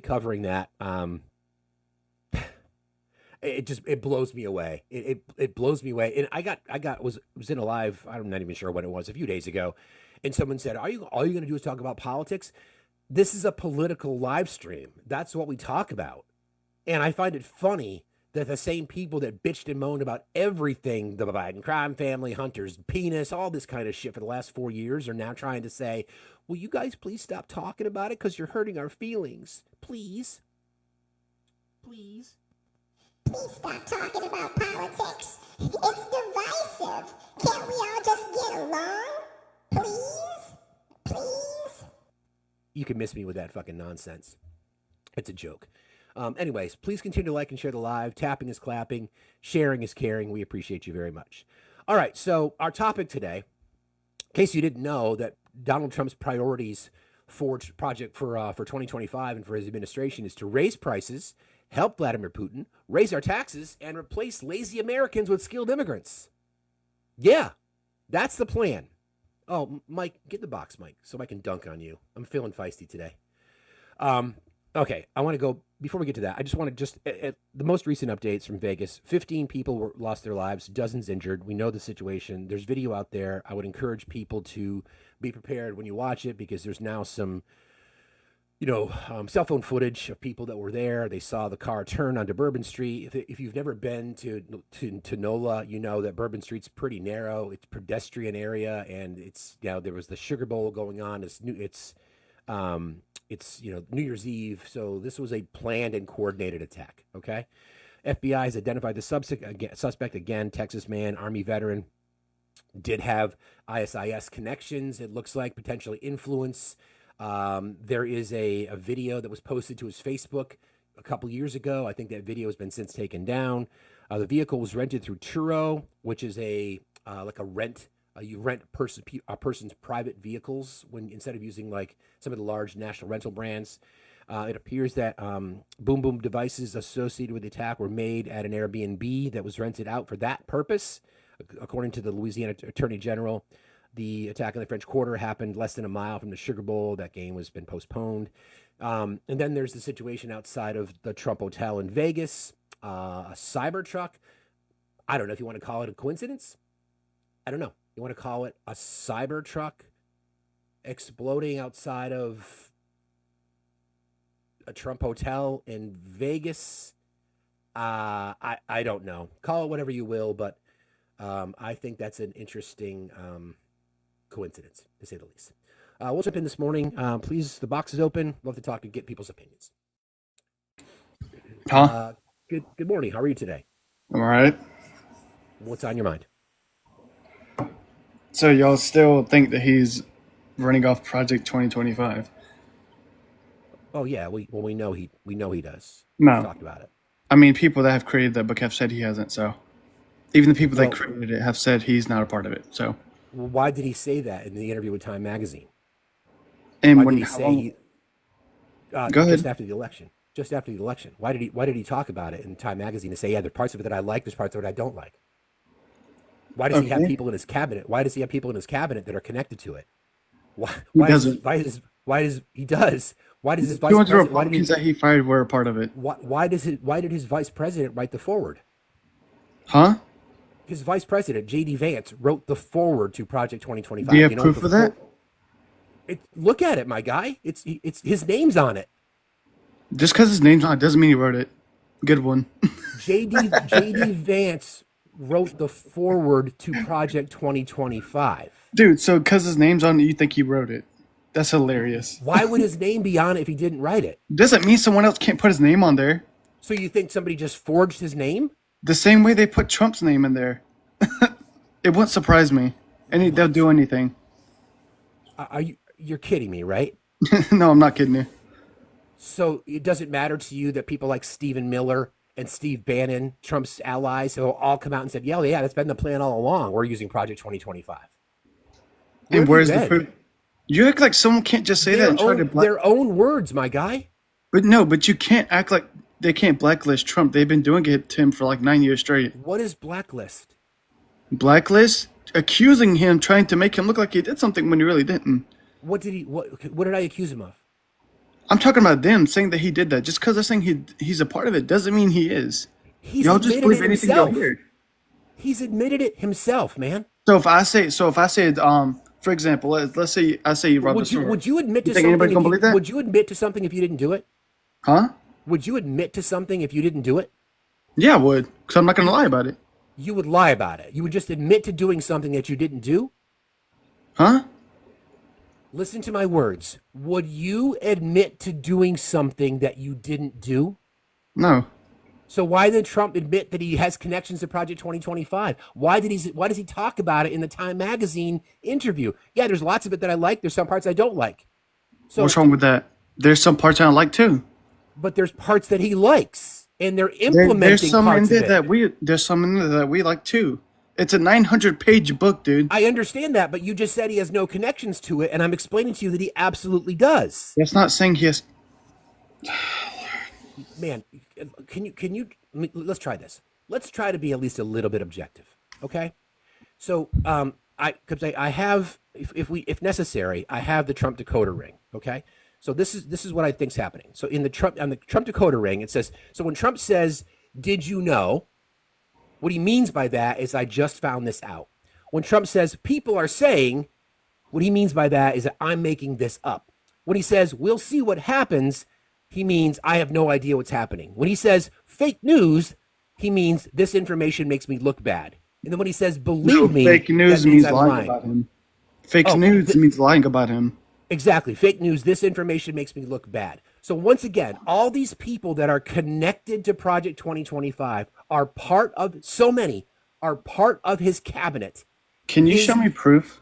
covering that. It blows me away. It blows me away. And I was in a live. I'm not even sure when it was, a few days ago, and someone said, "Are you all you're going to do is talk about politics?" This is a political live stream. That's what we talk about. And I find it funny that the same people that bitched and moaned about everything, the Biden crime family, Hunter's penis, all this kind of shit for the last 4 years, are now trying to say, will you guys please stop talking about it because you're hurting our feelings? Please. Please. Please stop talking about politics. It's divisive. Can't we all just get along? Please? Please? You can miss me with that fucking nonsense. It's a joke. Anyways, please continue to like and share the live. Tapping is clapping. Sharing is caring. We appreciate you very much. All right, so our topic today, in case you didn't know, that Donald Trump's priorities for 2025 and for his administration is to raise prices, help Vladimir Putin, raise our taxes, and replace lazy Americans with skilled immigrants. Yeah, that's the plan. Oh, Mike, get the box, Mike, so I can dunk on you. I'm feeling feisty today. Okay, I want to go, before we get to that, I just want to the most recent updates from Vegas, 15 people lost their lives, dozens injured. We know the situation. There's video out there. I would encourage people to be prepared when you watch it, because there's now some, cell phone footage of people that were there. They saw the car turn onto Bourbon Street. If you've never been to NOLA, you know that Bourbon Street's pretty narrow. It's a pedestrian area, and it's, there was the Sugar Bowl going on. It's New Year's Eve, so this was a planned and coordinated attack. Okay, FBI has identified the suspect again, Texas man, Army veteran, did have ISIS connections. It looks like potentially influence. There is a video that was posted to his Facebook a couple years ago. I think that video has been since taken down. The vehicle was rented through Turo, which is like a rent. You rent a person's private vehicles instead of using like some of the large national rental brands. It appears that boom devices associated with the attack were made at an Airbnb that was rented out for that purpose. According to the Louisiana Attorney General, the attack on the French Quarter happened less than a mile from the Sugar Bowl. That game has been postponed. And then there's the situation outside of the Trump Hotel in Vegas, a Cybertruck. I don't know if you want to call it a coincidence. I don't know. You want to call it a Cybertruck exploding outside of a Trump hotel in Vegas? I don't know. Call it whatever you will, but I think that's an interesting coincidence, to say the least. We'll jump in this morning. Please, the box is open. Love to talk and get people's opinions. Good morning. How are you today? I'm all right. What's on your mind? So y'all still think that he's running off Project 2025? Oh yeah, we know he does. No. We've talked about it. I mean, people that have created that book have said he hasn't. So even the people that created it have said he's not a part of it. So why did he say that in the interview with Time Magazine? And why when did he say go ahead. Just after the election? Just after the election, why did he talk about it in Time Magazine and say, yeah, there's parts of it that I like, there's parts of it I don't like? Why does he have people in his cabinet? Why does he have people in his cabinet that are connected to it? Why does his vice president? That he fired were a part of it. Why did his vice president write the foreword? Huh? His vice president, J.D. Vance, wrote the foreword to Project 2025. Do you have proof of that? Look at it, my guy. It's his name's on it. Just because his name's on it doesn't mean he wrote it. Good one. J.D. Vance wrote the foreword to Project 2025. Dude, so because his name's on it, you think he wrote it? That's hilarious. Why would his name be on it if he didn't write it? Doesn't mean someone else can't put his name on there. So you think somebody just forged his name? The same way they put Trump's name in there. It wouldn't surprise me. They'll do anything. You're kidding me, right? No, I'm not kidding you. So it doesn't matter to you that people like Stephen Miller and Steve Bannon, Trump's allies, have all come out and said, yeah, that's been the plan all along. We're using Project 2025. And where's the proof? You act like someone can't just say that and try to their own words, my guy. But you can't act like they can't blacklist Trump. They've been doing it to him for like 9 years straight. What is blacklist? Blacklist? Accusing him, trying to make him look like he did something when he really didn't. What did I accuse him of? I'm talking about them saying that he did that. Just because they're saying he's a part of it doesn't mean he is. He's Y'all just admitted believe it anything y'all himself. hear. He's admitted it himself, man. So if I said, for example, let's say I say you robbed a Would you store. would you admit You to think something anybody's if gonna you believe that? would you admit to something if you didn't do it? Huh? Would you admit to something if you didn't do it? Yeah, I would. Because I'm not gonna lie about it. You would lie about it. You would just admit to doing something that you didn't do? Huh? Listen to my words. Would you admit to doing something that you didn't do? No. So why did Trump admit that he has connections to Project 2025? Why does he talk about it in the Time magazine interview? Yeah, there's lots of it that I like. There's some parts I don't like. So What's wrong with that? There's some parts I don't like too. but there's parts that he likes, and they're There's implementing some in parts there of it. there's some in there that we like too. It's a 900-page book, dude. I understand that, but you just said he has no connections to it, and I'm explaining to you that he absolutely does. That's not saying he has. Man, let's try this. Let's try to be at least a little bit objective, okay? So, I have, if necessary, I have the Trump decoder ring, okay? So this is what I think's happening. So on the Trump decoder ring, it says, so when Trump says, "Did you know?" What he means by that is, I just found this out. When Trump says, "People are saying," what he means by that is that I'm making this up. When he says, "We'll see what happens," he means I have no idea what's happening. When he says fake news, he means this information makes me look bad. And then when he says believe me, Fake news that means means I'm lying about him. Fake Oh, news means lying about him. Exactly. Fake news. This information makes me look bad. So once again, all these people that are connected to Project 2025 are part of, so many are part of his cabinet. Can you show me proof?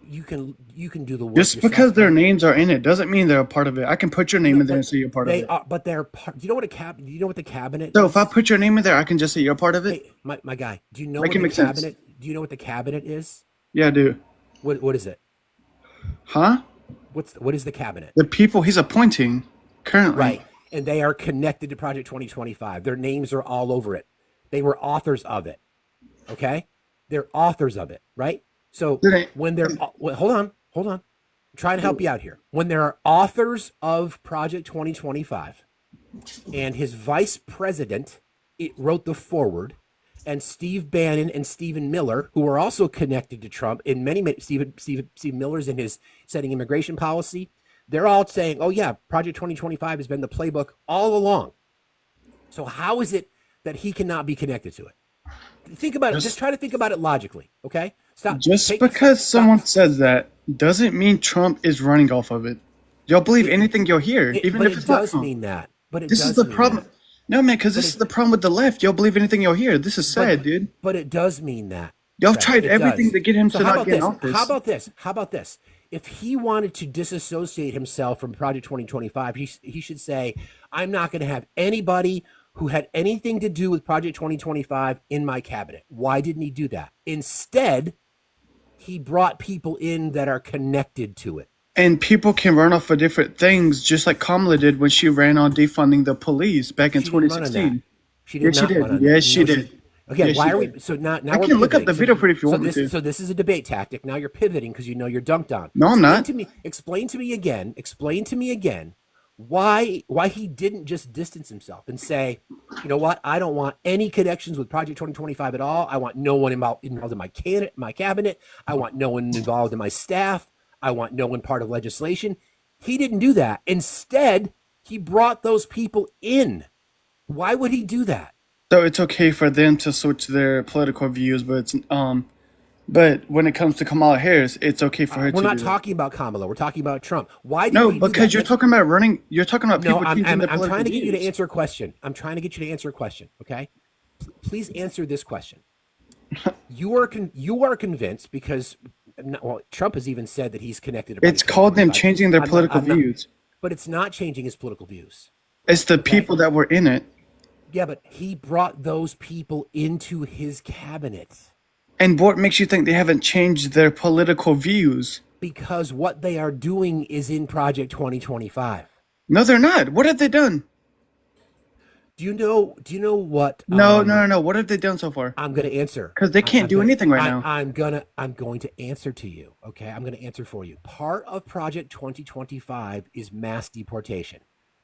You can do the work Just yourself, because their man. names are in it doesn't mean they're a part of it. I can put your name in there and say you're part of They it. are, but they're part. Do you know what do you know what the cabinet So is? if I put your name in there, I can just say you're a part of it? Hey, my guy, do you know Make what it the make sense. cabinet? Do you know what the cabinet is? Yeah, I do. What is it? Huh? What is the cabinet? The people he's appointing currently. Right. And they are connected to Project 2025. Their names are all over it. They were authors of it. Okay? They're authors of it, right? So when they're hold on. I'm trying to help you out here. When there are authors of Project 2025 and his vice president wrote the forward, and Steve Bannon and Stephen Miller, who are also connected to Trump in many Steve Miller's in his setting immigration policy, they're all saying, "Oh yeah, Project 2025 has been the playbook all along." So how is it that he cannot be connected to it? Think about it. Just try to think about it logically, okay? Because someone says that doesn't mean Trump is running off of it. Y'all believe anything you'll hear, even but if it it's not does Trump. mean that. But it This does is the mean problem. that. No, man, because this is the problem with the left. Y'all believe anything you'll hear. This is sad, dude. But it does mean that. Y'all Brad. tried It everything does. to get him So to how not about get in this? office. How about this? If he wanted to disassociate himself from Project 2025, he should say, "I'm not going to have anybody who had anything to do with Project 2025 in my cabinet." Why didn't he do that? Instead, he brought people in that are connected to it. And people can run off of different things, just like Kamala did when she ran on defunding the police back in She didn't run on that. 2016. She did Yes, she not did. run on Yes, that. she No, did. Again, Yes, why she are we? did. So now I we're can look up pivoting. the video for you if you want me to. So this is a debate tactic. Now you're pivoting because you know you're dunked on. No, I'm not. Explain to me again why he didn't just distance himself and say, "You know what? I don't want any connections with Project 2025 at all. I want no one involved in my cabinet. I want no one involved in my staff. I want no one part of legislation." He didn't do that. Instead, he brought those people in. Why would he do that? So it's okay for them to switch their political views, but when it comes to Kamala Harris, it's okay for her to We're not do that. talking about Kamala. We're talking about Trump. Why did No, he do because that? you're talking about running. You're talking about people No, changing their I'm political trying to get you to views. answer a question. I'm trying to get you to answer a question. Okay, please answer this question. You are convinced because Trump has even said that he's connected. To It's called them 2025. changing their political I'm not- views. but it's not changing his political views. It's the people that were in it. Yeah, but he brought those people into his cabinet And what makes you think they haven't changed their political views? because what they are doing is in Project 2025. No, they're not. What have they done? Do you know? Do you know what? No. What have they done so far? I'm going to answer Because they can't do anything right now. I'm going to answer to you. Okay, I'm going to answer for you. Part of Project 2025 is mass deportation.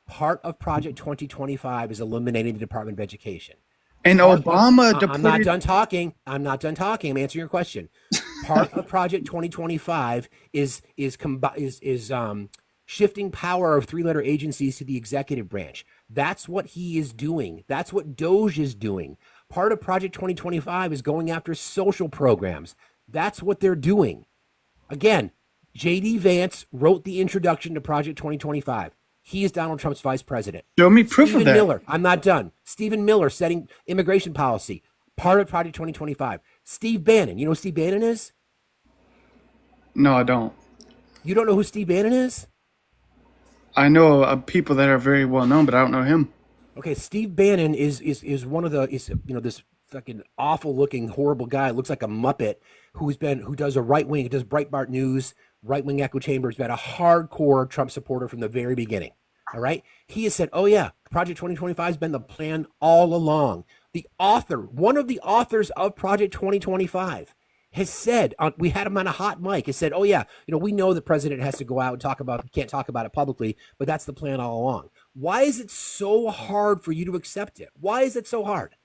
Part of Project 2025 is eliminating the Department of Education. And Obama deported. I'm not done talking. I'm answering your question. Part of Project 2025 is shifting power of three-letter agencies to the executive branch. That's what he is doing. That's what Doge is doing. Part of Project 2025 is going after social programs. That's what they're doing. Again, J.D. Vance wrote the introduction to Project 2025. He is Donald Trump's vice president. Show me proof Stephen of that. Miller, I'm not done. Stephen Miller setting immigration policy, part of Project 2025. Steve Bannon, you know who Steve Bannon is? No, I don't. You don't know who Steve Bannon is? I know people that are very well known, but I don't know him. Okay, Steve Bannon is one of the this fucking awful looking horrible guy. Looks like a Muppet who does a right wing, does Breitbart News, right wing echo chambers, been a hardcore Trump supporter from the very beginning. All right, he has said, "Oh yeah, Project 2025 has been the plan all along." The author, one of the authors of Project 2025, has said, we had him on a hot mic, has said, "Oh yeah, we know the president has to go out and can't talk about it publicly, but that's the plan all along." Why is it so hard for you to accept it? Why is it so hard?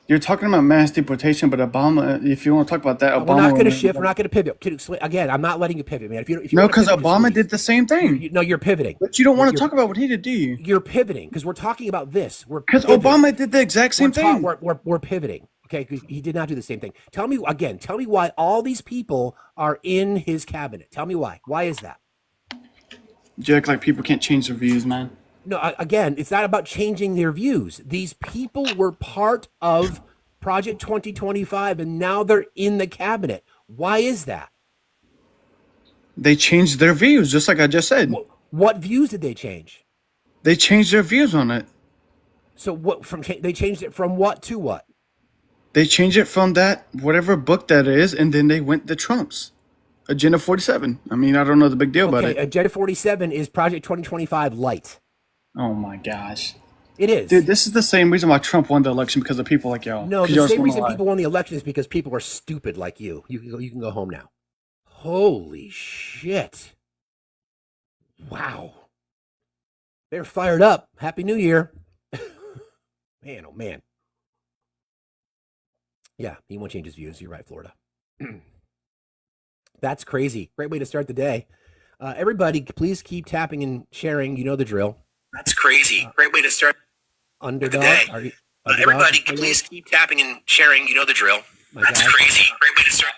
You're talking about mass deportation, but Obama, if you want to talk about that, Obama. We're not going to shift. We're not going to pivot. Again, I'm not letting you pivot, man. If you No, wanna because pivot, Obama did the same thing. No, you're pivoting. But you don't want to talk about what he did, do you? You're pivoting because we're talking about this. Because Obama did the exact same thing. We're pivoting. Okay, he did not do the same thing. Tell me why all these people are in his cabinet. Tell me why. Why is that? You act like people can't change their views, man. No, again, it's not about changing their views. These people were part of Project 2025, and now they're in the cabinet. Why is that? They changed their views, just like I just said. What views did they change? They changed their views on it. So they changed it from what to what? They changed it from that, whatever book that is, and then they went to Trump's. Agenda 47. I mean, I don't know the big deal about it. Agenda 47 is Project 2025 light. Oh my gosh. It is. Dude, this is the same reason why Trump won the election, because of people like y'all. No, the same reason people won the election is because people are stupid like you. You can go home now. Holy shit. Wow. They're fired up. Happy New Year. Man, oh man. Yeah, he won't change his views. You're right, Florida. That's crazy. Great way to start the day. Everybody, please keep tapping and sharing. You know the drill. That's crazy. Great way to start Underdog. The day. Underdog? Everybody, please keep tapping and sharing. You know the drill. That's crazy. Great way to start.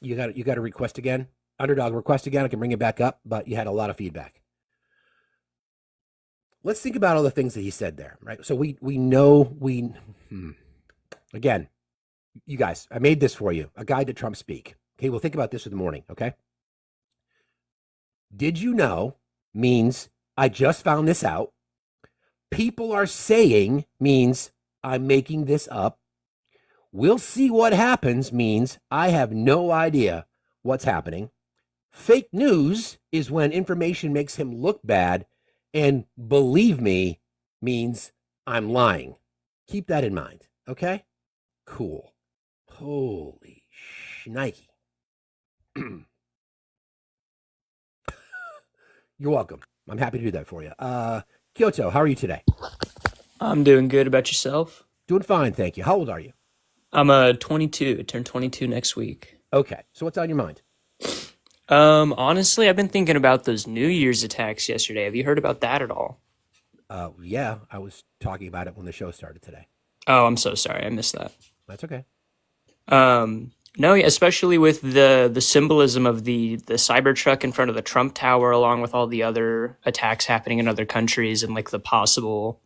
You got a request again? Underdog, request again. I can bring it back up, but you had a lot of feedback. Let's think about all the things that he said there, right? So we know again, you guys, I made this for you, a guide to Trump speak. Okay, we'll think about this in the morning, okay? Did you know means I just found this out. People are saying means I'm making this up. We'll see what happens means I have no idea what's happening. Fake news is when information makes him look bad, and believe me means I'm lying. Keep that in mind, okay? Cool. Holy shnikey. You're welcome. I'm happy to do that for you. Kyoto, how are you today? I'm doing good. About yourself? Doing fine, thank you. How old are you? I'm 22. I turn 22 next week. Okay, so what's on your mind? Honestly, I've been thinking about those New Year's attacks yesterday. Have you heard about that at all? Yeah, I was talking about it when the show started today. Oh, I'm so sorry. I missed that. That's okay. No, especially with the symbolism of the Cybertruck in front of the Trump Tower, along with all the other attacks happening in other countries, and like the possible,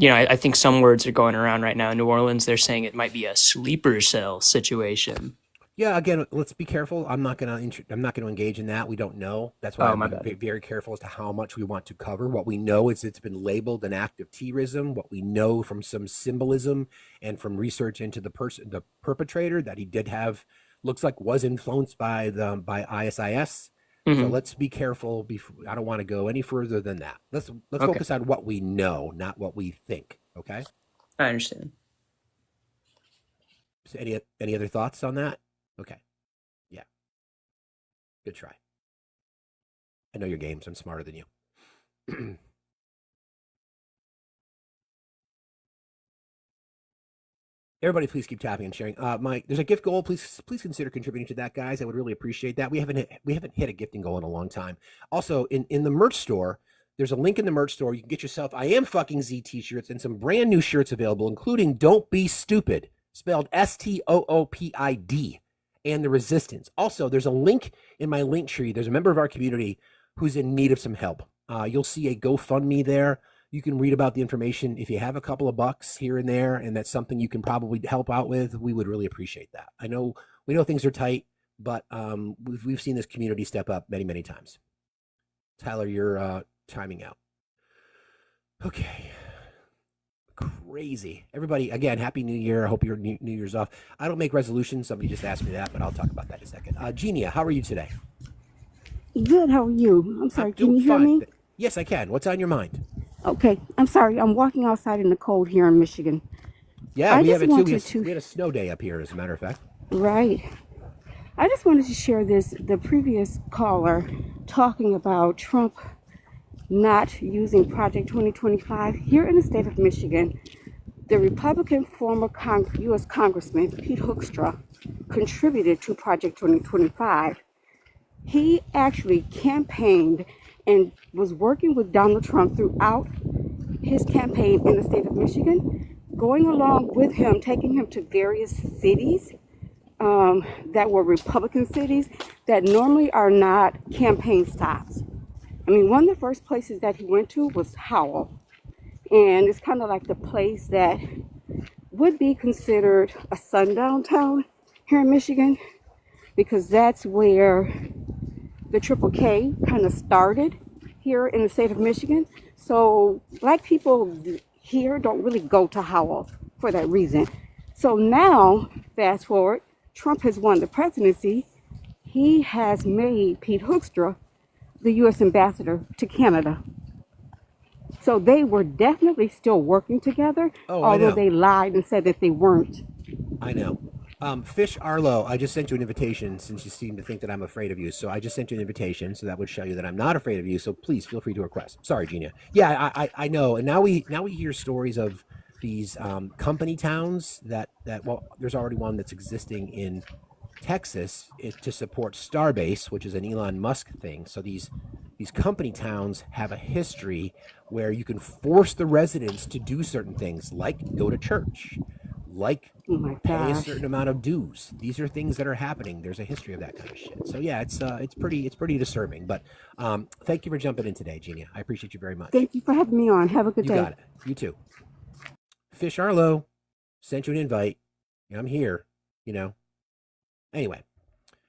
I think some words are going around right now in New Orleans. They're saying it might be a sleeper cell situation. Yeah, again, let's be careful. I'm not gonna engage in that. We don't know. That's why I'm very careful as to how much we want to cover. What we know is it's been labeled an act of terrorism. What we know from some symbolism and from research into the perpetrator that he did have, looks like was influenced by ISIS. So Hmm. let's be careful. I don't want to go any further than that. Let's Okay, focus on what we know, not what we think. Okay. I understand. So any other thoughts on that? Okay. Yeah. Good try. I know your games. I'm smarter than you. Everybody, please keep tapping and sharing. Mike, there's a gift goal. Please consider contributing to that, guys. I would really appreciate that. We haven't hit a gifting goal in a long time. Also, in the merch store, there's a link in the merch store. You can get yourself I Am Fucking Z t-shirts and some brand new shirts available, including Don't Be Stupid, spelled STOOPID, and The Resistance. Also, there's a link in my link tree. There's a member of our community who's in need of some help. You'll see a GoFundMe there. You can read about the information. If you have a couple of bucks here and there, and that's something you can probably help out with, we would really appreciate that. We know things are tight, but we've seen this community step up many, many times. Tyler, you're timing out. Okay. Crazy. Everybody, again, Happy New Year. I hope your New Year's off. I don't make resolutions. Somebody just asked me that, but I'll talk about that in a second. Genia, how are you today? Good, how are you? I'm sorry, can you hear me? Yes, I can. What's on your mind? Okay, I'm sorry, I'm walking outside in the cold here in Michigan. Yeah, I we have just it too. wanted We had a snow day up here, as a matter of fact. Right. I just wanted to share this. The previous caller talking about Trump not using Project 2025 here in the state of Michigan. The Republican former U.S. Congressman Pete Hoekstra contributed to Project 2025. He actually campaigned and was working with Donald Trump throughout his campaign in the state of Michigan, going along with him, taking him to various cities that were Republican cities that normally are not campaign stops. I mean, one of the first places that he went to was Howell, and it's kind of like the place that would be considered a sundown town here in Michigan, because that's where the Triple K kind of started here in the state of Michigan. So black people here don't really go to Howell for that reason. So now, fast forward, Trump has won the presidency. He has made Pete Hoekstra the U.S. ambassador to Canada. So they were definitely still working together, Oh, I although know. they lied and said that they weren't. I know. Fish Arlo, I just sent you an invitation since you seem to think that I'm afraid of you. So I just sent you an invitation, so that would show you that I'm not afraid of you. So please feel free to request. Sorry, Genia. Yeah, I know. And now we hear stories of these company towns that well, there's already one that's existing in Texas to support Starbase, which is an Elon Musk thing. So these company towns have a history where you can force the residents to do certain things, like go to church, like Oh my pay a gosh. certain amount of dues. These are things that are happening. There's a history of that kind of shit. So yeah, it's pretty disturbing. But thank you for jumping in today, Genia. I appreciate you very much. Thank you for having me on. Have a good You day. got it. You too. Fish Arlo sent you an invite. I'm here. Anyway,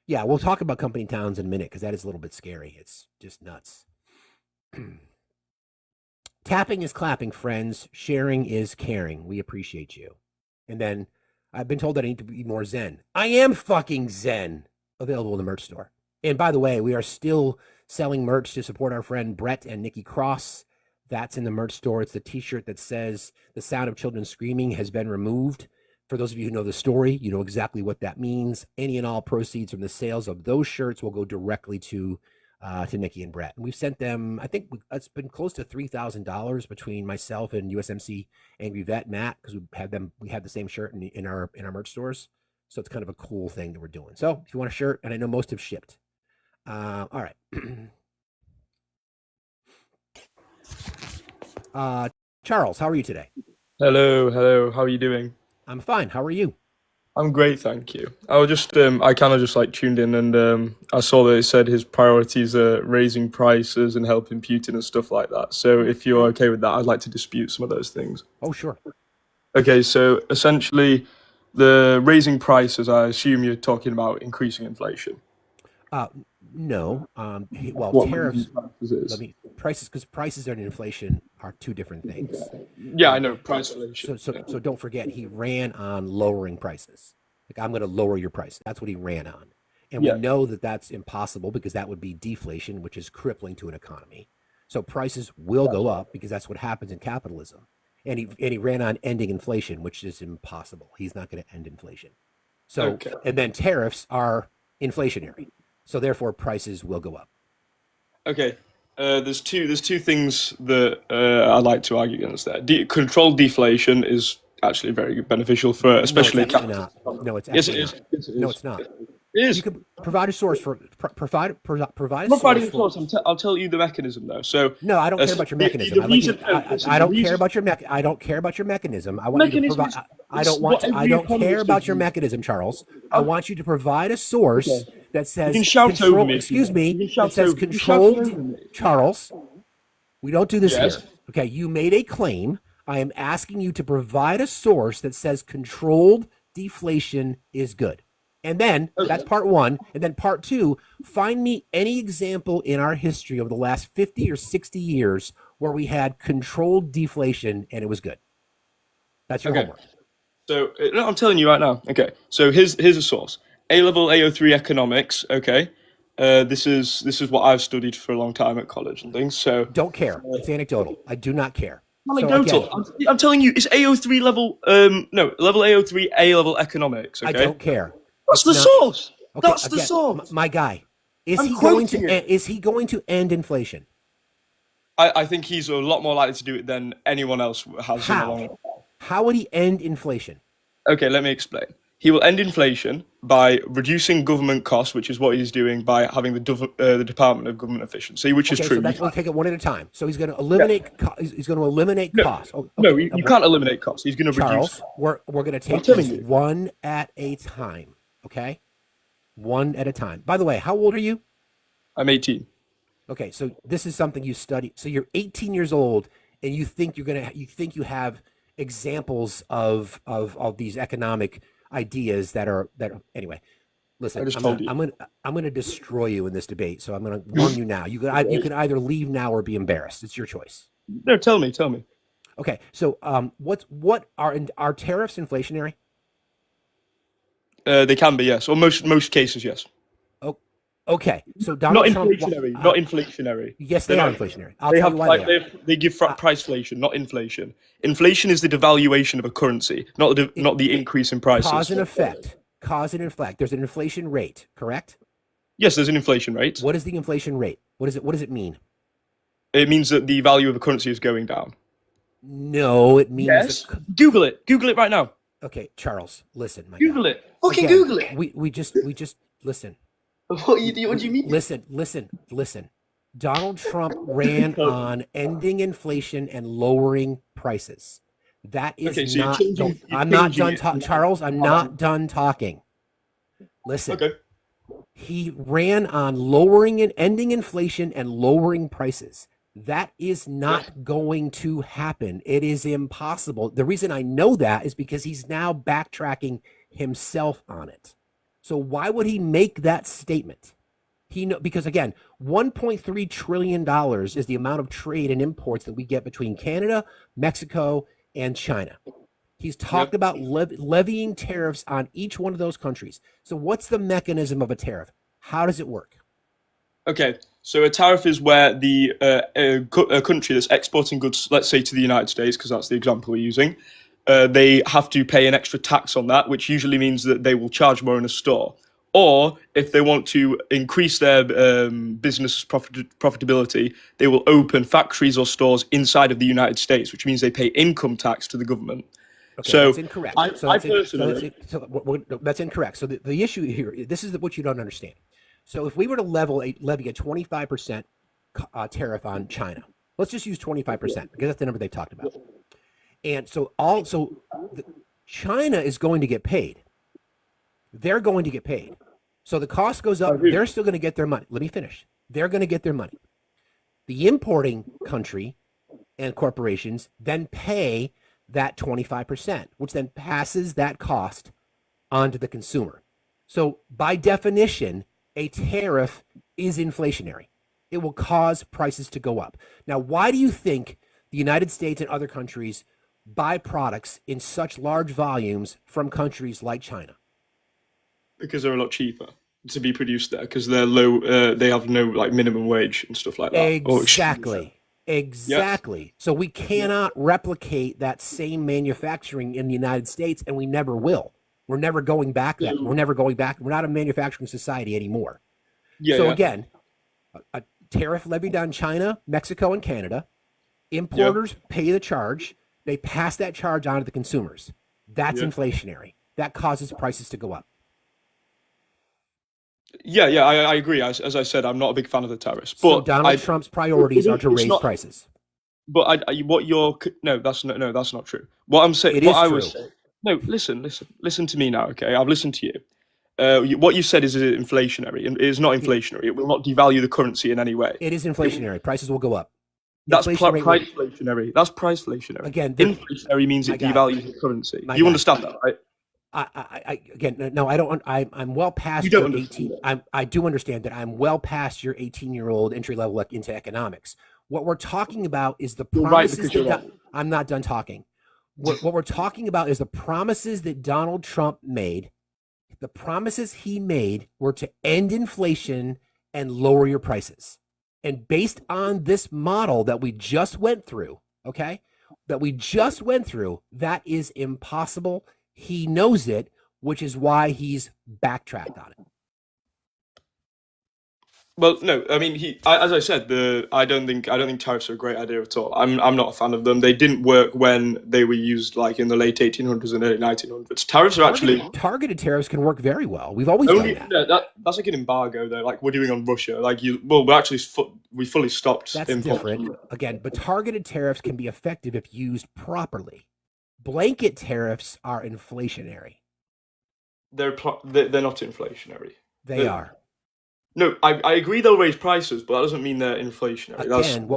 yeah, we'll talk about company towns in a minute because that is a little bit scary. It's just nuts. Tapping is clapping, friends. Sharing is caring. We appreciate you. And then I've been told that I need to be more zen. I am fucking zen. Available in the merch store. And by the way, we are still selling merch to support our friend Brett and Nikki Cross. That's in the merch store. It's the t-shirt that says the sound of children screaming has been removed. For those of you who know the story, you know exactly what that means. Any and all proceeds from the sales of those shirts will go directly to Nikki and Brett. And we've sent them, I think it's been close to $3,000 between myself and USMC Angry Vet Matt, because we had the same shirt in our merch stores. So it's kind of a cool thing that we're doing. So if you want a shirt, and I know most have shipped. All right. Charles, how are you today? Hello, hello. How are you doing? I'm fine. How are you? I'm great, thank you. I was just, I kind of just like tuned in and I saw that it said his priorities are raising prices and helping Putin and stuff like that. So if you're okay with that, I'd like to dispute some of those things. Oh, sure. Okay, so essentially, the raising prices, I assume you're talking about increasing inflation. No. Well, What tariffs. raising prices is? Prices, because prices and inflation are two different things. Yeah, I know, price inflation. So don't forget, he ran on lowering prices. Like, I'm going to lower your price. That's what he ran on. And we Yeah. know that that's impossible because that would be deflation, which is crippling to an economy. So prices will go up because that's what happens in capitalism. And he ran on ending inflation, which is impossible. He's not going to end inflation. So, Okay. and then tariffs are inflationary. So therefore prices will go up. Okay. There's two things that I'd like to argue against there. Controlled deflation is actually very beneficial for No, it's especially actually not. No, it's Yes, it absolutely is. not. Yes, it No, is. it's not. It You is. could provide a source for provide a Providing a source source, for. I'll tell you the mechanism though. So, No, I don't care so about your the, mechanism. the I like you. reason, no, listen, I the don't care reason about your I don't care about your mechanism. I want you to mechanism provide. is I don't it's want. what I every don't care economist about does. your mechanism, Charles. I want you to provide a source Okay. that You says can shout over control. me if you Excuse want. You me. can That shout says over. You can shout over controlled. me. Charles, we don't do this Yes. here. Okay, you made a claim. I am asking you to provide a source that says controlled deflation is good. And then that's part one. And then part two, find me any example in our history over the last 50 or 60 years where we had controlled deflation and it was good. That's your Okay. homework. So no, I'm telling you right now. Okay. So here's a source. A level AO3 economics. Okay. This is what I've studied for a long time at college and things. So Don't care. It's anecdotal. I do not care. So anecdotal. again, I'm telling you, it's AO3 level. No, level AO3 A level economics. I Okay. don't care. That's It's the not. source. Okay, That's the again, source. my guy, is I'm he going quoting to it. is he going to end inflation? I think he's a lot more likely to do it than anyone else has in a long How? time. How would he end inflation? Okay, let me explain. He will end inflation by reducing government costs, which is what he's doing by having the Department of Government Efficiency, which is Okay, true. so that's we'll take it one at a time. So he's going to eliminate. He's going to eliminate No, costs. Oh, no, okay, you can't eliminate costs. He's going to reduce. Charles, we're going to take telling this you. one at a time. Okay, one at a time. By the way, how old are you? I'm 18. Okay, so this is something you study. So you're 18 years old, and you think you think you have examples of these economic ideas that are anyway. Listen, I just told you. I'm gonna destroy you in this debate. So I'm gonna warn you now. You can either leave now or be embarrassed. It's your choice. No, tell me. Okay, so what are tariffs inflationary? They can be, yes, or most cases, yes. Oh, okay. So Not Donald Trump. inflationary. Not inflationary. Yes, They're they are not. inflationary. I'll They tell have you why they are. they give priceflation, not inflation. Inflation is the devaluation of a currency, not the increase in prices. Cause and effect. Cause and effect. There's an inflation rate, correct? Yes, there's an inflation rate. What is the inflation rate? What does it mean? It means that the value of a currency is going down. No, it means Yes. Google it. Google it right now. okay, Charles, listen, my Google guy. it. Fucking Again, Google it. We just listen. What do you mean? Listen. Donald Trump ran on ending inflation and lowering prices. That is Okay, so you're not. changing- you're I'm not changing done, it. Charles. I'm not done talking. Listen. Okay. He ran on lowering and ending inflation and lowering prices. That is not going to happen. It is impossible. The reason I know that is because he's now backtracking himself on it. So why would he make that statement? Because again, $1.3 trillion is the amount of trade and imports that we get between Canada, Mexico, and China. He's talked about levying tariffs on each one of those countries. So what's the mechanism of a tariff? How does it work? Okay. So a tariff is where a country that's exporting goods, let's say to the United States, because that's the example we're using, they have to pay an extra tax on that, which usually means that they will charge more in a store. Or if they want to increase their business profitability, they will open factories or stores inside of the United States, which means they pay income tax to the government. Okay, So that's incorrect. That's incorrect. So the issue here, this is what you don't understand. So if we were to levy a 25% tariff on China, let's just use 25% because that's the number they talked about. And so China is going to get paid. They're going to get paid. So the cost goes up. They're still going to get their money. Let me finish. They're going to get their money. The importing country and corporations then pay that 25%, which then passes that cost onto the consumer. So by definition, a tariff is inflationary. It will cause prices to go up. Now, why do you think the United States and other countries buy products in such large volumes from countries like China? Because they're a lot cheaper. to be produced there because they're low. They have no like minimum wage and stuff like that. Exactly. Yeah. Exactly. So we cannot replicate that same manufacturing in the United States, and we never will. We're never going back. We're never going back. We're not a manufacturing society anymore. Yeah. So Yeah. again, a tariff levied on China, Mexico, and Canada. Importers pay the charge. They pass that charge on to the consumers. That's inflationary. That causes prices to go up. Yeah, I agree. As I said, I'm not a big fan of the tariffs, So but Donald Trump's priorities are to it's raise not. prices. But what you're no, that's not true. What I'm saying, It what is I true. was saying. No, listen to me now, okay? I've listened to you. What you said is inflationary, and it is not inflationary. It will not devalue the currency in any way. It is inflationary. Prices will go up. That's Inflation rate price inflationary. That's price inflationary. Again, inflationary means it my guy. devalues the currency. My You guy. understand that, right? Again, no, I don't. I'm well past You don't your understand 18. I do understand that I'm well past your 18-year-old entry level into economics. What we're talking about is the You're right, promises because you're that wrong. I'm not done talking. What we're talking about is the promises that Donald Trump made. The promises he made were to end inflation and lower your prices. And based on this model that we just went through, okay, that is impossible. He knows it, which is why he's backtracked on it. Well, no, I mean, as I said, I don't think tariffs are a great idea at all. I'm not a fan of them. They didn't work when they were used like in the late 1800s and early 1900s. Tariffs are actually Targeted tariffs can work very well. We've always done that. No, that's like an embargo though, like we're doing on Russia. We fully stopped That's imports. different. Again, but targeted tariffs can be effective if used properly. Blanket tariffs are inflationary. They're not inflationary. They are. No, I agree they'll raise prices, but that doesn't mean they're inflationary. Again,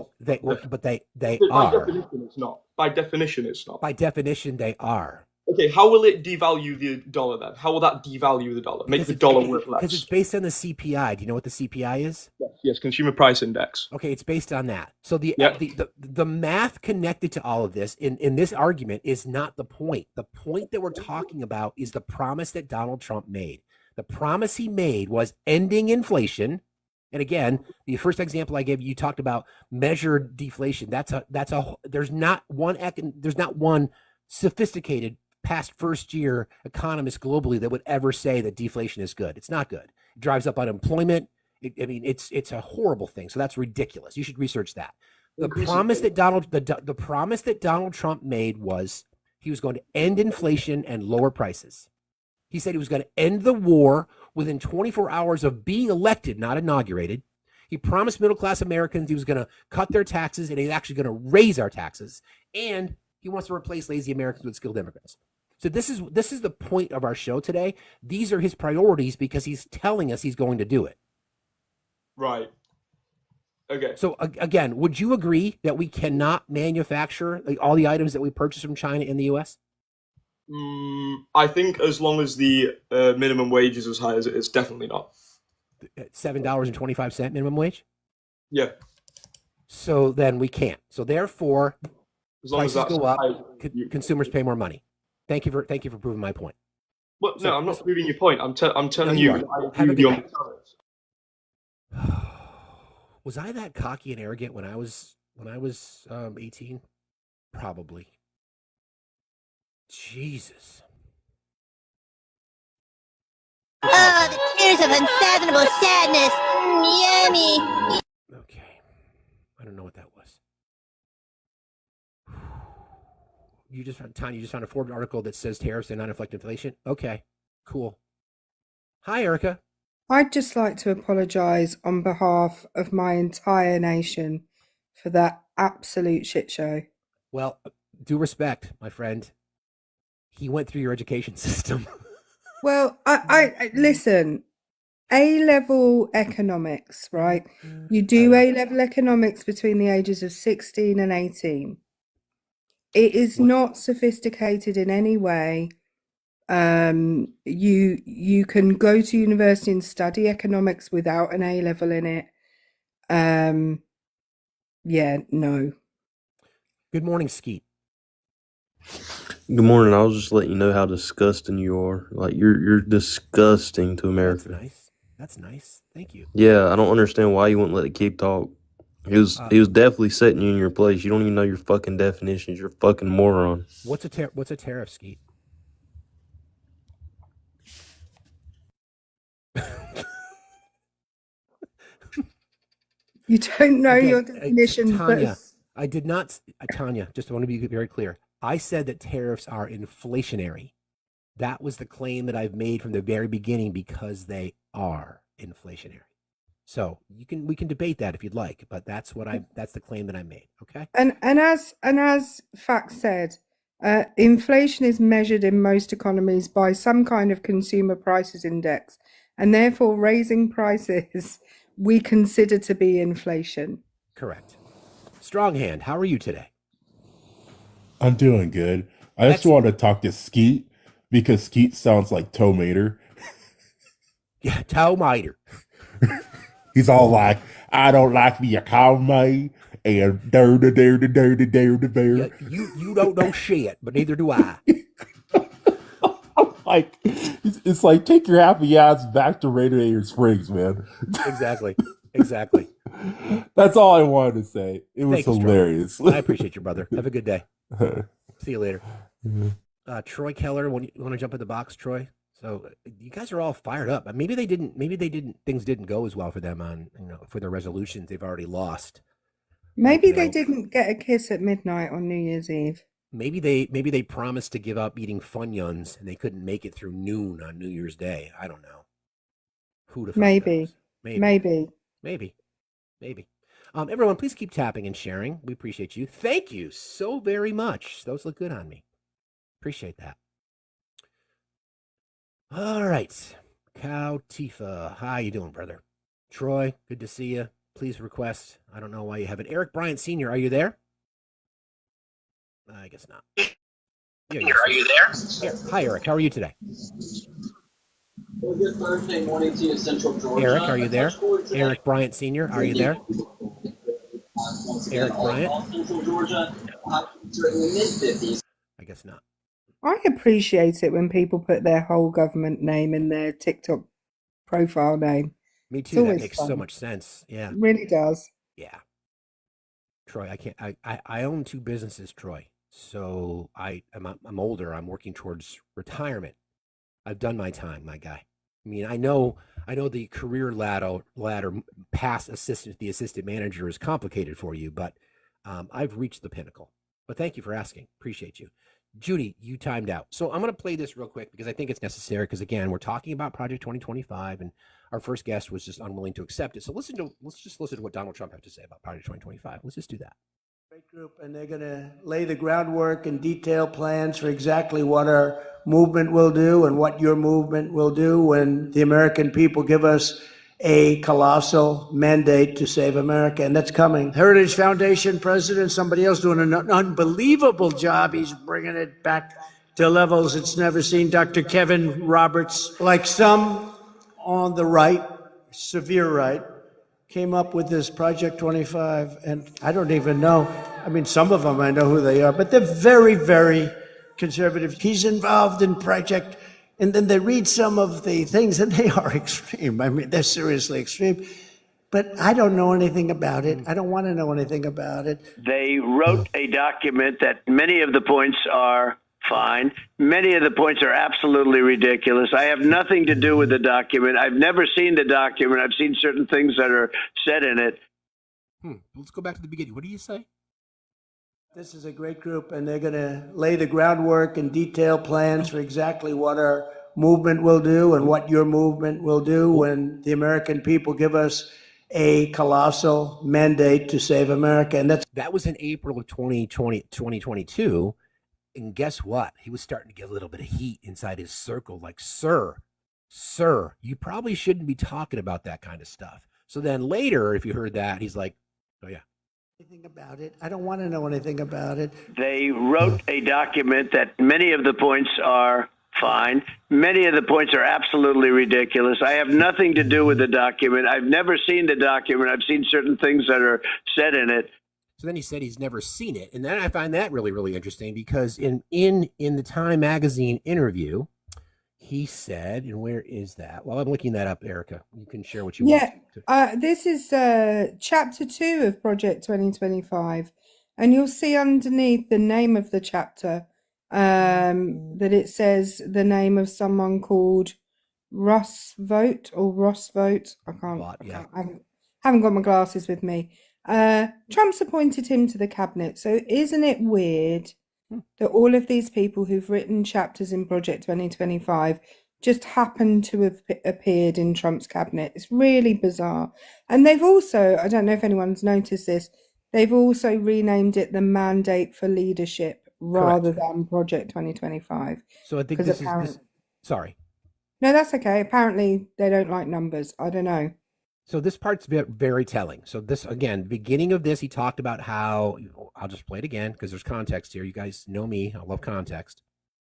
they By are. definition, it's not. By definition, it's not. By definition, they are. Okay, how will it devalue the dollar then? How will that devalue the dollar? Make the dollar worth less? Because it's based on the CPI. Do you know what the CPI is? Yes, Consumer Price Index. Okay, it's based on that. So the math connected to all of this in this argument is not the point. The point that we're talking about is the promise that Donald Trump made. The promise he made was ending inflation. And again, the first example I gave you talked about measured deflation. There's not one sophisticated past first year economist globally that would ever say that deflation is good. It's not good. It drives up unemployment. It's a horrible thing. So that's ridiculous. You should research that. The promise that Donald Trump made was he was going to end inflation and lower prices. He said he was going to end the war within 24 hours of being elected, not inaugurated. He promised middle-class Americans he was going to cut their taxes, and he's actually going to raise our taxes. And he wants to replace lazy Americans with skilled immigrants. So this is the point of our show today. These are his priorities because he's telling us he's going to do it. Right. Okay. So again, would you agree that we cannot manufacture all the items that we purchase from China in the U.S.? I think as long as the minimum wage is as high as it is, definitely not. $7.25 minimum wage? Yeah. So then we can't. So therefore, As long as prices that's go up, high, consumers pay more money. Thank you for proving my point. Well, So- no, I'm not proving your point. I'm telling you you. are. I Have a agree good on day. the tariffs. Was I that cocky and arrogant when I was 18? Probably. Jesus. Oh, the tears of unfathomable sadness. Yummy. Okay. I don't know what that was. You just found a Forbes article that says tariffs do not inflect inflation? Okay. Cool. Hi, Erica. I'd just like to apologise on behalf of my entire nation for that absolute shit show. Well, due respect, my friend. He went through your education system. Well, I listen, A-level economics, right? You do A-level economics between the ages of 16 and 18. It is not sophisticated in any way. You can go to university and study economics without an A-level in it. Yeah, no. Good morning, Skeet. Good morning. I was just letting you know how disgusting you are. Like you're disgusting to That's America. nice. That's nice. Thank you. Yeah, I don't understand why you wouldn't let the kid talk. He was definitely setting you in your place. You don't even know your fucking definitions. You're a fucking moron. What's a tariff, Skeet? You don't know your definitions, Tanya, I did not. Tanya, just want to be very clear. I said that tariffs are inflationary. That was the claim that I've made from the very beginning because they are inflationary. So we can debate that if you'd like, but that's the claim that I made. Okay. And as Facts said, inflation is measured in most economies by some kind of consumer prices index, and therefore raising prices we consider to be inflation. Correct. Strong hand, how are you today? I'm doing good. I just want to talk to Skeet because Skeet sounds like Tomater. Yeah, Tomater. He's all like, I don't like me a cow mate and dirty bear. Yeah, you don't know shit, but neither do I. Like, it's like, take your happy ass back to Radiator Springs, man. Exactly. That's all I wanted to say. It was Thank you, hilarious. I appreciate you, brother. Have a good day. See you later. Troy Keller, you want to jump in the box, Troy? So you guys are all fired up. Maybe things didn't go as well for them on, for their resolutions they've already lost. Maybe they didn't get a kiss at midnight on New Year's Eve. Maybe they promised to give up eating Funyuns and they couldn't make it through noon on New Year's Day. I don't know. Who the fuck knows? Maybe. Everyone, please keep tapping and sharing. We appreciate you. Thank you so very much. Those look good on me. Appreciate that. All right. Cow Tifa. How you doing, brother? Troy, good to see you. Please request. I don't know why you haven't. Eric Bryant Sr., are you there? I guess not. Yeah, are you there? Hi, Eric. How are you today? Well, good Thursday morning to you, Central Georgia. Eric, are you there? Eric Bryant Sr., are you there? Eric Bryant? All Central Georgia, temperatures in the mid-50s. I guess not. I appreciate it when people put their whole government name in their TikTok profile name. Me too. That makes so much sense. Yeah. It really does. Yeah. Troy, I can't. I own two businesses, Troy. So I'm older. I'm working towards retirement. I've done my time, my guy. I mean, I know the career ladder past the assistant manager is complicated for you, but I've reached the pinnacle. But thank you for asking. Appreciate you. Judy, you timed out. So I'm going to play this real quick because I think it's necessary because, again, we're talking about Project 2025, and our first guest was just unwilling to accept it. So let's just listen to what Donald Trump had to say about Project 2025. Let's just do that. Great group, and they're going to lay the groundwork and detail plans for exactly what our movement will do and what your movement will do when the American people give us a colossal mandate to save America, and that's coming. Heritage Foundation president, somebody else doing an unbelievable job. He's bringing it back to levels it's never seen. Dr. Kevin Roberts, like some on the right, severe right, came up with this Project 25, and I don't even know. I mean, some of them I know who they are, but they're very, very conservative. He's involved in Project, and then they read some of the things, and they are extreme. I mean, they're seriously extreme. But I don't know anything about it. I don't want to know anything about it. They wrote a document that many of the points are fine. Many of the points are absolutely ridiculous. I have nothing to do with the document. I've never seen the document. I've seen certain things that are said in it. Let's go back to the beginning. What do you say? This is a great group, and they're going to lay the groundwork and detail plans for exactly what our movement will do and what your movement will do when the American people give us a colossal mandate to save America. And that was in April of 2022. And guess what? He was starting to get a little bit of heat inside his circle. Like, sir, you probably shouldn't be talking about that kind of stuff. So then later, if you heard that, he's like, oh, yeah. Anything about it. I don't want to know anything about it. They wrote a document that many of the points are fine. Many of the points are absolutely ridiculous. I have nothing to do with the document. I've never seen the document. I've seen certain things that are said in it. So then he said he's never seen it. And then I find that really, really interesting because in the Time magazine interview, he said, and where is that? Well, I'm looking that up, Erica. You can share what you want. Yeah, this is chapter 2 of Project 2025, and you'll see underneath the name of the chapter that it says the name of someone called Ross Vote. I haven't got my glasses with me. Trump's appointed him to the cabinet. So isn't it weird that all of these people who've written chapters in Project 2025 just happen to have appeared in Trump's cabinet? It's really bizarre. And they've also, I don't know if anyone's noticed this, they've also renamed it the Mandate for Leadership rather than Project 2025. So I think this is sorry. No, that's okay. Apparently they don't like numbers. I don't know. So this part's very telling. So this, again, beginning of this, he talked about how, I'll just play it again because there's context here. You guys know me. I love context.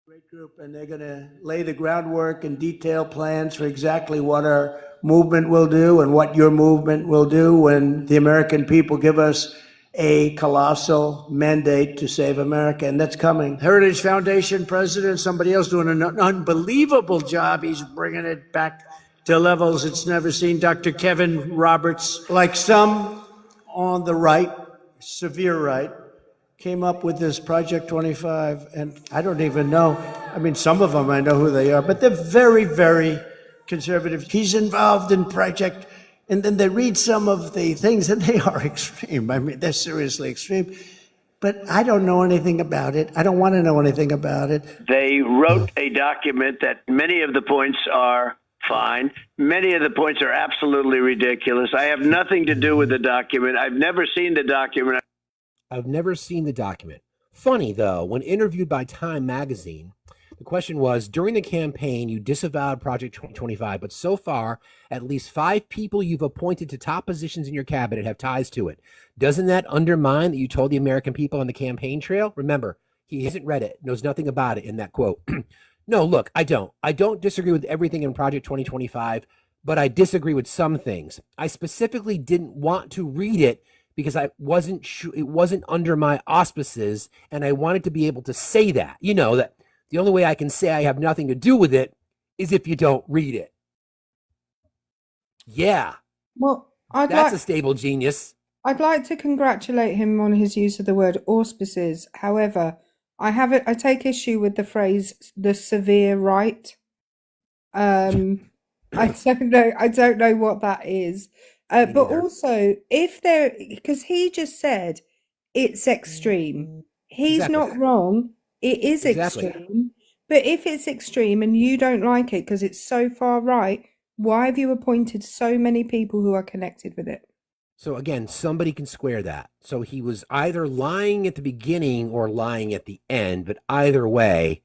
Great group, and they're going to lay the groundwork and detail plans for exactly what our movement will do and what your movement will do when the American people give us a colossal mandate to save America, and that's coming. Heritage Foundation president, somebody else doing an unbelievable job. He's bringing it back to levels it's never seen. Dr. Kevin Roberts, like some on the right, severe right, came up with this Project 25, and I don't even know. I mean, some of them I know who they are, but they're very, very conservative. He's involved in Project, and then they read some of the things, and they are extreme. I mean, they're seriously extreme. But I don't know anything about it. I don't want to know anything about it. They wrote a document that many of the points are fine. Many of the points are absolutely ridiculous. I have nothing to do with the document. I've never seen the document. I've never seen the document. Funny, though, when interviewed by Time magazine, the question was, during the campaign, you disavowed Project 2025, but so far, at least 5 people you've appointed to top positions in your cabinet have ties to it. Doesn't that undermine that you told the American people on the campaign trail? Remember, he hasn't read it, knows nothing about it in that quote. No, look, I don't. I don't disagree with everything in Project 2025, but I disagree with some things. I specifically didn't want to read it because I wasn't sure it wasn't under my auspices, and I wanted to be able to say that. You know, that the only way I can say I have nothing to do with it is if you don't read it. Yeah. Well, that's a stable genius. I'd like to congratulate him on his use of the word auspices. However, I take issue with the phrase "the severe right." I don't know what that is. But also, because he just said it's extreme. He's not wrong. It is extreme. But if it's extreme and you don't like it because it's so far right, why have you appointed so many people who are connected with it? So again, somebody can square that. So he was either lying at the beginning or lying at the end, but either way,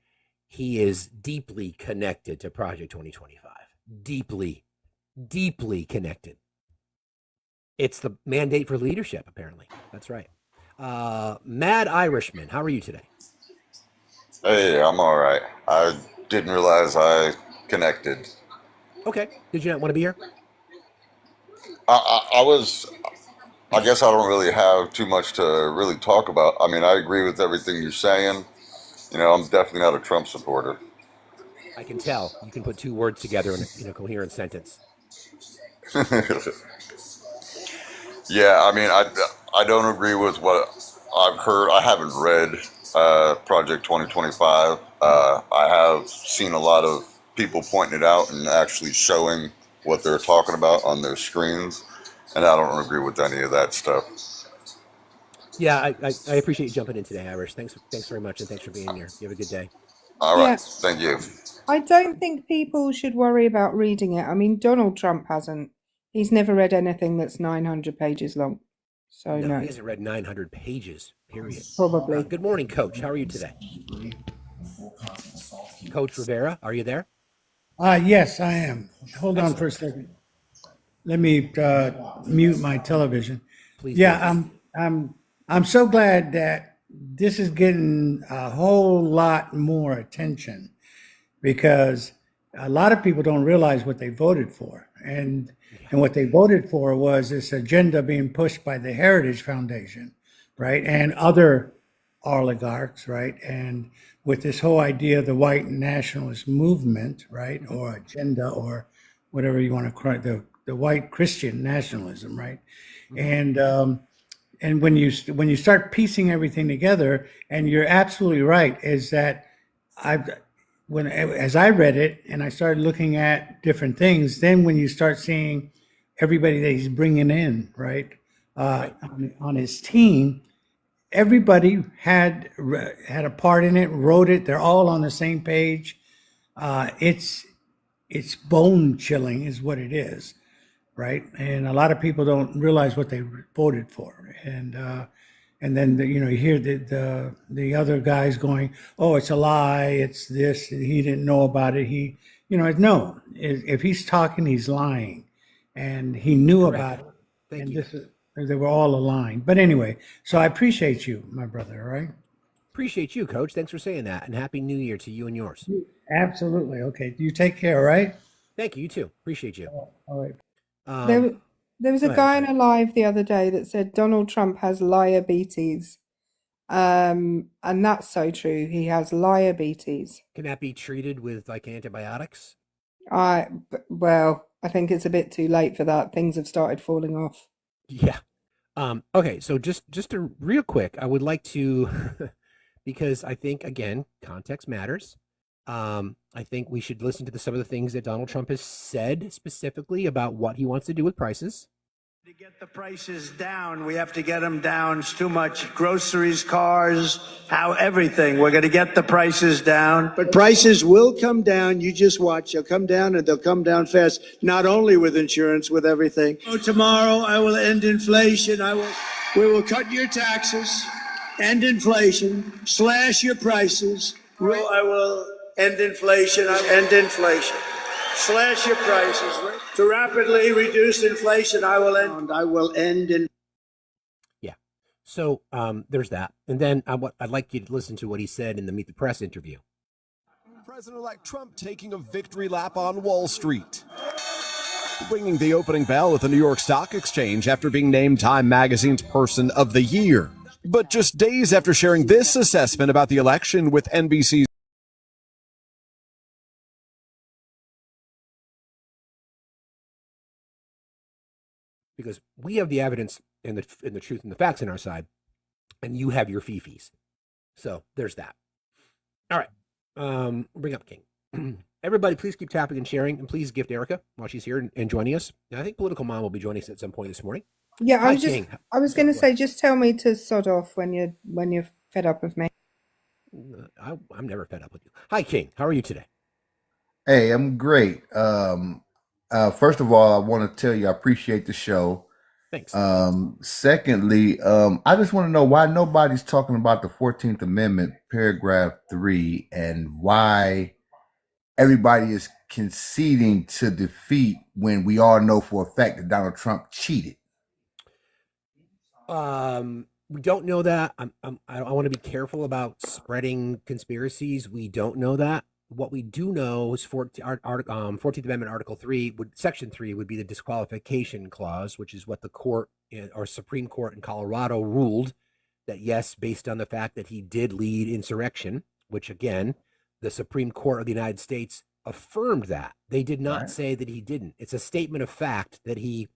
he is deeply connected to Project 2025. Deeply, deeply connected. It's the mandate for leadership, apparently. That's right. Mad Irishman, how are you today? Hey, I'm all right. I didn't realize I connected. Okay. Did you not want to be here? I guess I don't really have too much to really talk about. I mean, I agree with everything you're saying. You know, I'm definitely not a Trump supporter. I can tell. You can put 2 words together in a coherent sentence. Yeah, I mean, I don't agree with what I've heard. I haven't read Project 2025. I have seen a lot of people pointing it out and actually showing what they're talking about on their screens, and I don't agree with any of that stuff. Yeah, I appreciate you jumping in today, Irish. Thanks very much, and thanks for being here. You have a good day. All right, thank you. I don't think people should worry about reading it. I mean, Donald Trump hasn't. He's never read anything that's 900 pages long. So no. He hasn't read 900 pages, period. Probably. Good morning, Coach. How are you today? Coach Rivera, are you there? Yes, I am. Hold on for a second. Let me mute my television. Please. Yeah, I'm so glad that this is getting a whole lot more attention, because a lot of people don't realize what they voted for. And what they voted for was this agenda being pushed by the Heritage Foundation, right? And other oligarchs, right? And with this whole idea of the white nationalist movement, right, or agenda, or whatever you want to call it, the white Christian nationalism, right? And when you start piecing everything together, and you're absolutely right, is that as I read it and I started looking at different things, then when you start seeing everybody that he's bringing in, right, on his team, everybody had a part in it, wrote it. They're all on the same page. It's bone chilling, is what it is, right? And a lot of people don't realize what they voted for, and then you hear the other guys going, "Oh, it's a lie. It's this. He didn't know about it. No. If he's talking, he's lying, and he knew about it. Thank you. They were all aligned. But anyway, so I appreciate you, my brother. All right. Appreciate you, Coach. Thanks for saying that, and Happy New Year to you and yours. Absolutely. Okay. You take care. All right. Thank you. You too. Appreciate you. All right. There was a guy in a live the other day that said Donald Trump has diabetes. And that's so true. He has diabetes. Can that be treated with like antibiotics? Well, I think it's a bit too late for that. Things have started falling off. Yeah. Okay. So just real quick, I would like to, because I think again, context matters. I think we should listen to some of the things that Donald Trump has said specifically about what he wants to do with prices. To get the prices down, we have to get them down. It's too much. Groceries, cars, everything. We're going to get the prices down. But prices will come down. You just watch. They'll come down, and they'll come down fast. Not only with insurance, with everything. Oh, tomorrow I will end inflation. We will cut your taxes, end inflation, slash your prices. I will end inflation. Slash your prices. To rapidly reduce inflation, I will end. Yeah. So there's that. And then I'd like you to listen to what he said in the Meet the Press interview. President-elect Trump taking a victory lap on Wall Street, ringing the opening bell at the New York Stock Exchange after being named Time Magazine's Person of the Year. But just days after sharing this assessment about the election with NBC's because we have the evidence and the truth and the facts on our side, and you have your fifis. So there's that. All right. Bring up King. Everybody, please keep tapping and sharing, and please gift Erica while she's here and joining us. And I think Political Mom will be joining us at some point this morning. Yeah, Hi, King. I was going to say, just tell me to sod off when you're fed up with me. I'm never fed up with you. Hi, King. How are you today? Hey, I'm great. First of all, I want to tell you I appreciate the show. Thanks. Secondly, I just want to know why nobody's talking about the 14th Amendment, paragraph 3, and why everybody is conceding to defeat when we all know for a fact that Donald Trump cheated. We don't know that. I want to be careful about spreading conspiracies. We don't know that. What we do know is 14th Amendment Article 3, Section 3 would be the disqualification clause, which is what the court or Supreme Court in Colorado ruled that, yes, based on the fact that he did lead insurrection, which again, the Supreme Court of the United States affirmed that. They did not say that he didn't. It's a statement of fact that he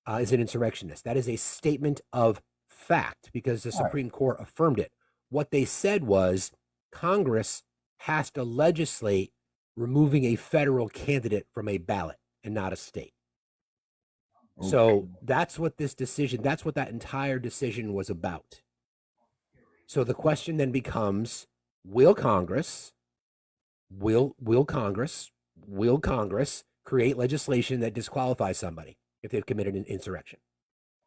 is an insurrectionist. That is a statement of fact because the Supreme Court affirmed it. What they said was Congress has to legislate removing a federal candidate from a ballot and not a state. Okay. So that's what that's what that entire decision was about. So the question then becomes, will Congress create legislation that disqualifies somebody if they've committed an insurrection?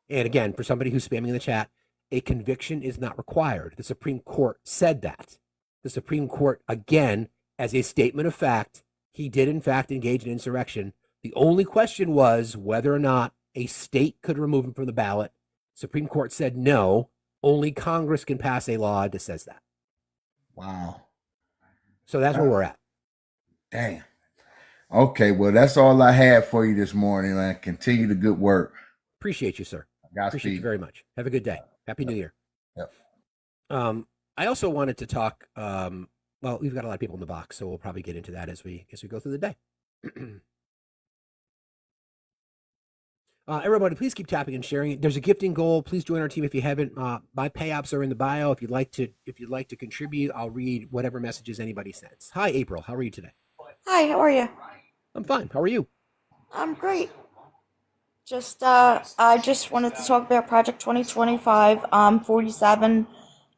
And again, for somebody who's spamming in the chat, a conviction is not required. The Supreme Court said that. The Supreme Court, again, as a statement of fact, he did in fact engage in insurrection. The only question was whether or not a state could remove him from the ballot. Supreme Court said no. Only Congress can pass a law that says that. Wow. So that's where we're at. Damn. Okay, well, that's all I have for you this morning, man. Continue the good work. Appreciate you, sir. Godspeed. Appreciate you very much. Have a good day. Happy New Year. Yep. I also wanted to talk. Well, we've got a lot of people in the box, so we'll probably get into that as we go through the day. Everybody, please keep tapping and sharing. There's a gifting goal. Please join our team if you haven't. My payouts are in the bio. If you'd like to contribute, I'll read whatever messages anybody sends. Hi, April. How are you today? Hi, how are you? I'm fine. How are you? I'm great. I just wanted to talk about Project 2025. I'm 47.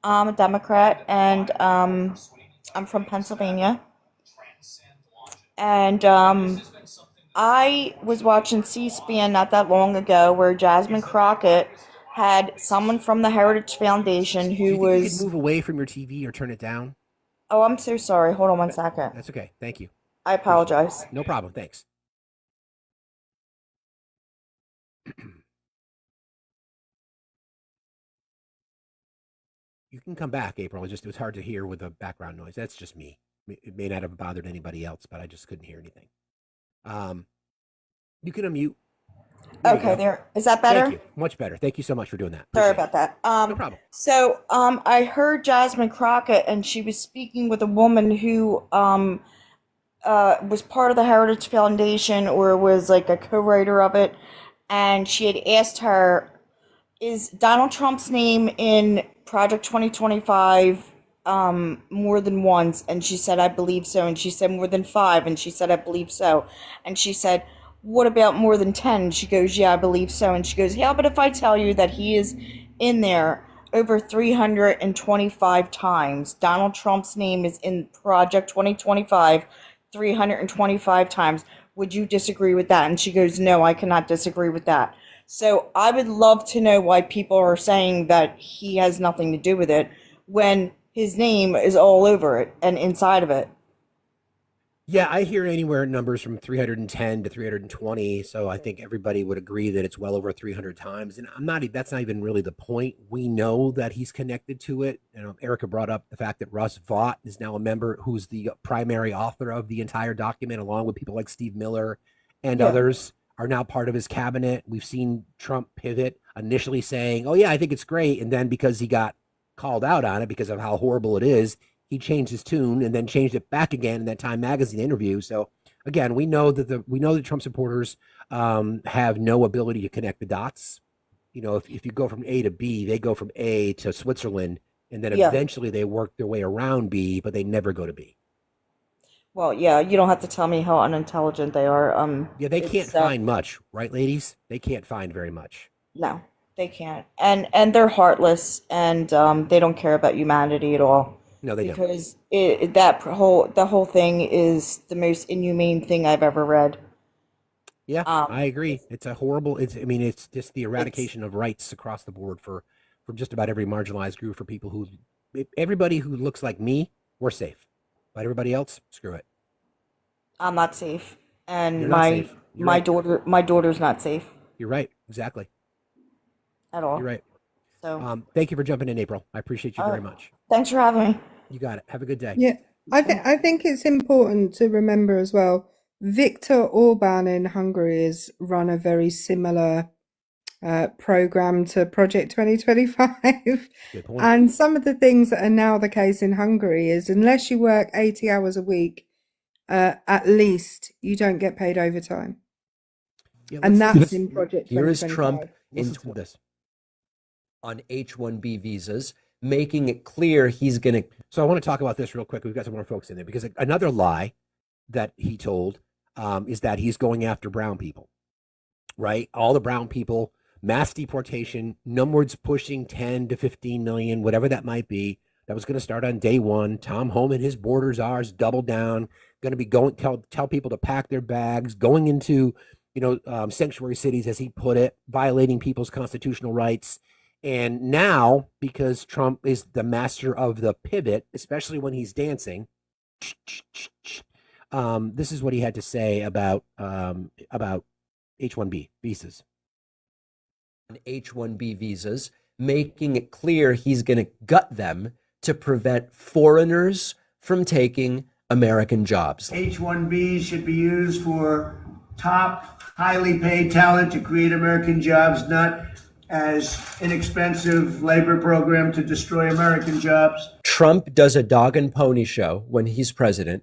I'm a Democrat, and I'm from Pennsylvania. And I was watching C-SPAN not that long ago, where Jasmine Crockett had someone from the Heritage Foundation Do who you think you was. could move away from your TV or turn it down? Oh, I'm so sorry. Hold on one second. That's okay. Thank you. I apologize. No problem. Thanks. You can come back, April. It was hard to hear with the background noise. That's just me. It may not have bothered anybody else, but I just couldn't hear anything. You can unmute. Okay, there. Is that better? Thank you. Much better. Thank you so much for doing that. Sorry about that. No problem. So, I heard Jasmine Crockett, and she was speaking with a woman who, was part of the Heritage Foundation, or was like a co-writer of it, and she had asked her, is Donald Trump's name in Project 2025 more than once? And she said, I believe so. And she said, more than 5. And she said, I believe so. And she said, what about more than 10? And she goes, yeah, I believe so. And she goes, yeah, but if I tell you that he is in there over 325 times, Donald Trump's name is in Project 2025 325 times, would you disagree with that? And she goes, no, I cannot disagree with that. So I would love to know why people are saying that he has nothing to do with it when his name is all over it and inside of it. Yeah, I hear anywhere numbers from 310 to 320. So I think everybody would agree that it's well over 300 times. And that's not even really the point. We know that he's connected to it. Erica brought up the fact that Russ Vought is now a member who's the primary author of the entire document, along with people like Steve Miller and others are now part of his cabinet. We've seen Trump pivot, initially saying, oh yeah, I think it's great. And then because he got called out on it because of how horrible it is, he changed his tune and then changed it back again in that Time Magazine interview. So again, we know that Trump supporters have no ability to connect the dots. If you go from A to B, they go from A to Switzerland, and then eventually they work their way around B, but they never go to B. Well, yeah, you don't have to tell me how unintelligent they are. Yeah, they can't find much, right, ladies? They can't find very much. No, they can't, and they're heartless, and they don't care about humanity at all. No, they don't. Because the whole thing is the most inhumane thing I've ever read. Yeah, I agree. It's a horrible. It's just the eradication of rights across the board for just about every marginalized group. For people everybody who looks like me, we're safe, but everybody else, screw it. I'm not safe, and You're not safe. my daughter's not safe. You're right. Exactly. At all. You're right. So thank you for jumping in, April. I appreciate you very much. Thanks for having me. You got it. Have a good day. Yeah, I think it's important to remember as well. Viktor Orban in Hungary has run a very similar program to Project 2025. Good point. And some of the things that are now the case in Hungary is unless you work 80 hours a week, at least you don't get paid overtime. Yeah, and that's in Project 2025. Here is Trump Listen to this. On H-1B visas, making it clear he's going to. So I want to talk about this real quick. We've got some more folks in there because another lie that he told is that he's going after brown people, right? All the brown people, mass deportation, numbers pushing 10 to 15 million, whatever that might be. That was going to start on day one. Tom Homan, his borders ours, double down, going to be tell people to pack their bags, going into, sanctuary cities, as he put it, violating people's constitutional rights. And now, because Trump is the master of the pivot, especially when he's dancing, this is what he had to say about H-1B visas. H-1B visas, making it clear he's going to gut them to prevent foreigners from taking American jobs. H-1Bs should be used for top, highly paid talent to create American jobs, not as inexpensive labor program to destroy American jobs. Trump does a dog and pony show when he's president.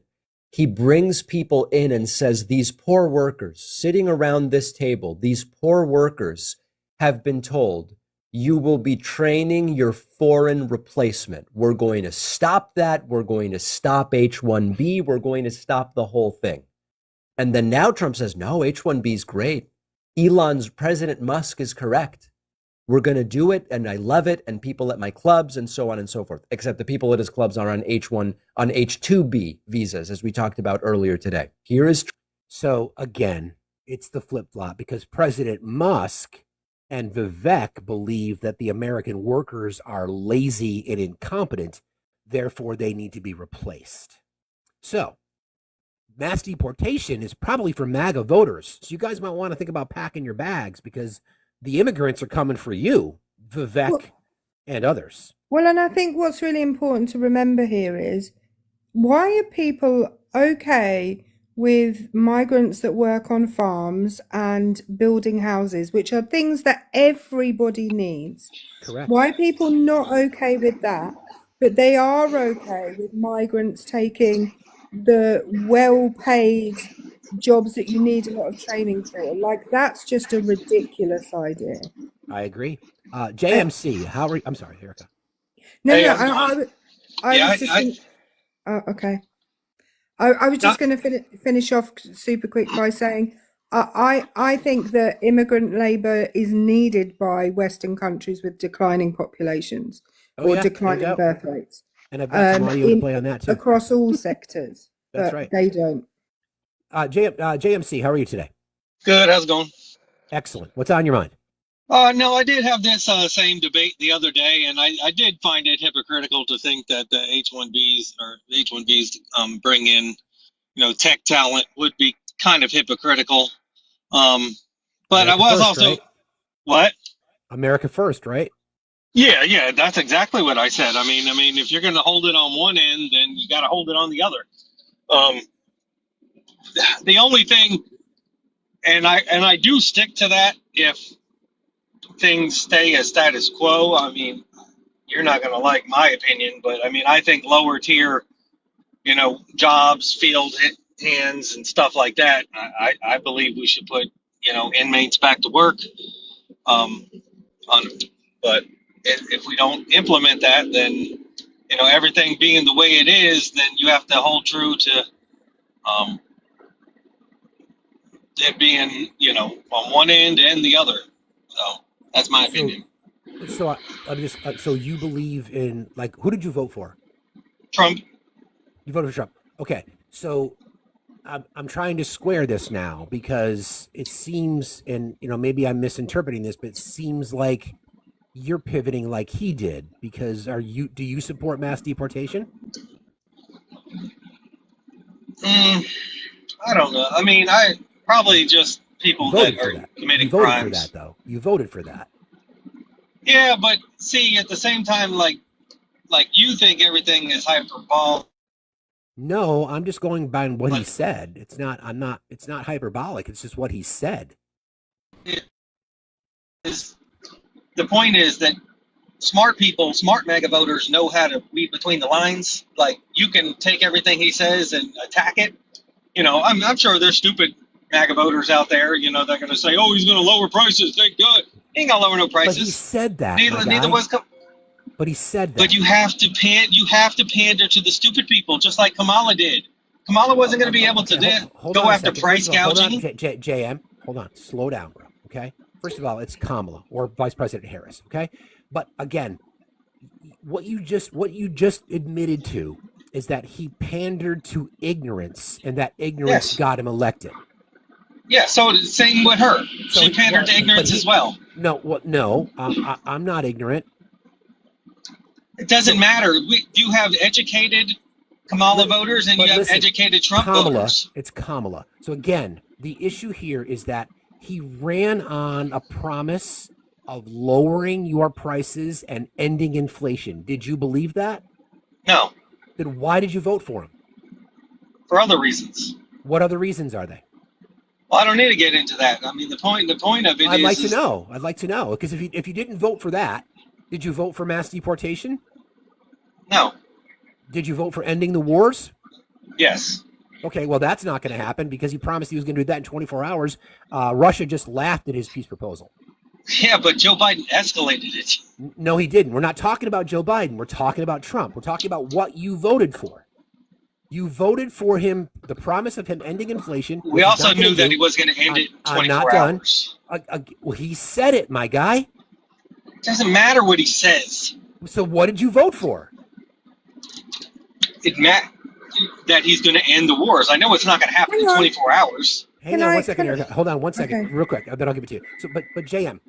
He brings people in and says, these poor workers sitting around this table, these poor workers have been told, you will be training your foreign replacement. We're going to stop that. We're going to stop H-1B. We're going to stop the whole thing. And then now Trump says, no, H-1B is great. President Musk is correct. We're going to do it, and I love it, and people at my clubs, and so on and so forth. Except the people at his clubs are on H-2B visas, as we talked about earlier today. Here is So again, it's the flip-flop because President Musk and Vivek believe that the American workers are lazy and incompetent, therefore they need to be replaced. So mass deportation is probably for MAGA voters. So you guys might want to think about packing your bags because the immigrants are coming for you, Vivek and others. Well, and I think what's really important to remember here is, why are people okay with migrants that work on farms and building houses, which are things that everybody needs? Correct. Why are people not okay with that, but they are okay with migrants taking the well-paid jobs that you need a lot of training for? Like, that's just a ridiculous idea. I agree. JMC, how are you? I'm sorry, Erica. No, Hey, no, how's it going? I Yeah, was just okay. I was just going to finish off super quick by saying I think that immigrant labor is needed by Western countries with declining populations or declining birth rates. And I've got some audio to play on that too. Across all sectors. That's but right. They don't. JMC, how are you today? Good. How's it going? Excellent. What's on your mind? No, I did have this same debate the other day, and I did find it hypocritical to think that the H-1Bs bring in, tech talent would be kind of hypocritical. But America I was first, also right? What? America first, right? Yeah, that's exactly what I said. I mean, if you're going to hold it on one end, then you got to hold it on the other. The only thing, and I do stick to that if things stay as status quo. I mean, you're not going to like my opinion, but I mean, I think lower tier, jobs, field hands, and stuff like that. I believe we should put, inmates back to work. But if we don't implement that, then everything being the way it is, then you have to hold true to it being on one end and the other. So that's my opinion. So I'm just so you believe in, like, who did you vote for? Trump. You voted for Trump. Okay, so I'm trying to square this now because it seems, and maybe I'm misinterpreting this, but it seems like you're pivoting like he did. Because do you support mass deportation? I don't know. I mean, I probably just people that are committing crimes. You voted for that, though. You voted for that. Yeah, but see, at the same time, like you think everything is hyperbolic. No, I'm just going by what he said. It's not hyperbolic. It's just what he said. The point is that smart people, smart MAGA voters know how to read between the lines. Like, you can take everything he says and attack it. I'm sure there's stupid MAGA voters out there, they're going to say, oh, he's going to lower prices. Thank God. He ain't going to lower no prices. But he said that. Neither was. But he said that. But you have to pander to the stupid people, just like Kamala did. Kamala wasn't going to be able to go after price gouging. JM, hold on. Slow down, bro. Okay? First of all, it's Kamala or Vice President Harris. Okay? But again, what you just admitted to is that he pandered to ignorance, and that ignorance got him elected. Yeah, so same with her. She pandered to ignorance as well. No, I'm not ignorant. It doesn't matter. You have educated Kamala voters and you have educated Trump voters. It's Kamala. So again, the issue here is that he ran on a promise of lowering your prices and ending inflation. Did you believe that? No. Then why did you vote for him? For other reasons. What other reasons are they? Well, I don't need to get into that. I mean, the point of it I'd is, like to know. I'd like to know because if you didn't vote for that, did you vote for mass deportation? No. Did you vote for ending the wars? Yes. Okay, well that's not going to happen because he promised he was going to do that in 24 hours. Russia just laughed at his peace proposal. Yeah, but Joe Biden escalated it. No, he didn't. We're not talking about Joe Biden. We're talking about Trump. We're talking about what you voted for. You voted for him, the promise of him ending inflation. We also knew that he was going to end it in 24 hours. Well, he said it, my guy. It doesn't matter what he says. So what did you vote for? It matters that he's going to end the wars. I know it's not going to happen in 24 hours. Hang on one second, Erica. Hold on one second, real quick. Then I'll give it to you. So, but JM,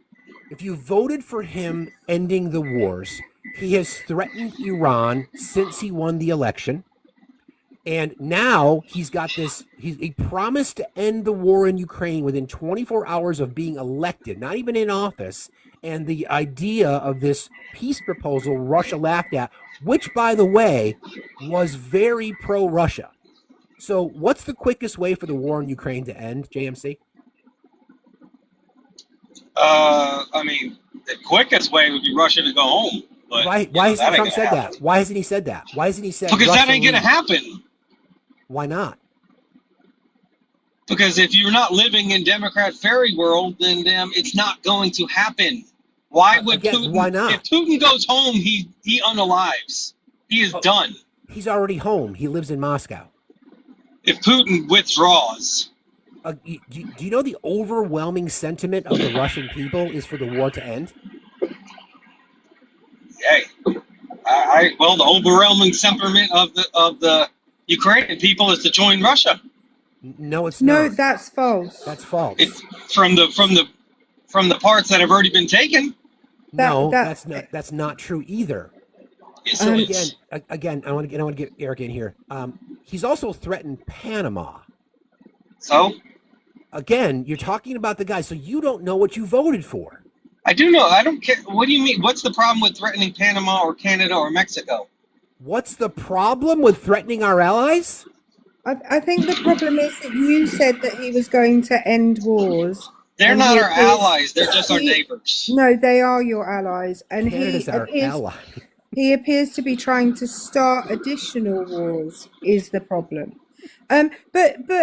if you voted for him ending the wars, he has threatened Iran since he won the election. And now he's got this, he promised to end the war in Ukraine within 24 hours of being elected, not even in office. And the idea of this peace proposal Russia laughed at, which, by the way, was very pro-Russia. So what's the quickest way for the war in Ukraine to end, JMC? I mean, the quickest way would be Russia to go home. But Why hasn't Trump said that? Why hasn't he said that? Why hasn't he said Because Russia that ain't going to leave? happen. Why not? Because if you're not living in Democrat fairy world, then it's not going to happen. Why would Putin? Why not? If Putin goes home, he unalives. He is done. He's already home. He lives in Moscow. If Putin withdraws. Do you know the overwhelming sentiment of the Russian people is for the war to end? Hey, well, the overwhelming sentiment of the Ukrainian people is to join Russia. No, it's No, not. that's false. That's false. It's from the parts that have already been taken. That's not true either. So again, I want to get Eric in here. He's also threatened Panama. So? Again, you're talking about the guy, so you don't know what you voted for. I do know. I don't care. What do you mean? What's the problem with threatening Panama or Canada or Mexico? What's the problem with threatening our allies? I think the problem is that you said that he was going to end wars. They're not our allies. They're just our neighbors. No, they are your allies. And Canada's our ally. He appears to be trying to start additional wars is the problem. But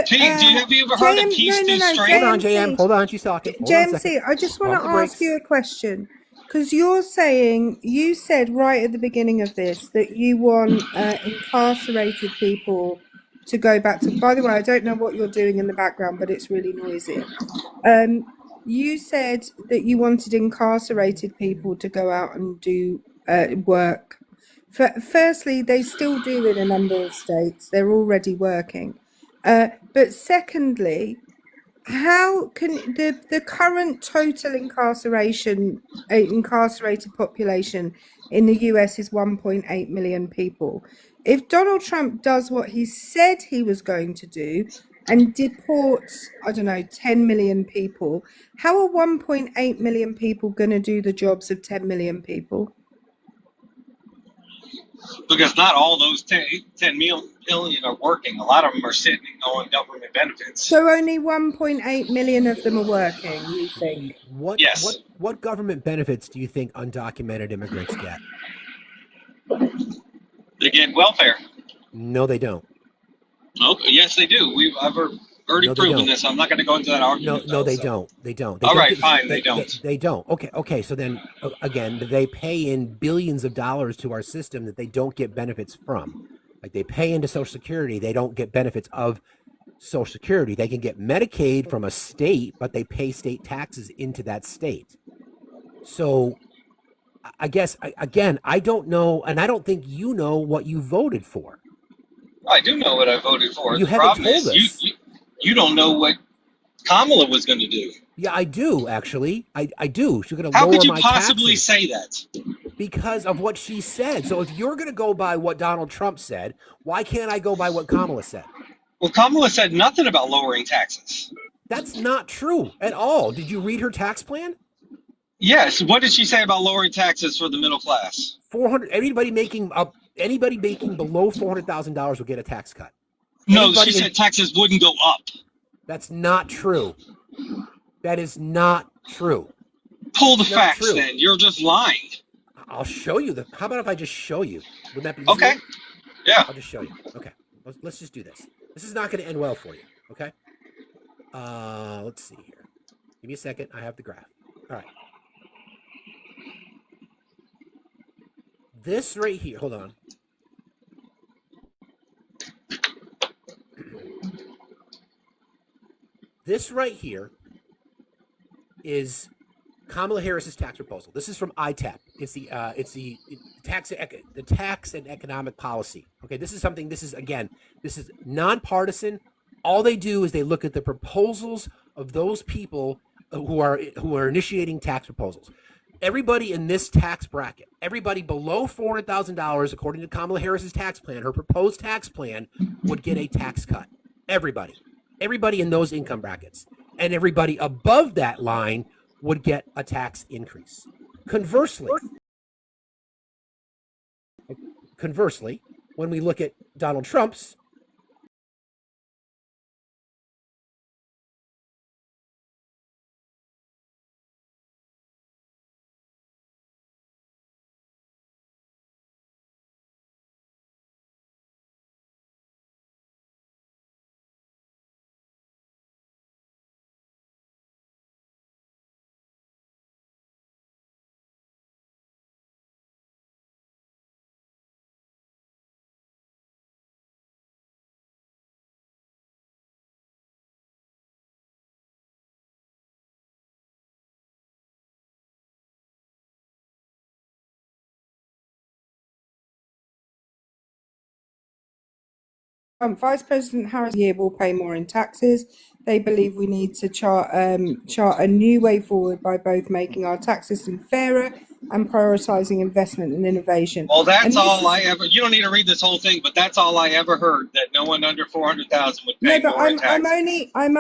Pete, have you ever heard of peace through strength? Hold on, JM. Hold on, she's talking. Hold on a JMC, second. I just want Pump to the brakes. ask you a question. Because you said right at the beginning of this that you want incarcerated people to go back to. By the way, I don't know what you're doing in the background, but it's really noisy. You said that you wanted incarcerated people to go out and do work. Firstly, they still do in a number of states. They're already working. But secondly, how can the current total incarcerated population in the US is 1.8 million people. If Donald Trump does what he said he was going to do and deports, 10 million people, how are 1.8 million people going to do the jobs of 10 million people? Because not all those 10 million are working. A lot of them are sitting on government benefits. So only 1.8 million of them are working, you think? Yes. What government benefits do you think undocumented immigrants get? They get welfare. No, they don't. Okay, yes, they do. I've already proven this. I'm not going to go into that argument. No, they don't. They don't. All right, fine. They don't. They don't. Okay. So then, again, they pay in billions of dollars to our system that they don't get benefits from. Like they pay into Social Security, they don't get benefits of Social Security. They can get Medicaid from a state, but they pay state taxes into that state. So, I guess again, I don't know, and I don't think you know what you voted for. I do know what I voted for. You the haven't problem told is us. You don't know what Kamala was going to do. Yeah, I do actually. I do. She's going to How lower could you my possibly taxes say that? because of what she said. So if you're going to go by what Donald Trump said, why can't I go by what Kamala said? Well, Kamala said nothing about lowering taxes. That's not true at all. Did you read her tax plan? Yes. What did she say about lowering taxes for the middle class? 400. Anybody making below $400,000 will get a tax cut. No, Anybody she said taxes wouldn't go up. That's not true. That is not true. Pull the It's not facts true. then. You're just lying. I'll show you the. How about if I just show you? Wouldn't that be easier? Okay. Yeah. I'll just show you. Okay. Let's just do this. This is not going to end well for you. Okay. Let's see here. Give me a second. I have the graph. All right. This right here. Hold on. This right here is Kamala Harris's tax proposal. This is from ITAP. It's the tax and economic policy. Okay, this is nonpartisan. All they do is they look at the proposals of those people who are initiating tax proposals. Everybody in this tax bracket, everybody below $400,000, according to Kamala Harris's tax plan, her proposed tax plan, would get a tax cut. Everybody in those income brackets, and everybody above that line would get a tax increase. Conversely, when we look at Donald Trump's, Vice President Harris here will pay more in taxes. They believe we need to chart a new way forward by both making our tax system fairer and prioritising investment and innovation. Well, that's And all I ever. You don't need to read this whole thing, but that's all I ever heard. That no one under 400,000 would pay No, but more in taxes. I'm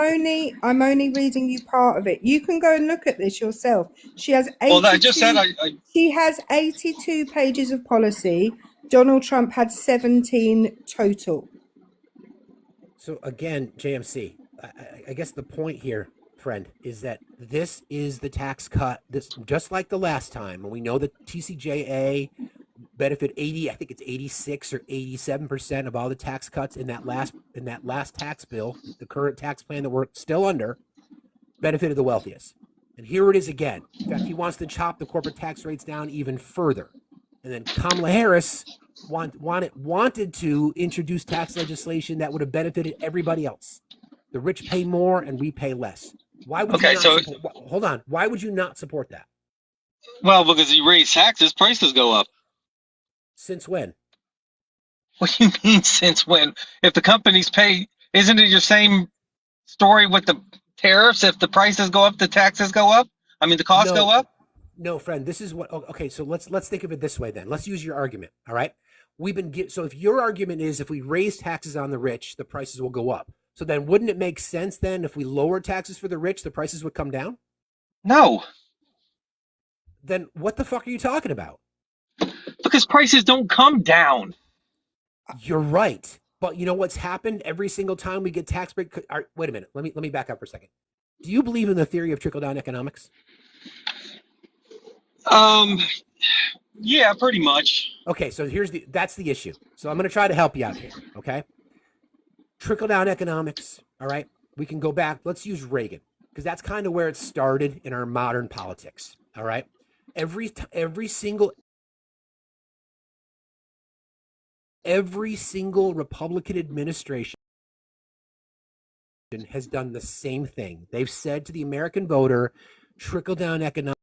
only reading you part of it. You can go and look at this yourself. She has 82, Well, I just said she has 82 pages of policy. Donald Trump had 17 total. so again, JMC, I guess the point here, friend, is that this is the tax cut. This just like the last time, and we know that TCJA benefit 80. I think it's 86 or 87% of all the tax cuts in that last tax bill, the current tax plan that we're still under, benefited the wealthiest. And here it is again. In fact, he wants to chop the corporate tax rates down even further. And then Kamala Harris wanted to introduce tax legislation that would have benefited everybody else. The rich pay more and we pay less. Why would you not hold on? Why would you not support that? Well, because you raise taxes, prices go up. Since when? What do you mean since when? If the companies pay, isn't it your same story with the tariffs? If the prices go up, the taxes go up? I mean, the costs go up? No, friend, this is what okay, so let's think of it this way then. Let's use your argument, all right? So if your argument is if we raise taxes on the rich, the prices will go up. So then wouldn't it make sense then if we lower taxes for the rich, the prices would come down? No. Then what the fuck are you talking about? Because prices don't come down. You're right. But you know what's happened every single time we get tax break? Wait a minute. Let me back up for a second. Do you believe in the theory of trickle-down economics? Yeah, pretty much. Okay, so that's the issue. So I'm going to try to help you out here, okay? Trickle-down economics, all right? We can go back. Let's use Reagan because that's kind of where it started in our modern politics, all right? Every single Republican administration has done the same thing. They've said to the American voter, trickle-down economics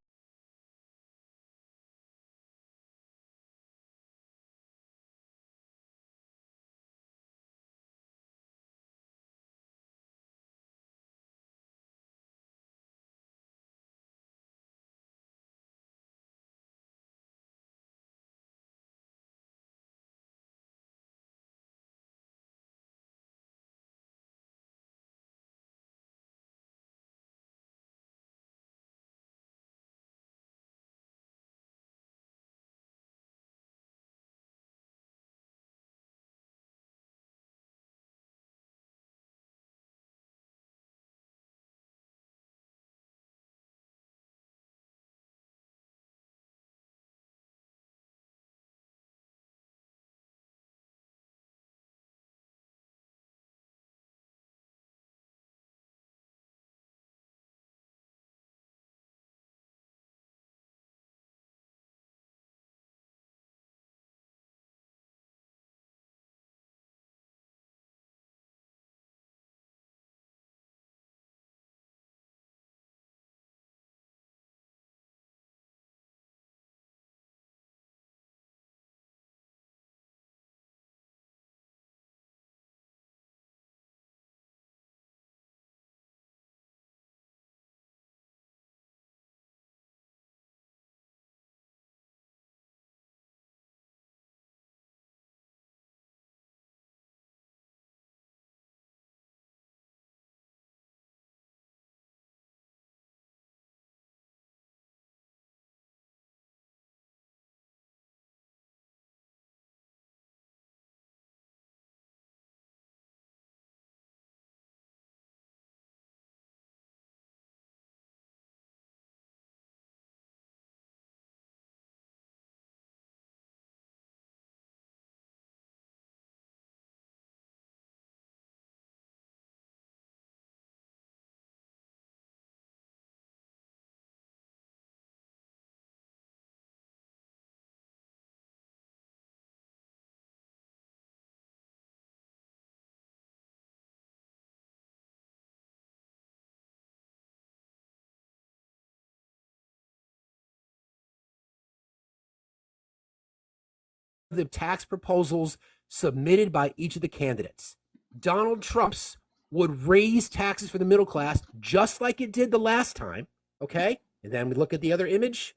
the tax proposals submitted by each of the candidates. Donald Trump's would raise taxes for the middle class just like it did the last time, okay? And then we look at the other image.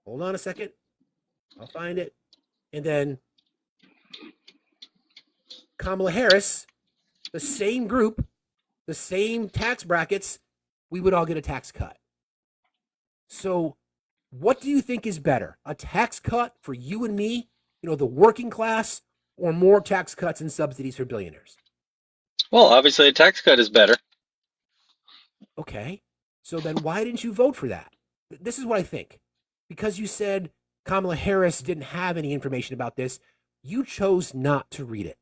Hold on a second. I'll find it. And then Kamala Harris, the same group, the same tax brackets, we would all get a tax cut. So what do you think is better? A tax cut for you and me, the working class, or more tax cuts and subsidies for billionaires? Well, obviously a tax cut is better. Okay. So then why didn't you vote for that? This is what I think. Because you said Kamala Harris didn't have any information about this, you chose not to read it.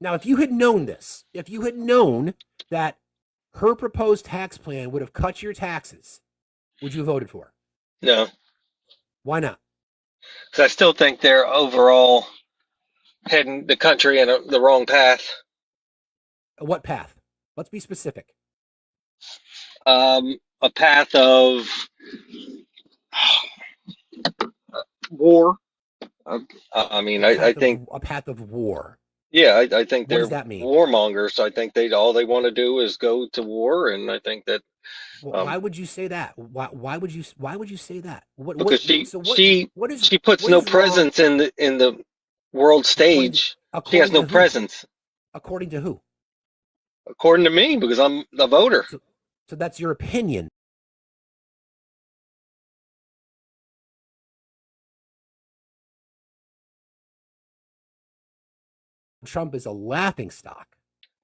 Now, if you had known this, if you had known that her proposed tax plan would have cut your taxes, would you have voted for it? No. Why not? Because I still think they're overall heading the country in the wrong path. What path? Let's be specific. A path of war. I think a path of war. Yeah, I think What they're does that mean? warmongers. I think all they want to do is go to war, and I think that. Why would you say that? Why would you say that? Because she puts what no is wrong- presence in the world stage. She has no to who? presence. According to who? According to me, because I'm the voter. So that's your opinion. Trump is a laughingstock.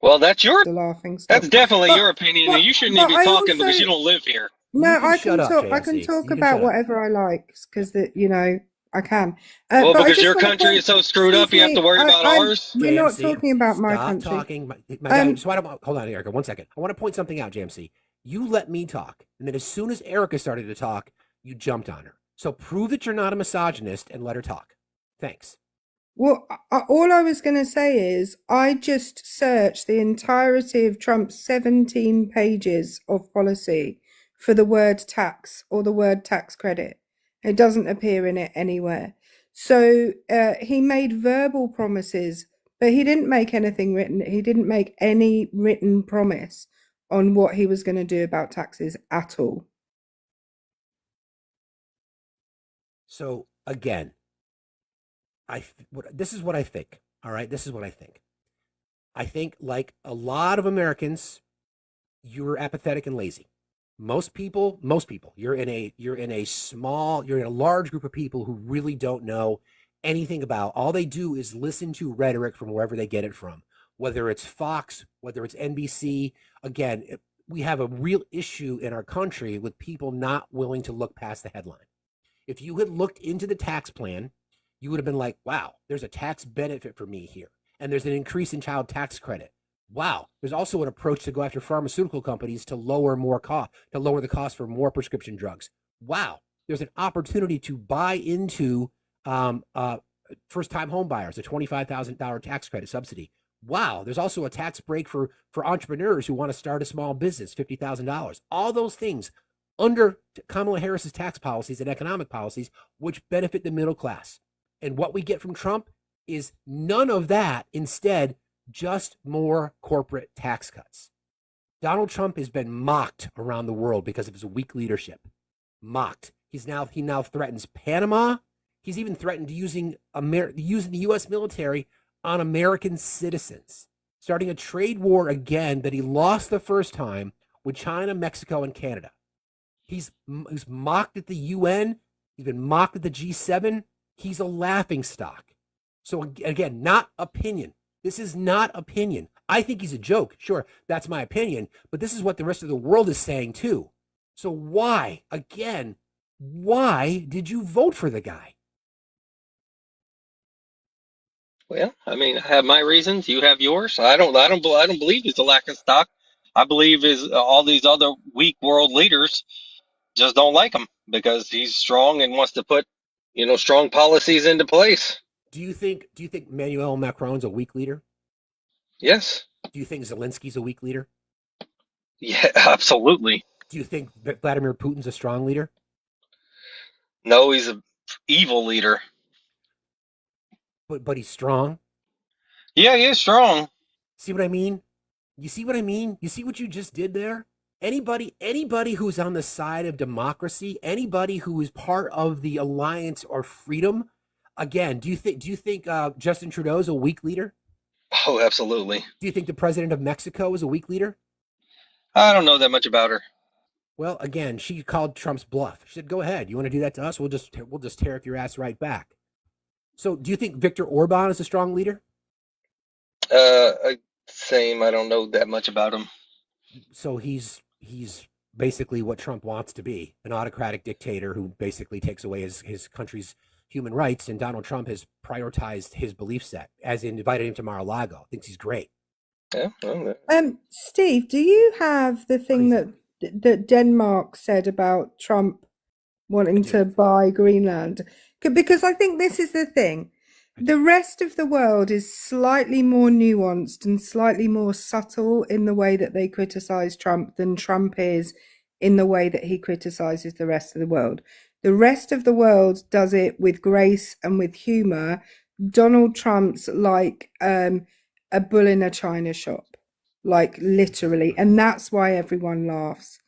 Well, that's your The laughing stock. that's definitely your opinion, and you shouldn't even be I talking also- because you don't live here. No, You can I shut can up, talk. I can JMC. talk You can about shut up. whatever I like because I can. Well, but I because just your wanna country point- is so screwed up, you have to worry about ours. We're not JMC, talking about my stop country. talking. My guy, just hold on, Erica, 1 second. I want to point something out, JMC. You let me talk, and then as soon as Erica started to talk, you jumped on her. So prove that you're not a misogynist and let her talk. Thanks. Well, all I was going to say is I just searched the entirety of Trump's 17 pages of policy for the word tax or the word tax credit. It doesn't appear in it anywhere. So he made verbal promises, but he didn't make anything written. He didn't make any written promise on what he was going to do about taxes at all. So again, this is what I think. All right, this is what I think. I think, like a lot of Americans, you're apathetic and lazy. Most people, you're in a large group of people who really don't know anything about. All they do is listen to rhetoric from wherever they get it from, whether it's Fox, whether it's NBC. Again, we have a real issue in our country with people not willing to look past the headline. If you had looked into the tax plan, you would have been like, wow, there's a tax benefit for me here. And there's an increase in child tax credit. Wow. There's also an approach to go after pharmaceutical companies to lower the cost for more prescription drugs. Wow. There's an opportunity to buy into first-time home buyers, a $25,000 tax credit subsidy. Wow. There's also a tax break for entrepreneurs who want to start a small business, $50,000. All those things under Kamala Harris's tax policies and economic policies, which benefit the middle class. And what we get from Trump is none of that. Instead, just more corporate tax cuts. Donald Trump has been mocked around the world because of his weak leadership. Mocked. He now threatens Panama. He's even threatened using the U.S. military on American citizens, starting a trade war again that he lost the first time with China, Mexico, and Canada. He's mocked at the UN. He's been mocked at the G7. He's a laughingstock. So again, not opinion. This is not opinion. I think he's a joke. Sure, that's my opinion. But this is what the rest of the world is saying too. So why did you vote for the guy? Well, I mean, I have my reasons. You have yours. I don't believe it's a lack of stock. I believe is all these other weak world leaders just don't like him because he's strong and wants to put, strong policies into place. Do you think Emmanuel Macron's a weak leader? Yes. Do you think Zelensky's a weak leader? Yeah, absolutely. Do you think Vladimir Putin's a strong leader? No, he's an evil leader. but he's strong. Yeah, he is strong. See what I mean? You see what I mean? You see what you just did there? Anybody who's on the side of democracy, anybody who is part of the alliance or freedom, again, do you think Justin Trudeau is a weak leader? Oh, absolutely. Do you think the president of Mexico is a weak leader? I don't know that much about her. Well, again, she called Trump's bluff. She said, "Go ahead. You want to do that to us? We'll just tear your ass right back." So, do you think Viktor Orban is a strong leader? Same. I don't know that much about him. So he's basically what Trump wants to be, an autocratic dictator who basically takes away his country's human rights. And Donald Trump has prioritized his belief set, as in invited him to Mar-a-Lago. Thinks he's great. Yeah. Steve, do you have the thing that Denmark said about Trump wanting to buy Greenland? Because I think this is the thing. The rest of the world is slightly more nuanced and slightly more subtle in the way that they criticize Trump than Trump is in the way that he criticizes the rest of the world. The rest of the world does it with grace and with humor. Donald Trump's like a bull in a china shop, like literally. And that's why everyone laughs,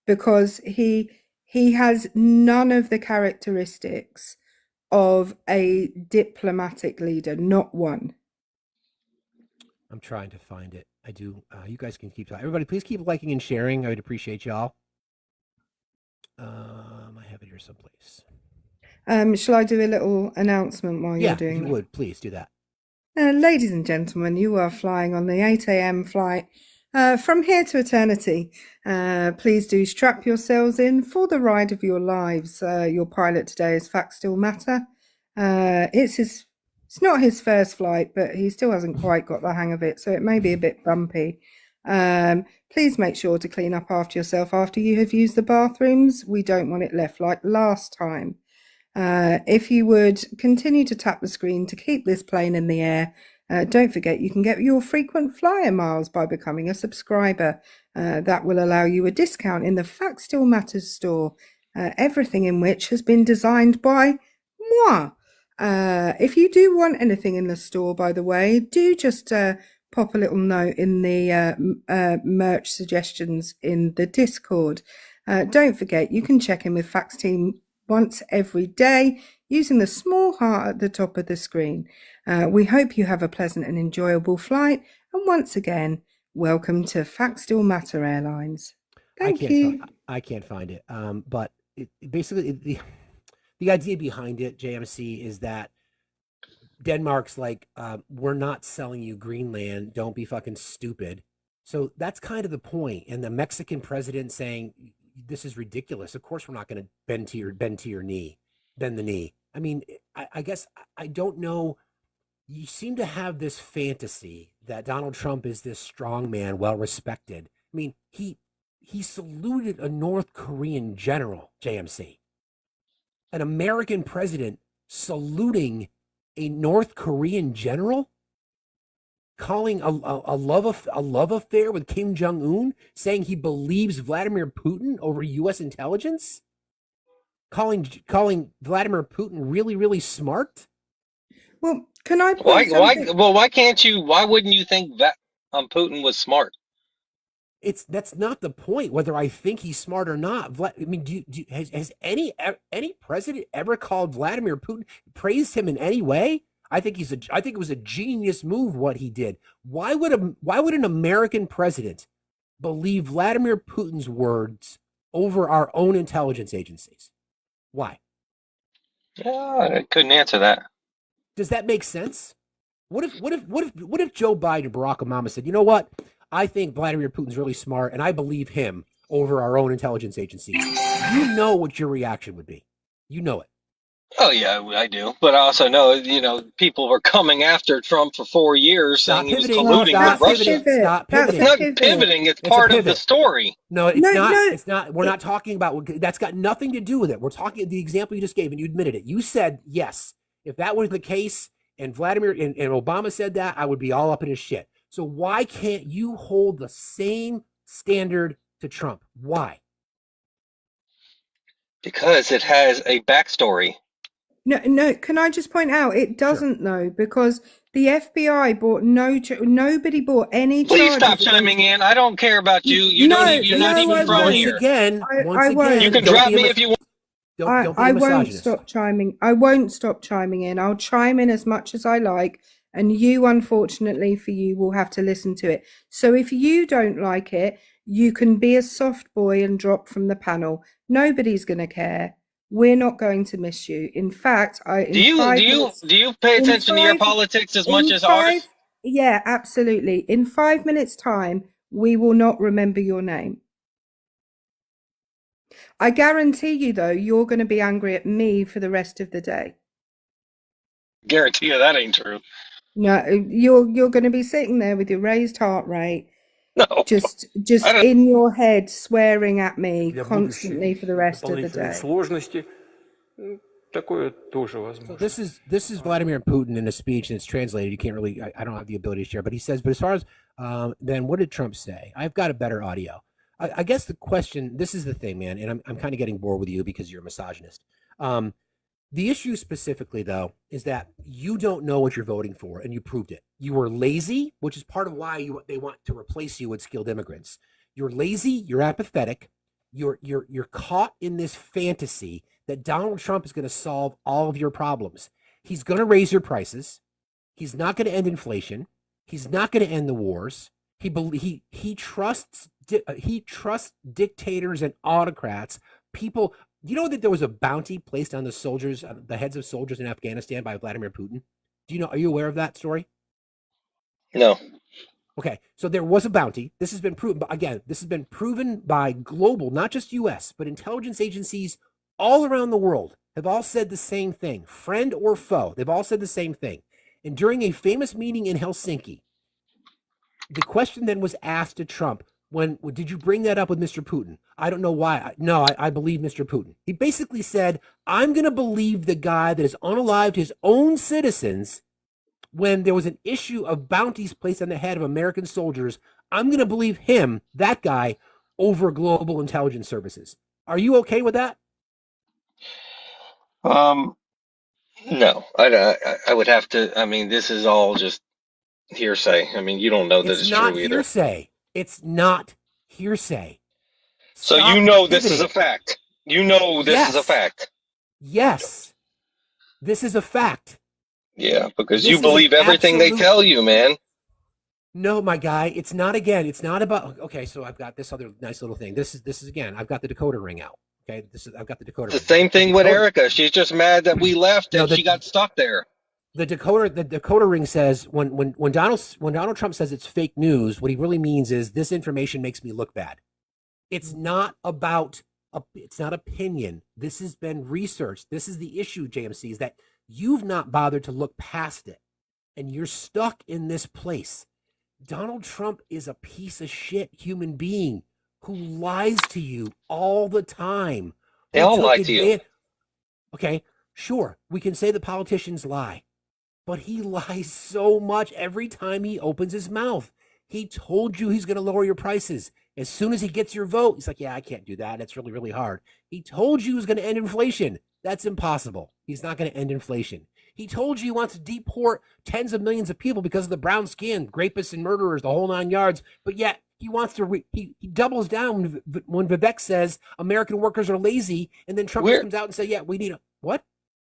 because he has none of the characteristics of a diplomatic leader, not one. I'm trying to find it. I do. You guys can keep talking. Everybody, please keep liking and sharing. I would appreciate y'all. I have it here someplace. Shall I do a little announcement while you're doing if you that? would, please do that. Ladies and gentlemen, you are flying on the 8 a.m. flight from here to eternity. Please do strap yourselves in for the ride of your lives. Your pilot today is FactsStillMatter. It's not his first flight, but he still hasn't quite got the hang of it, so it may be a bit bumpy. Please make sure to clean up after yourself after you have used the bathrooms. We don't want it left like last time. If you would continue to tap the screen to keep this plane in the air, don't forget you can get your frequent flyer miles by becoming a subscriber. That will allow you a discount in the Fact Still Matters store, everything in which has been designed by moi. If you do want anything in the store, by the way, do just pop a little note in the merch suggestions in the Discord. Don't forget, you can check in with Facts Team once every day using the small heart at the top of the screen. We hope you have a pleasant and enjoyable flight. And once again, welcome to Facts Still Matter Airlines. Thank you. I can't find it. But basically, the idea behind it, JMC, is that Denmark's like, we're not selling you Greenland. Don't be fucking stupid. So that's kind of the point. And the Mexican president saying, this is ridiculous. Of course, we're not going to bend the knee. I mean, I guess I don't know. You seem to have this fantasy that Donald Trump is this strong man, well respected. I mean, he saluted a North Korean general, JMC. An American president saluting a North Korean general, calling a love affair with Kim Jong-un, saying he believes Vladimir Putin over U.S. intelligence, calling Vladimir Putin really, really smart. Well, can I? Why wouldn't you think that Putin was smart? That's not the point. Whether I think he's smart or not. I mean, has any president ever called Vladimir Putin, praised him in any way? I think it was a genius move what he did. Why would an American president believe Vladimir Putin's words over our own intelligence agencies? Why? Yeah, I couldn't answer that. Does that make sense? What if Joe Biden, Barack Obama said, you know what? I think Vladimir Putin's really smart, and I believe him over our own intelligence agencies. You know what your reaction would be. You know it. Oh yeah, I do. But I also know, people were coming after Trump for 4 years saying he was colluding with Russia. Stop pivoting. It's not pivoting. It's part of the story. No, it's not. It's not. We're not talking about. That's got nothing to do with it. We're talking the example you just gave, and you admitted it. You said yes. If that was the case, and Vladimir and Obama said that, I would be all up in his shit. So why can't you hold the same standard to Trump? Why? Because it has a backstory. No. Can I just point out it doesn't though, because the FBI bought nobody bought any Please stop charges chiming against. in. I don't care about you. You're not No, even I from won't. here. I won't. You can don't drop be a me mis- if you want. don't be a I won't misogynist. stop chiming. I won't stop chiming in. I'll chime in as much as I like, and you, unfortunately for you, will have to listen to it. So if you don't like it, you can be a soft boy and drop from the panel. Nobody's going to care. We're not going to miss you. In fact, Do you pay attention to your politics as much as ours? Yeah, absolutely. In 5 minutes' time, we will not remember your name. I guarantee you, though, you're going to be angry at me for the rest of the day. Guarantee you that ain't true. No, you're going to be sitting there with your raised heart rate, No, just I don't. in your head, swearing at me constantly for the rest of the day. Сложности. Такое тоже So возможно. this is Vladimir Putin in a speech, and it's translated. You can't really. I don't have the ability to share, but he says. But as far as then, what did Trump say? I've got a better audio. I guess the question. This is the thing, man, and I'm kind of getting bored with you because you're a misogynist. The issue specifically, though, is that you don't know what you're voting for, and you proved it. You were lazy, which is part of why they want to replace you with skilled immigrants. You're lazy. You're apathetic. You're caught in this fantasy that Donald Trump is going to solve all of your problems. He's going to raise your prices. He's not going to end inflation. He's not going to end the wars. He trusts dictators and autocrats. People, you know that there was a bounty placed on the soldiers, the heads of soldiers in Afghanistan by Vladimir Putin. Are you aware of that story? No. Okay, so there was a bounty. This has been proven, but again, this has been proven by global, not just U.S., but intelligence agencies all around the world have all said the same thing, friend or foe. They've all said the same thing. And during a famous meeting in Helsinki, the question then was asked to Trump, did you bring that up with Mr. Putin? I don't know why. I believe Mr. Putin. He basically said, I'm going to believe the guy that has unalived his own citizens when there was an issue of bounties placed on the head of American soldiers. I'm going to believe him, that guy, over global intelligence services. Are you okay with that? No. I would have to. I mean, this is all just hearsay. I mean, you don't know that it's not true either. Hearsay. It's not hearsay. So Stop you know this pivoting. is a fact. You know this is a fact. Yes. This is a fact. Yeah, because This you is believe an everything they absolute- tell you, man. No, my guy, it's not about, okay, so I've got this other nice little thing. This is again, I've got the decoder ring out. Okay, I've got the decoder The ring. same thing with decoder- Erica. She's just mad that we left and she got stuck there. The decoder ring says when Donald Trump says it's fake news, what he really means is this information makes me look bad. It's not about it's not opinion. This has been researched. This is the issue, JMC, is that you've not bothered to look past it, and you're stuck in this place. Donald Trump is a piece of shit human being who lies to you all the time. They all lie to you. Okay, sure, we can say that politicians lie. But he lies so much every time he opens his mouth. He told you he's going to lower your prices. As soon as he gets your vote, he's like, yeah, I can't do that. It's really, really hard. He told you he was going to end inflation. That's impossible. He's not going to end inflation. He told you he wants to deport tens of millions of people because of the brown skin, rapists and murderers, the whole 9 yards. But yet he wants to, he doubles down when Vivek says American workers are lazy. And then Trump comes out and says, yeah, we need a, what?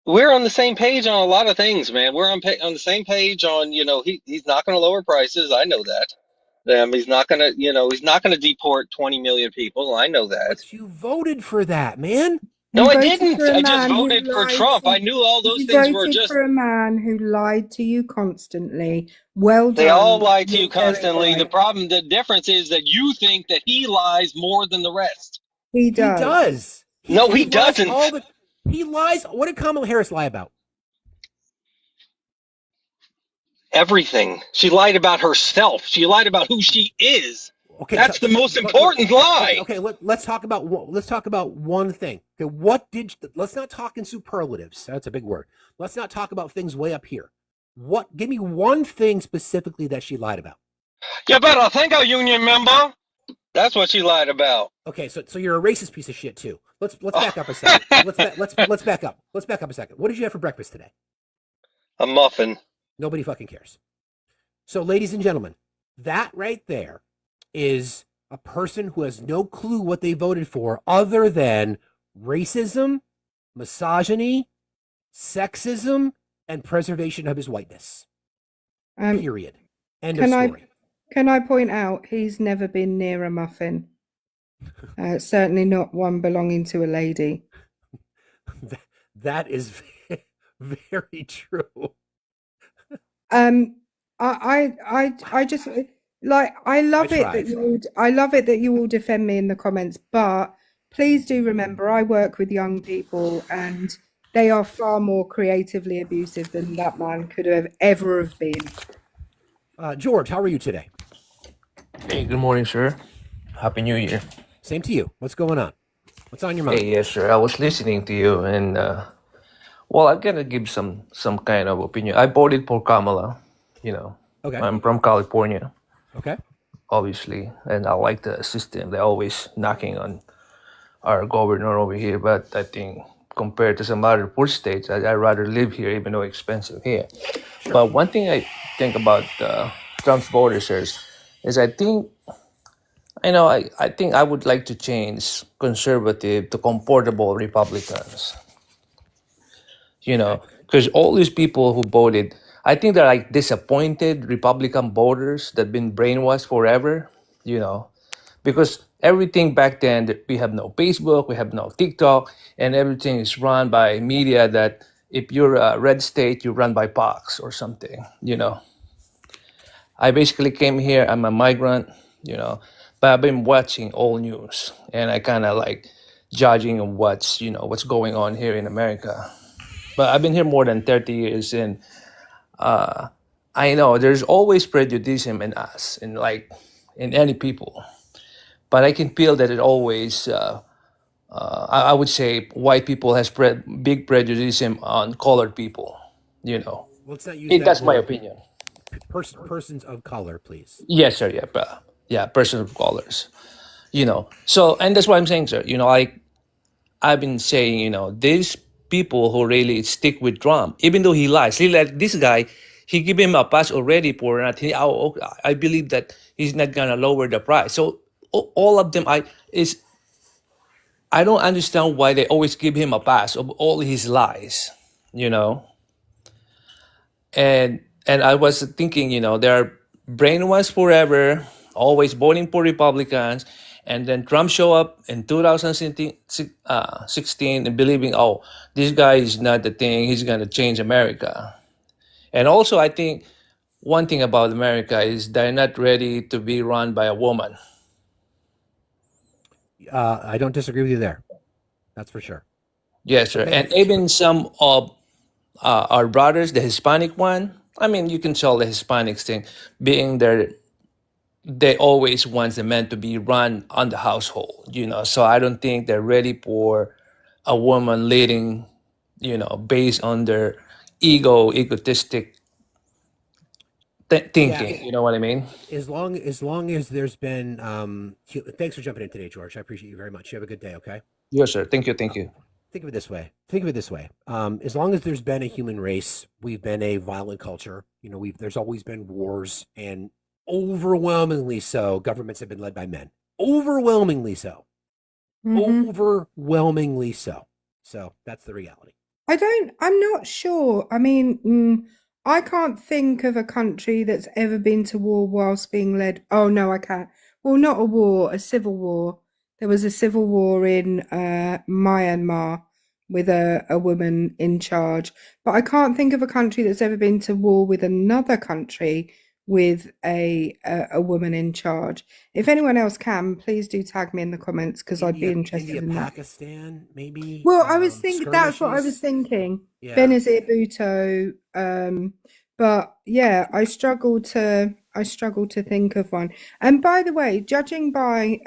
We're on the same page on a lot of things, man. We're on the same page on, he's not going to lower prices. I know that. He's not going to, he's not going to deport 20 million people. I know that. But you voted for that, man. No, You I voted didn't. for a I just man who voted for lied Trump. to- I knew all those You things were voted just. for a man who lied to you constantly. Well done. They all lie to you You're very constantly. The right. the difference is that you think that he lies more than the rest. He does. No, he lies doesn't. He lies. What did Kamala Harris lie about? Everything. She lied about herself. She lied about who she is. Okay, That's the most important lie. Okay, let's talk about one thing. Okay, let's not talk in superlatives. That's a big word. Let's not talk about things way up here. Give me one thing specifically that she lied about. You better think, a union member. That's what she lied about. Okay, so you're a racist piece of shit too. let's back up a second. Let's back up. Let's back up a second. What did you have for breakfast today? A muffin. Nobody fucking cares. So, ladies and gentlemen, that right there is a person who has no clue what they voted for other than racism, misogyny, sexism, and preservation of his whiteness. Period. End of story. Can I point out he's never been near a muffin? Certainly not one belonging to a lady. That is very true. I just like I love it that you all defend me in the comments, but please do remember I work with young people and they are far more creatively abusive than that man could have ever have been. George, how are you today? Hey, good morning, sir. Happy New Year. Same to you. What's going on? What's on your mind? Hey, yes, sir. I was listening to you, and well, I'm gonna give some kind of opinion. I voted for Kamala. You know, Okay. I'm from California, Okay. obviously, and I like the system. They're always knocking on our governor over here, but I think compared to some other poor states, I'd rather live here, even though it's expensive here. But one thing I think about Trump's voters is I think I think I would like to change conservative to comfortable Republicans. Because all these people who voted, I think they're like disappointed Republican voters that been brainwashed forever. Because everything back then, we have no Facebook, we have no TikTok, and everything is run by media that if you're a red state, you run by Fox or something. I basically came here, I'm a migrant, but I've been watching all news and I kind of like judging on what's going on here in America. But I've been here more than 30 years and I know there's always prejudice in us, in any people. But I can feel that it always, I would say, white people has big prejudice on colored people. Let's not use that That's my word. opinion. Persons of color, please. Yes, sir. Yeah, person of colors. So, and that's what I'm saying, sir. I've been saying, these people who really stick with Trump, even though he lies, like this guy, he give him a pass already for that. I believe that he's not gonna lower the price. So all of them, I don't understand why they always give him a pass of all his lies. And I was thinking, they're brainwashed forever, always voting for Republicans, and then Trump show up in 2016 and believing, oh, this guy is not the thing, he's gonna change America. And also, I think one thing about America is they're not ready to be run by a woman. I don't disagree with you there. That's for sure. Yes, sir. Okay. And even some of our brothers, the Hispanic one, I mean, you can tell the Hispanics thing, being there, they always want the men to be run on the household, So I don't think they're ready for a woman leading, based on their egotistic thinking. Yeah. You know what I mean? As long as there's been, thanks for jumping in today, George. I appreciate you very much. You have a good day. Okay. Yes, sir. Thank you. Think of it this way. As long as there's been a human race, we've been a violent culture. There's always been wars, and overwhelmingly so, governments have been led by men. Overwhelmingly so. Overwhelmingly so. So that's the reality. I'm not sure. I mean, I can't think of a country that's ever been to war whilst being led. Oh, no, I can't. Well, not a war, a civil war. There was a civil war in Myanmar with a woman in charge. But I can't think of a country that's ever been to war with another country with a woman in charge. If anyone else can, please do tag me in the comments because I'd be interested in that. Pakistan, maybe. Well, I was thinking that's what I was thinking. Yeah. Benazir Bhutto. But yeah, I struggle to think of one. And by the way, judging by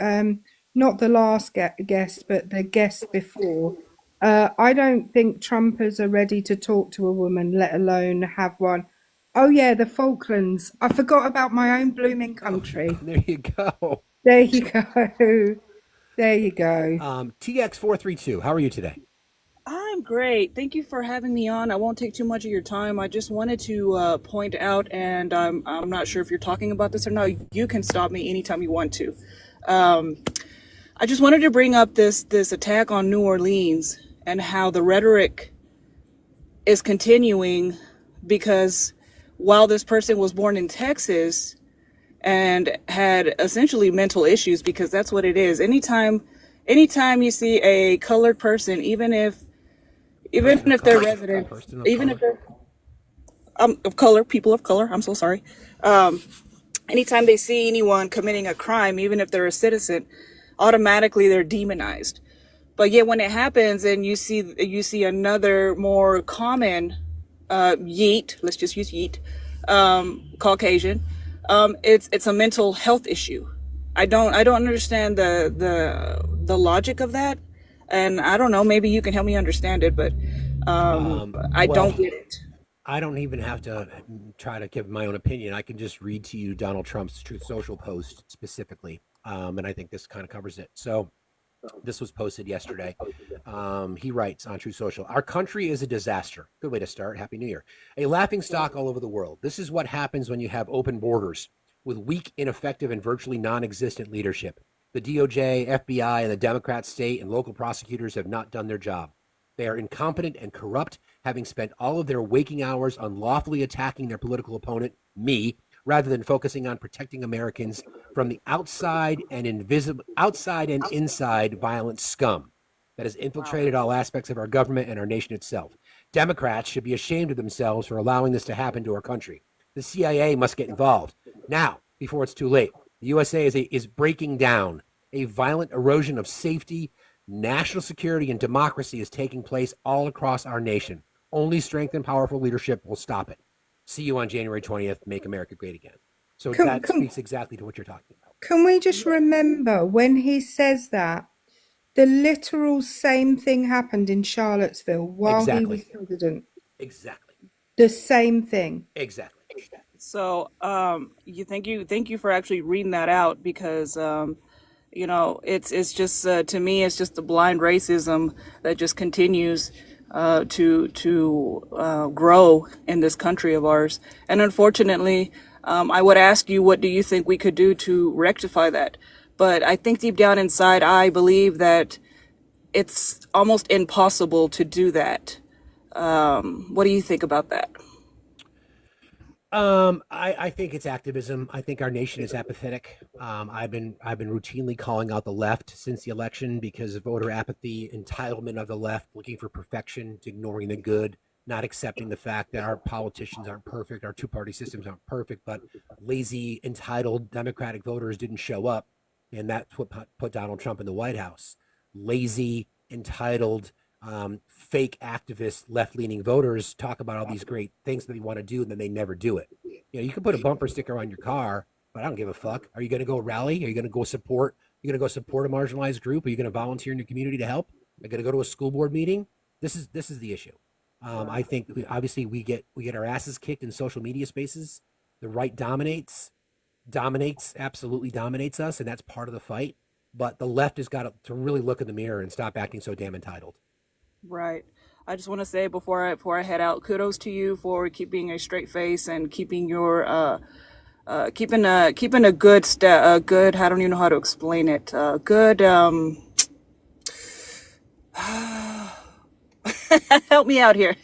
not the last guest, but the guest before, I don't think Trumpers are ready to talk to a woman, let alone have one. Oh yeah, the Falklands. I forgot about my own blooming country. There you go. There you go. There you go. TX432, how are you today? I'm great. Thank you for having me on. I won't take too much of your time. I just wanted to point out, and I'm not sure if you're talking about this or not. You can stop me anytime you want to. Um, I just wanted to bring up this attack on New Orleans and how the rhetoric is continuing because while this person was born in Texas and had essentially mental issues, because that's what it is. Anytime you see a colored person, even if they're residents, even if they're of color, people of color, I'm so sorry. Anytime they see anyone committing a crime, even if they're a citizen, automatically they're demonized. But yet when it happens and you see another more common yeet, let's just use yeet, Caucasian, it's a mental health issue. I don't understand the logic of that, and I don't know, maybe you can help me understand it, but I don't get it. I don't even have to try to give my own opinion. I can just read to you Donald Trump's Truth Social post specifically, and I think this kind of covers it. So this was posted yesterday. He writes on Truth Social, "Our country is a disaster." Good way to start. Happy New Year. "A laughing stock all over the world. This is what happens when you have open borders with weak, ineffective, and virtually non-existent leadership. The DOJ, FBI, and the Democrat state and local prosecutors have not done their job. They are incompetent and corrupt, having spent all of their waking hours unlawfully attacking their political opponent, me, rather than focusing on protecting Americans from the outside and inside violent scum that has infiltrated all aspects of our government and our nation itself. Democrats should be ashamed of themselves for allowing this to happen to our country. The CIA must get involved now, before it's too late. The USA is breaking down. A violent erosion of safety, national security, and democracy is taking place all across our nation. Only strength and powerful leadership will stop it. See you on January 20th. Make America great again." So that speaks exactly to what you're talking about. Can we just remember when he says that, the literal same thing happened in Charlottesville while he was president? Exactly. The same thing. Exactly. So, thank you for actually reading that out because, it's just to me, it's just the blind racism that just continues to grow in this country of ours. And unfortunately, I would ask you, what do you think we could do to rectify that? But I think deep down inside, I believe that it's almost impossible to do that. What do you think about that? I think it's activism. I think our nation is apathetic. I've been routinely calling out the left since the election because of voter apathy, entitlement of the left, looking for perfection, ignoring the good, not accepting the fact that our politicians aren't perfect, our two-party systems aren't perfect, but lazy, entitled Democratic voters didn't show up, and that's what put Donald Trump in the White House. Lazy, entitled, fake activist, left-leaning voters talk about all these great things that they want to do, and then they never do it. You can put a bumper sticker on your car, but I don't give a fuck. Are you going to go rally? Are you going to go support? Are you going to go support a marginalized group? Are you going to volunteer in your community to help? Are you going to go to a school board meeting? This is the issue. I think obviously we get our asses kicked in social media spaces. The right absolutely dominates us, and that's part of the fight. But the left has got to really look in the mirror and stop acting so damn entitled. Right. I just want to say before I head out, kudos to you for keeping a straight face and keeping your keeping a good good. I don't even know how to explain it. Good. Help me out here.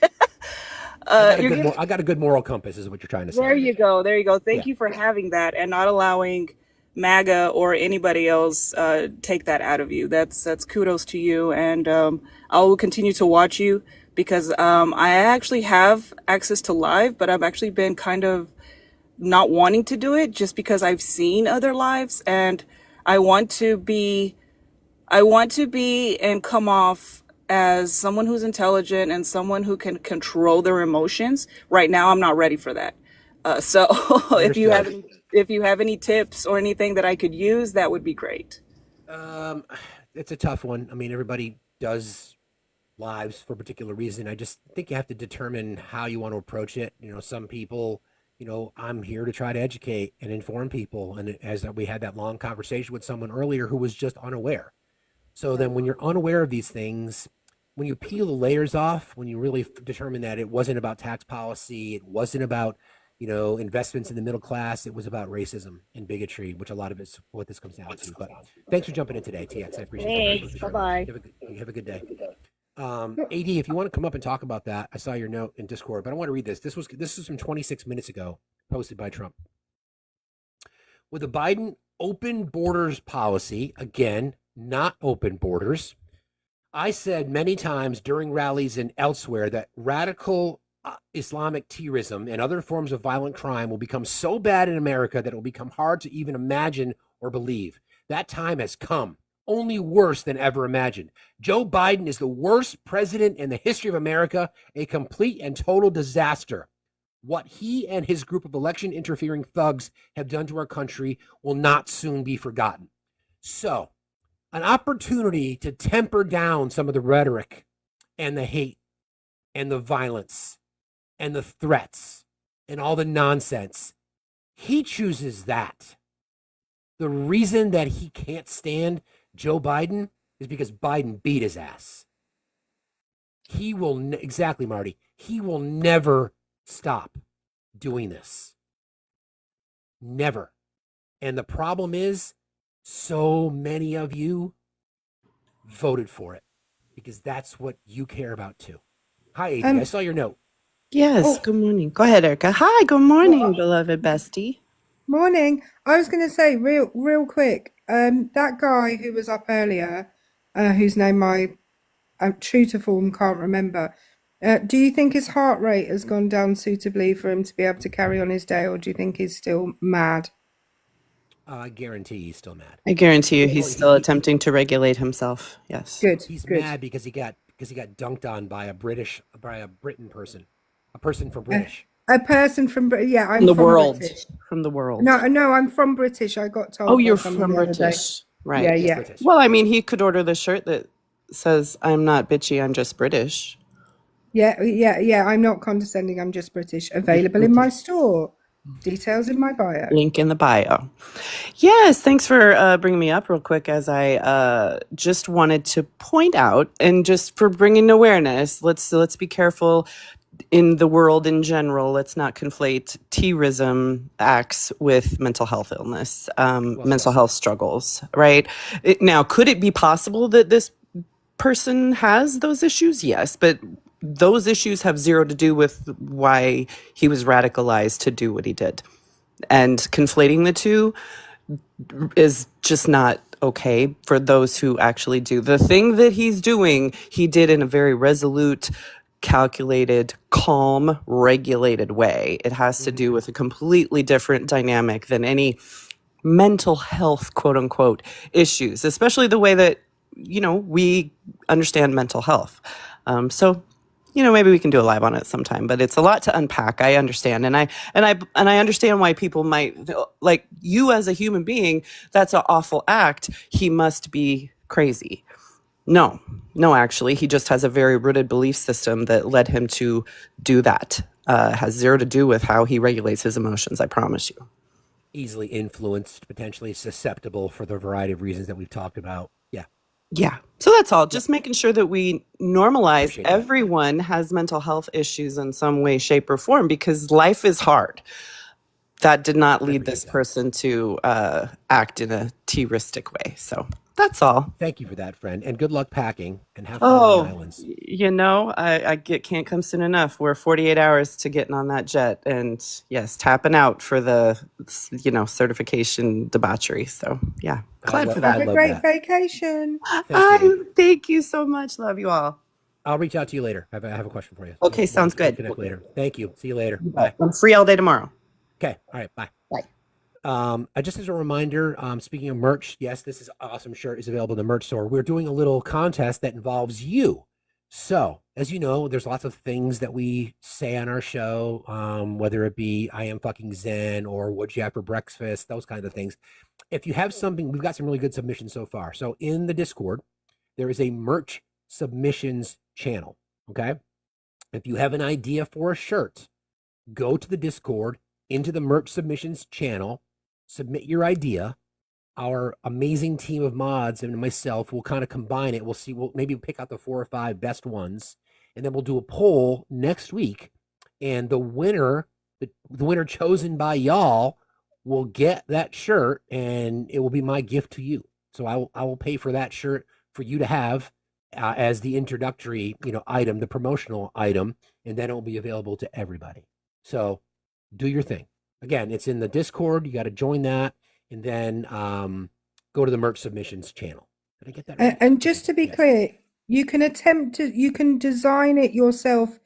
I got a good moral compass, is what you're trying to say. There you go. Thank you for having that and not allowing MAGA or anybody else take that out of you. That's kudos to you, and I will continue to watch you because I actually have access to live, but I've actually been kind of not wanting to do it just because I've seen other lives, and I want to be and come off as someone who's intelligent and someone who can control their emotions. Right now, I'm not ready for that. So if you have any tips or anything that I could use, that would be great. It's a tough one. I mean, everybody does lives for a particular reason. I just think you have to determine how you want to approach it. Some people, I'm here to try to educate and inform people. And as we had that long conversation with someone earlier who was just unaware. So then when you're unaware of these things, when you peel the layers off, when you really determine that it wasn't about tax policy, it wasn't about, investments in the middle class, it was about racism and bigotry, which a lot of it's what this comes down to. But thanks for jumping in today, TX. I appreciate that very Thanks. much. Bye-bye. You have a good day. AD, if you want to come up and talk about that, I saw your note in Discord, but I want to read this. This was from 26 minutes ago, posted by Trump. With the Biden open borders policy, again, not open borders, I said many times during rallies and elsewhere that radical Islamic terrorism and other forms of violent crime will become so bad in America that it will become hard to even imagine or believe. That time has come, only worse than ever imagined. Joe Biden is the worst president in the history of America, a complete and total disaster. What he and his group of election interfering thugs have done to our country will not soon be forgotten. So, an opportunity to temper down some of the rhetoric and the hate and the violence and the threats and all the nonsense. He chooses that. The reason that he can't stand Joe Biden is because Biden beat his ass. He will, exactly, Marty, he will never stop doing this. Never. And the problem is, so many of you voted for it because that's what you care about too. Hi, AD. I saw your note. Yes, good morning. Go ahead, Erica. Hi, good morning, beloved bestie. Morning. I was going to say real quick, that guy who was up earlier, whose name I'm true to form can't remember. Do you think his heart rate has gone down suitably for him to be able to carry on his day, or do you think he's still mad? I guarantee he's still mad. I guarantee you he's still attempting to regulate himself. Yes. He's mad because he got dunked on by a Britain person, a person from British. A person from yeah, I'm From the from world. British. From the world. No, I'm from British. I got told. Oh, by you're someone from the other day. British. Right. Yeah, Yes, yeah. British. Well, I mean, he could order the shirt that says, I'm not bitchy, I'm just British. Yeah. I'm not condescending. I'm just British. Available in my store. Details in my bio. Link in the bio. Yes, thanks for bringing me up real quick as I just wanted to point out, and just for bringing awareness, let's be careful in the world in general. Let's not conflate terrorism acts with mental health illness, mental health struggles, right? Now, could it be possible that this person has those issues? Yes, but those issues have zero to do with why he was radicalized to do what he did. And conflating the two is just not okay for those who actually do. The thing that he's doing, he did in a very resolute, calculated, calm, regulated way. It has to do with a completely different dynamic than any mental health, quote unquote, issues, especially the way that, we understand mental health. So maybe we can do a live on it sometime, but it's a lot to unpack. I understand. And I understand why people might feel like, you as a human being, that's an awful act. He must be crazy. No, actually, he just has a very rooted belief system that led him to do that. Has zero to do with how he regulates his emotions. I promise you. Easily influenced, potentially susceptible for the variety of reasons that we've talked about. Yeah. So that's all. Just making sure that we normalize everyone has mental health issues in some way, shape, or form, because life is hard. That did not lead this person to act in a terroristic way. So that's all. Thank you for that, friend. And good luck packing and have fun on the islands. I can't come soon enough. We're 48 hours to getting on that jet. And yes, tapping out for the, certification debauchery. So yeah, glad for that. Have a great vacation. Thank you so much. Love you all. I'll reach out to you later. I have a question for you. Okay, sounds good. We'll connect later. Thank you. See you later. Bye. I'm free all day tomorrow. Okay. All right. Bye. Bye. Just as a reminder, speaking of merch, yes, this awesome shirt is available in the merch store. We're doing a little contest that involves you. So, as you know, there's lots of things that we say on our show, whether it be I am fucking Zen or what'd you have for breakfast, those kinds of things. If you have something, we've got some really good submissions so far. So in the Discord, there is a merch submissions channel. Okay. If you have an idea for a shirt, go to the Discord, into the merch submissions channel, submit your idea. our amazing team of mods and myself will kind of combine it. We'll see. We'll maybe pick out the 4 or 5 best ones, and then we'll do a poll next week. And the winner, the winner chosen by y'all, will get that shirt, and it will be my gift to you. So I will pay for that shirt for you to have as the introductory, item, the promotional item, and then it will be available to everybody. So do your thing. Again, it's in the Discord. You got to join that, and then go to the merch submissions channel. Did I get that right? And just to be clear, you can design it yourself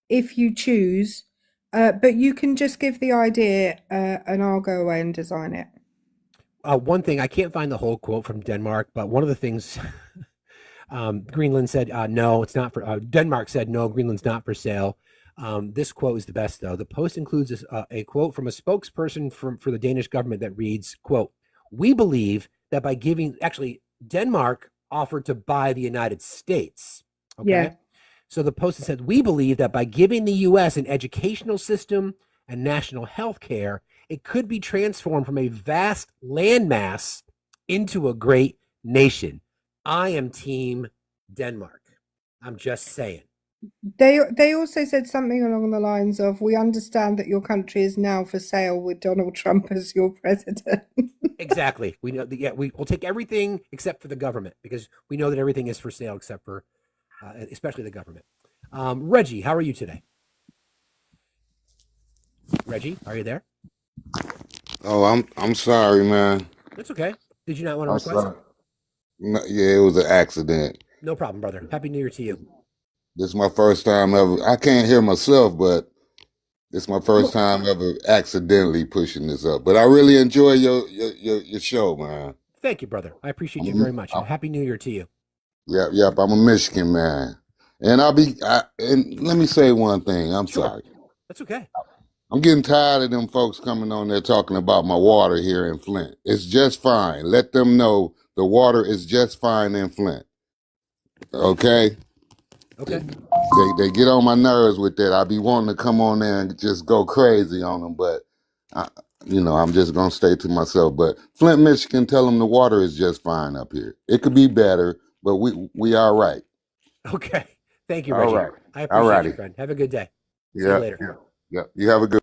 if you choose, but you can just give the idea and I'll go away and design it. One thing, I can't find the whole quote from Denmark, but one of the things Greenland said, no, it's not for, Denmark said, no, Greenland's not for sale. This quote is the best, though. The post includes a quote from a spokesperson for the Danish government that reads, quote, "We believe that by giving," actually, Denmark offered to buy the United States. Okay. Yeah. So the post said, "We believe that by giving the U.S. an educational system and national health care, it could be transformed from a vast landmass into a great nation." I am team Denmark. I'm just saying. They also said something along the lines of, "We understand that your country is now for sale with Donald Trump as your president." Exactly. We know. We will take everything except for the government, because we know that everything is for sale except for, especially the government. Reggie, how are you today? Reggie, are you there? Oh, I'm sorry, man. That's okay. Did you not want to I'm request? sorry. No, yeah, it was an accident. No problem, brother. Happy New Year to you. This is my first time ever. I can't hear myself, but this is my first time ever accidentally pushing this up. But I really enjoy your show, man. Thank you, brother. I appreciate you very much. And Happy New Year to you. Yep. I'm a Michigan man, and and let me say one thing. I'm sorry. That's okay. I'm getting tired of them folks coming on there talking about my water here in Flint. It's just fine. Let them know the water is just fine in Flint. Okay? Okay. They get on my nerves with that. I be wanting to come on there and just go crazy on them, but I'm just gonna stay to myself. But Flint, Michigan, tell them the water is just fine up here. It could be better, but we all right. Okay. Thank you, All Reggie. right. I appreciate Alrighty. you, friend. Have a good day. See you Yeah. later. Yeah. You have a good.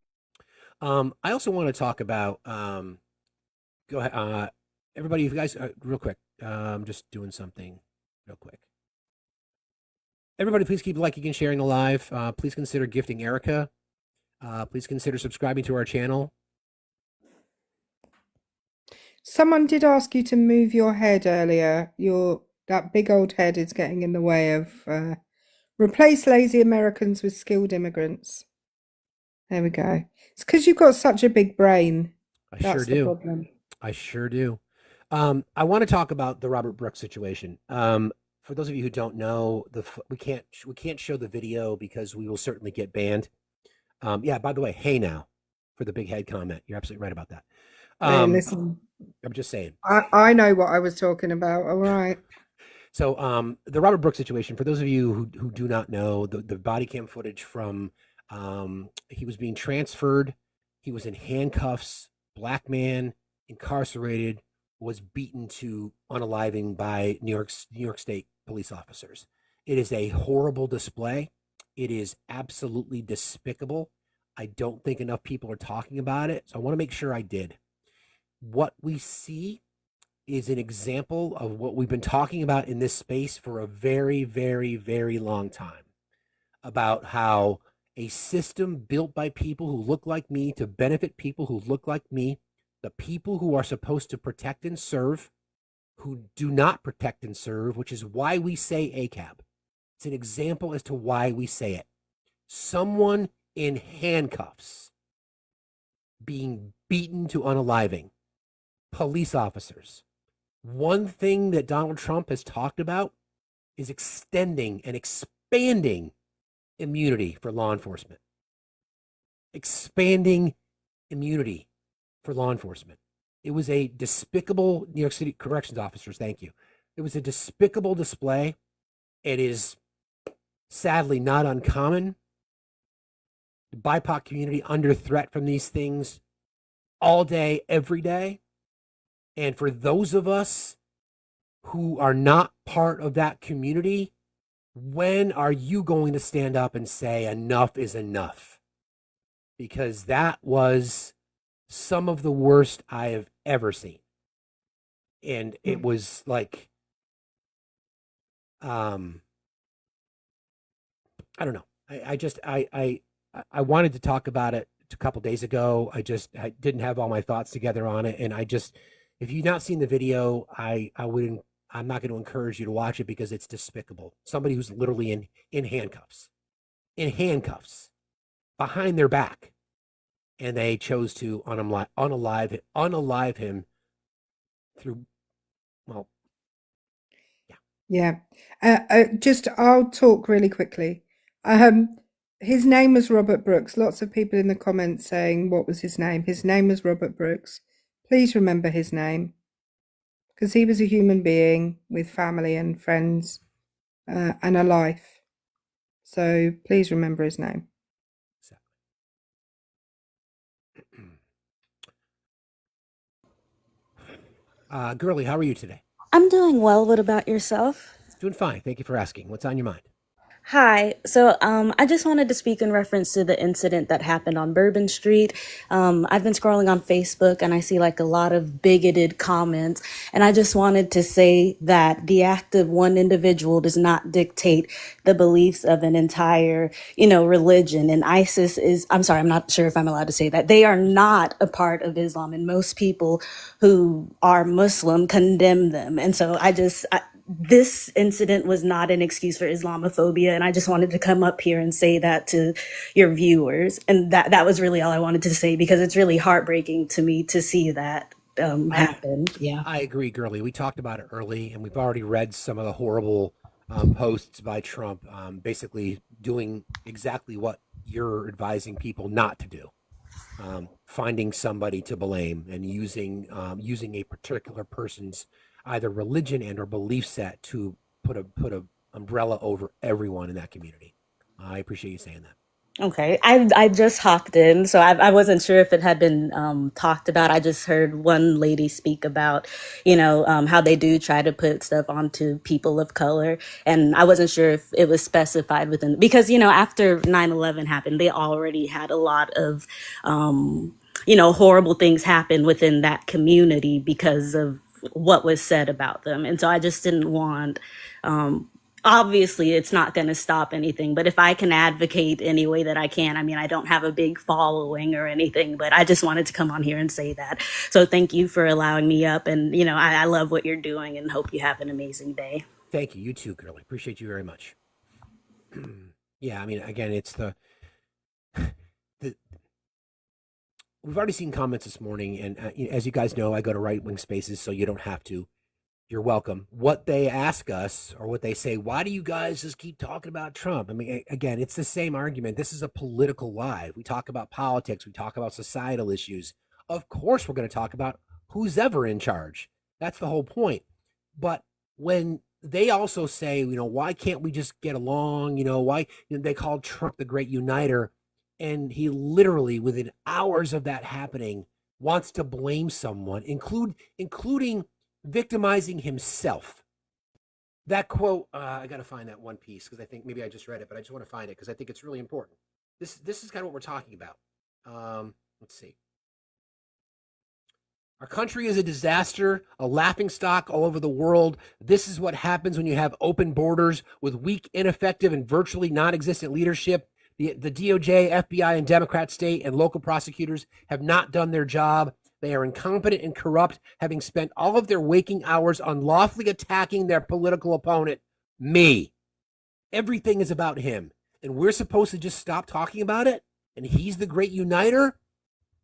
I also want to talk about. Go ahead, everybody. If you guys, real quick. I'm just doing something real quick. Everybody, please keep liking and sharing the live. Please consider gifting Erica. Please consider subscribing to our channel. Someone did ask you to move your head earlier. That big old head is getting in the way of replace lazy Americans with skilled immigrants. There we go. It's because you've got such a big brain. I That's sure the do. problem. I sure do. I want to talk about the Robert Brooks situation. For those of you who don't know, we can't show the video because we will certainly get banned. Yeah. By the way, hey now, for the big head comment, you're absolutely right about that. Hey, listen, I'm just saying. I know what I was talking about. All right. So the Robert Brooks situation, for those of you who do not know, the body cam footage from he was being transferred. He was in handcuffs, black man, incarcerated, was beaten to unaliving by New York State police officers. It is a horrible display. It is absolutely despicable. I don't think enough people are talking about it, so I want to make sure I did. What we see is an example of what we've been talking about in this space for a very, very, very long time, about how a system built by people who look like me to benefit people who look like me, the people who are supposed to protect and serve, who do not protect and serve, which is why we say ACAB. It's an example as to why we say it. Someone in handcuffs being beaten to unaliving. Police officers. One thing that Donald Trump has talked about is extending and expanding immunity for law enforcement. Expanding immunity for law enforcement. It was a despicable, New York City corrections officers, thank you. It was a despicable display. It is sadly not uncommon. The BIPOC community under threat from these things all day, every day. And for those of us who are not part of that community, when are you going to stand up and say enough is enough? Because that was some of the worst I have ever seen. And it was like, I don't know. I wanted to talk about it a couple days ago. I didn't have all my thoughts together on it. And if you've not seen the video, I'm not going to encourage you to watch it because it's despicable. Somebody who's literally in handcuffs, behind their back. And they chose to unalive him through, well, Yeah. I'll talk really quickly. His name was Robert Brooks. Lots of people in the comments saying, what was his name? His name was Robert Brooks. Please remember his name, because he was a human being with family and friends and a life. So please remember his name. Girly, how are you today? I'm doing well. What about yourself? Doing fine. Thank you for asking. What's on your mind? Hi. So, I just wanted to speak in reference to the incident that happened on Bourbon Street. I've been scrolling on Facebook and I see like a lot of bigoted comments. And I just wanted to say that the act of one individual does not dictate the beliefs of an entire, religion. And ISIS I'm sorry, I'm not sure if I'm allowed to say that. They are not a part of Islam. And most people who are Muslim condemn them. And so this incident was not an excuse for Islamophobia, and I just wanted to come up here and say that to your viewers. And that was really all I wanted to say, because it's really heartbreaking to me to see that happen. Yeah. I agree, Girly. We talked about it early, and we've already read some of the horrible posts by Trump, basically doing exactly what you're advising people not to do. Finding somebody to blame and using a particular person's either religion and or belief set to put a umbrella over everyone in that community. I appreciate you saying that. Okay, I just hopped in, so I wasn't sure if it had been talked about. I just heard one lady speak about, how they do try to put stuff onto people of color, and I wasn't sure if it was specified within, because after 9/11 happened, they already had a lot of horrible things happen within that community because of what was said about them, and so I just didn't want. Obviously, it's not going to stop anything, but if I can advocate any way that I can, I don't have a big following or anything, but I just wanted to come on here and say that. So thank you for allowing me up. And, I love what you're doing and hope you have an amazing day. Thank you. You too, Girly. Appreciate you very much. Yeah, again, it's we've already seen comments this morning, and as you guys know, I go to Right Wing Spaces, so you don't have to. You're welcome. What they ask us, or what they say, why do you guys just keep talking about Trump? Again, it's the same argument. This is a political live. We talk about politics. We talk about societal issues. Of course, we're going to talk about who's ever in charge. That's the whole point. But when they also say, why can't we just get along? Why they called Trump the great uniter, and he literally, within hours of that happening, wants to blame someone, including victimizing himself. That quote, I got to find that one piece because I think maybe I just read it, but I just want to find it because I think it's really important. This is kind of what we're talking about. Let's see. Our country is a disaster, a laughingstock all over the world. This is what happens when you have open borders with weak, ineffective, and virtually non-existent leadership. The DOJ, FBI, and Democrat state and local prosecutors have not done their job. They are incompetent and corrupt, having spent all of their waking hours unlawfully attacking their political opponent, me. Everything is about him. And we're supposed to just stop talking about it? And he's the great uniter?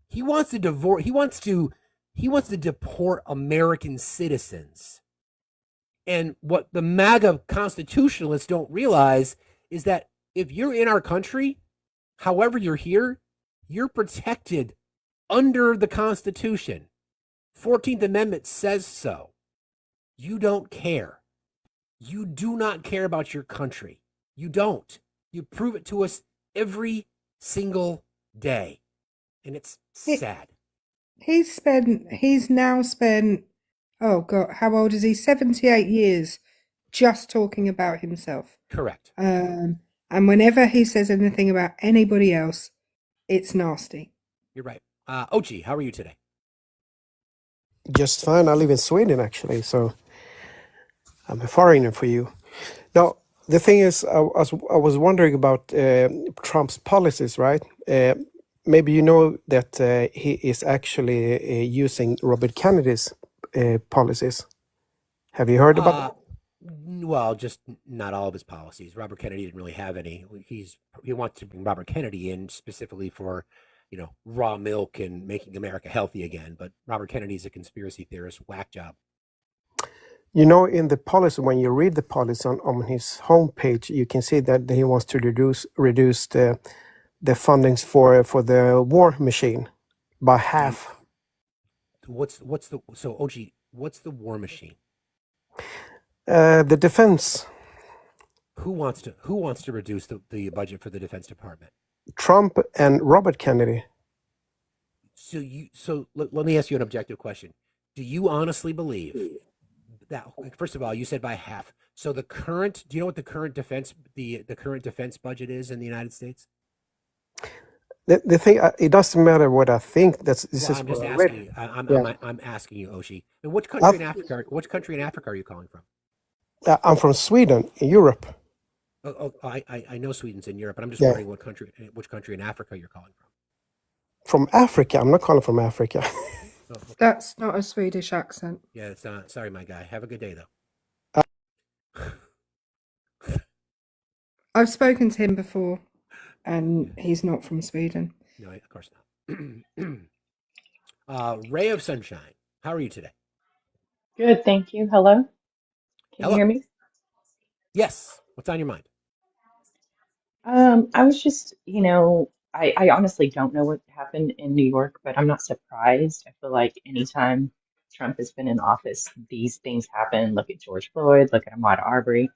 He wants to divorce, he wants to deport American citizens. And what the MAGA constitutionalists don't realize is that if you're in our country, however you're here, you're protected under the Constitution. 14th Amendment says so. You don't care. You do not care about your country. You don't. You prove it to us every single day. And it's sad. He's now spent oh God, how old is he? 78 years, just talking about himself. Correct. And whenever he says anything about anybody else, it's nasty. You're right. Ochi, how are you today? Just fine. I live in Sweden, actually, so I'm a foreigner for you. Now, the thing is, I was wondering about Trump's policies, right? Maybe you know that he is actually using Robert Kennedy's policies. Have you heard about that? Well, just not all of his policies. Robert Kennedy didn't really have any. He wants to bring Robert Kennedy in specifically for, raw milk and making America healthy again. But Robert Kennedy's a conspiracy theorist, whack job. You know, in the policy, when you read the policy on his homepage, you can see that he wants to reduce the fundings for the war machine by half. Ochi, what's the war machine? The defense. Who wants to reduce the budget for the Defense Department? Trump and Robert Kennedy. So let me ask you an objective question. Do you honestly believe that, first of all, you said by half. So do you know what the current defense budget is in the United States? The thing, it doesn't matter what I think. I'm just asking you. I'm asking you, Oshi. And which country in Africa? Which country in Africa are you calling from? I'm from Sweden, in Europe. I know Sweden's in Europe, but I'm just wondering which country in Africa you're calling from. From Africa. I'm not calling from Africa. That's not a Swedish accent. Yeah, it's not. Sorry, my guy. Have a good day, though. I've spoken to him before, and he's not from Sweden. No, of course not. Ray of Sunshine, how are you today? Good, thank you. Hello? Can you hear me? Yes. What's on your mind? I was just, I honestly don't know what happened in New York, but I'm not surprised. I feel like anytime Trump has been in office, these things happen. Look at George Floyd, look at Ahmaud Arbery.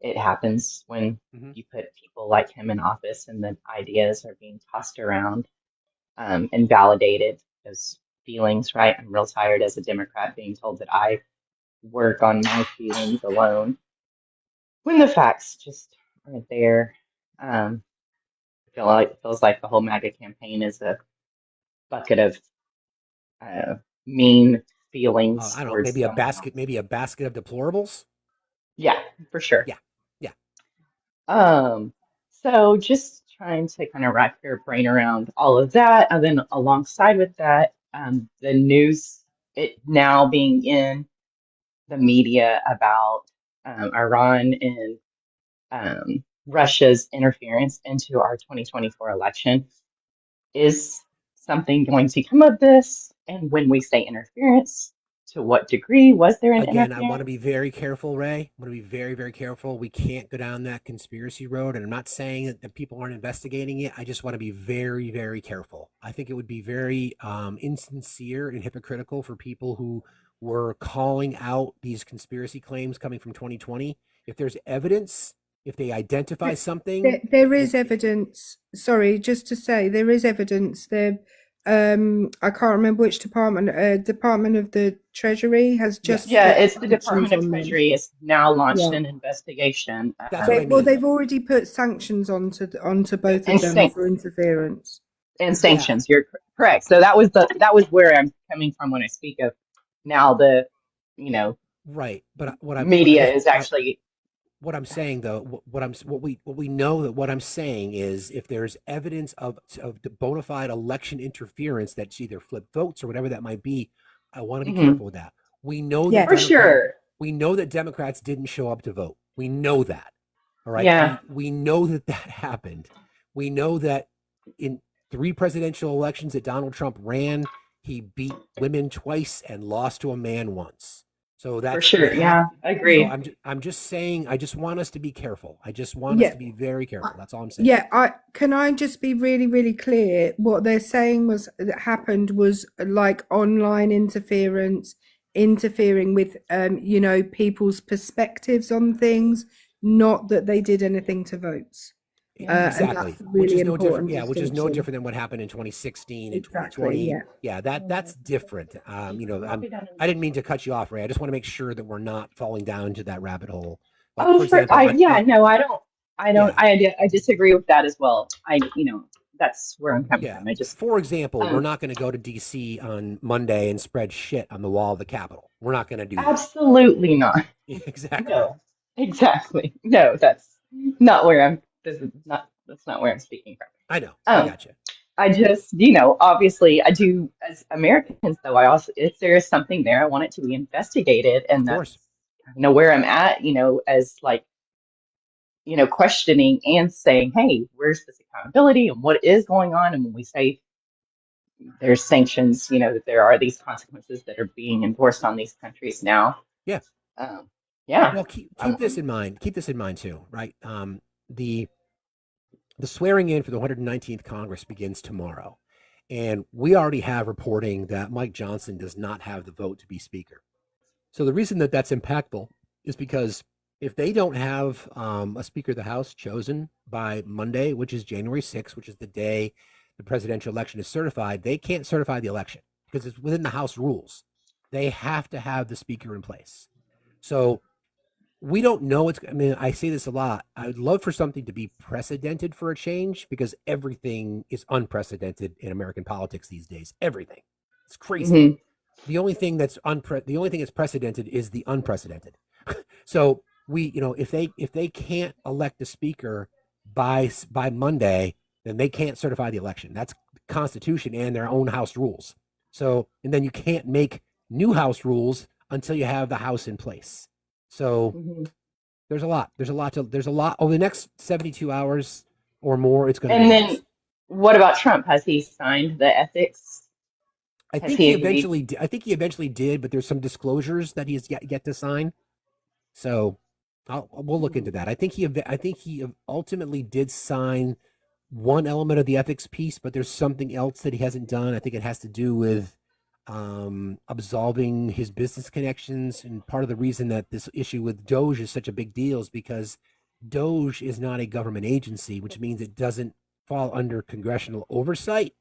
It happens when you put people like him in office and the ideas are being tossed around and validated. Those feelings, right? I'm real tired as a Democrat being told that I work on my feelings alone when the facts just aren't there. I feels like the whole MAGA campaign is a bucket of mean feelings. I don't know, maybe a basket of deplorables. Yeah, for sure. Yeah. So just trying to kind of wrap your brain around all of that, and then alongside with that, the news, it now being in the media about Iran and Russia's interference into our 2024 election. Is something going to come of this? And when we say interference, to what degree was there an interference? I want to be very careful, Ray. I want to be very, very careful. We can't go down that conspiracy road. And I'm not saying that people aren't investigating it. I just want to be very, very careful. I think it would be very insincere and hypocritical for people who were calling out these conspiracy claims coming from 2020. If there's evidence, if they identify something, there is evidence. Sorry, just to say, there is evidence. There, I can't remember which department. Department of the Treasury has just it's the Department of Treasury has now launched an investigation. That's what I mean. Well, they've already put sanctions onto both of them for interference and sanctions. You're correct. So that was where I'm coming from when I speak of now the right. But media is actually. What I'm saying, though, what we know, that what I'm saying is, if there's evidence of the bona fide election interference that's either flip votes or whatever that might be, I want to be careful with that. We know that for sure. We know that Democrats didn't show up to vote. We know that. All right. Yeah. We know that happened. We know that in 3 presidential elections that Donald Trump ran, he beat women twice and lost to a man once. So that's for sure. Yeah, I agree. So I'm just saying, I just want us to be careful. I just want us to be very careful. That's all I'm saying. Yeah, can I just be really, really clear? What they're saying was that happened was like online interference, interfering with people's perspectives on things, not that they did anything to votes. And Exactly, that's which really is no different. important Yeah, which is no distinction. different than what happened in 2016 and Exactly, 2020. yeah. Yeah, that's different. I didn't mean to cut you off, Ray. I just want to make sure that we're not falling down into that rabbit hole. Like, Oh, for example, yeah, no, I don't, yeah, I disagree with that as well. That's where I'm coming yeah. from. I just, For example, we're um, not going to go to DC on Monday and spread shit on the wall of the Capitol. We're not going to do that. absolutely not. Exactly. No, exactly. No, that's not where that's not where I'm speaking from. I know. I Um, got you. I just, obviously I do as Americans though, if there is something there, I want it to be investigated. Of And course. that's, where I'm at, as like, questioning and saying, hey, where's this accountability and what is going on? And when we say there's sanctions, that there are these consequences that are being enforced on these countries now. Yeah. Yeah. Well, keep this in mind. Keep this in mind too, right? The swearing in for the 119th Congress begins tomorrow. And we already have reporting that Mike Johnson does not have the vote to be Speaker. So the reason that that's impactful is because if they don't have a Speaker of the House chosen by Monday, which is January 6th, which is the day the presidential election is certified, they can't certify the election because it's within the House rules. They have to have the Speaker in place. So we don't know. I say this a lot. I would love for something to be precedented for a change because everything is unprecedented in American politics these days. Everything. It's crazy. Mm-hmm. The only thing that's precedented is the unprecedented. So if they can't elect a speaker by Monday, then they can't certify the election. That's the Constitution and their own House rules. So, and then you can't make new House rules until you have the House in place. So there's a lot over the next 72 hours or more. It's going to be. And then what about Trump? Has he signed the ethics? I think he eventually did, but there's some disclosures that he has yet to sign. So we'll look into that. I think he ultimately did sign one element of the ethics piece, but there's something else that he hasn't done. I think it has to do with absolving his business connections. And part of the reason that this issue with Doge is such a big deal is because Doge is not a government agency, which means it doesn't fall under congressional oversight.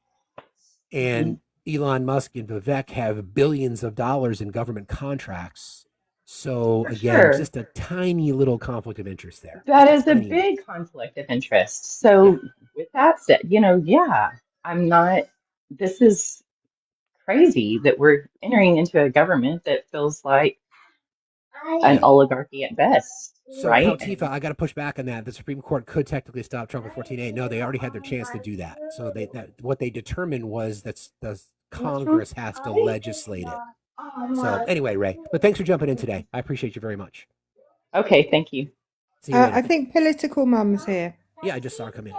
And Elon Musk and Vivek have billions of dollars in government contracts. So again, just a tiny little conflict of interest there. That is a big conflict of interest. So with that said, this is crazy that we're entering into a government that feels like an oligarchy at best. So, right? Caltifa, I got to push back on that. The Supreme Court could technically stop Trump with 14A. No, they already had their chance to do that. So what they determined was that the Congress has to legislate it. So anyway, Ray, but thanks for jumping in today. I appreciate you very much. Okay, thank you. See you later. I think Political Mum's here. Yeah, I just saw her come in.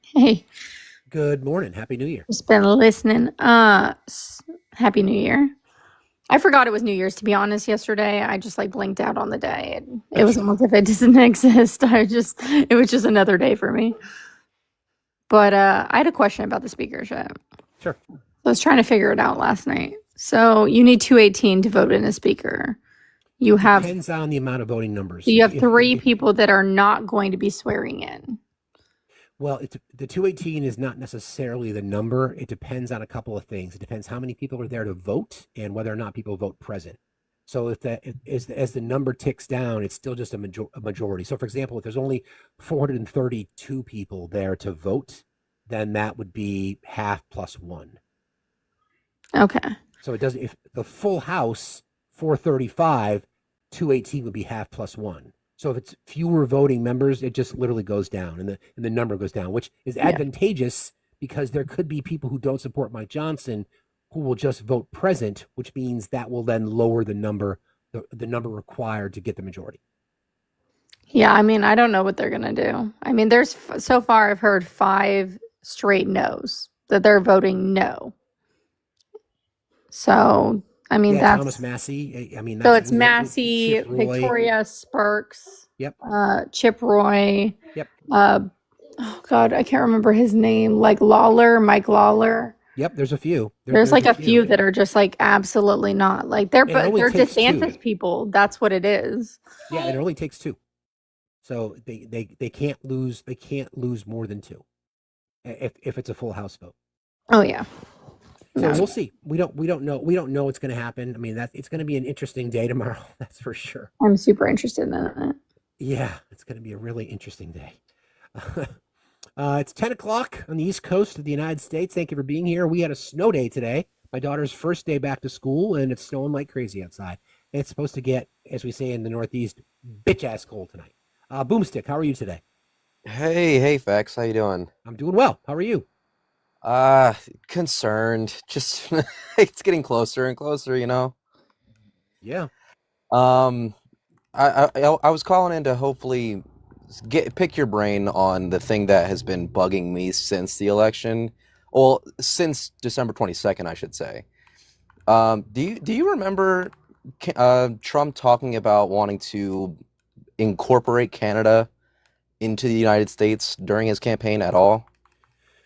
Hey. Good morning. Happy New Year. Just been listening. Happy New Year. I forgot it was New Year's, to be honest, yesterday. I just blinked out on the day. It was almost if it doesn't exist. It was just another day for me. But I had a question about the speakership. Sure. I was trying to figure it out last night. So you need 218 to vote in a speaker. Depends on the amount of voting numbers. So you have three people that are not going to be swearing in. Well, the 218 is not necessarily the number. It depends on a couple of things. It depends how many people are there to vote and whether or not people vote present. So as the number ticks down, it's still just a majority. So, for example, if there's only 432 people there to vote, then that would be half plus one. Okay. So it doesn't. If the full House 435, 218 would be half plus one. So if it's fewer voting members, it just literally goes down, and the number goes down, which is advantageous because there could be people who don't support Mike Johnson who will just vote present, which means that will then lower the number required to get the majority. Yeah, I don't know what they're going to do. There's so far I've heard 5 straight no's, that they're voting no. So, that's Thomas Massey. So it's Massey, Victoria Sparks. Yep. Chip Roy. Yep. Oh God, I can't remember his name. Mike Lawler. Yep, there's a few. There's There's like a few that are just like absolutely not. Like they're And it only they're takes DeSantis two. people. That's what it is. Yeah, and it only takes two. So they can't lose. They can't lose more than two, if it's a full House vote. Oh yeah. So No. we'll see. We don't know. We don't know what's going to happen. I mean, it's going to be an interesting day tomorrow. That's for sure. I'm super interested in that. Yeah, it's going to be a really interesting day. It's 10 o'clock on the East Coast of the United States. Thank you for being here. We had a snow day today. My daughter's first day back to school, and it's snowing like crazy outside. It's supposed to get, as we say in the Northeast, bitch-ass cold tonight. Boomstick, how are you today? Hey, Fax, how you doing? I'm doing well. How are you? Concerned. Just it's getting closer and closer, you know. Yeah. I was calling in to hopefully pick your brain on the thing that has been bugging me since the election. Well, since December 22nd, I should say. Do you remember Trump talking about wanting to incorporate Canada into the United States during his campaign at all?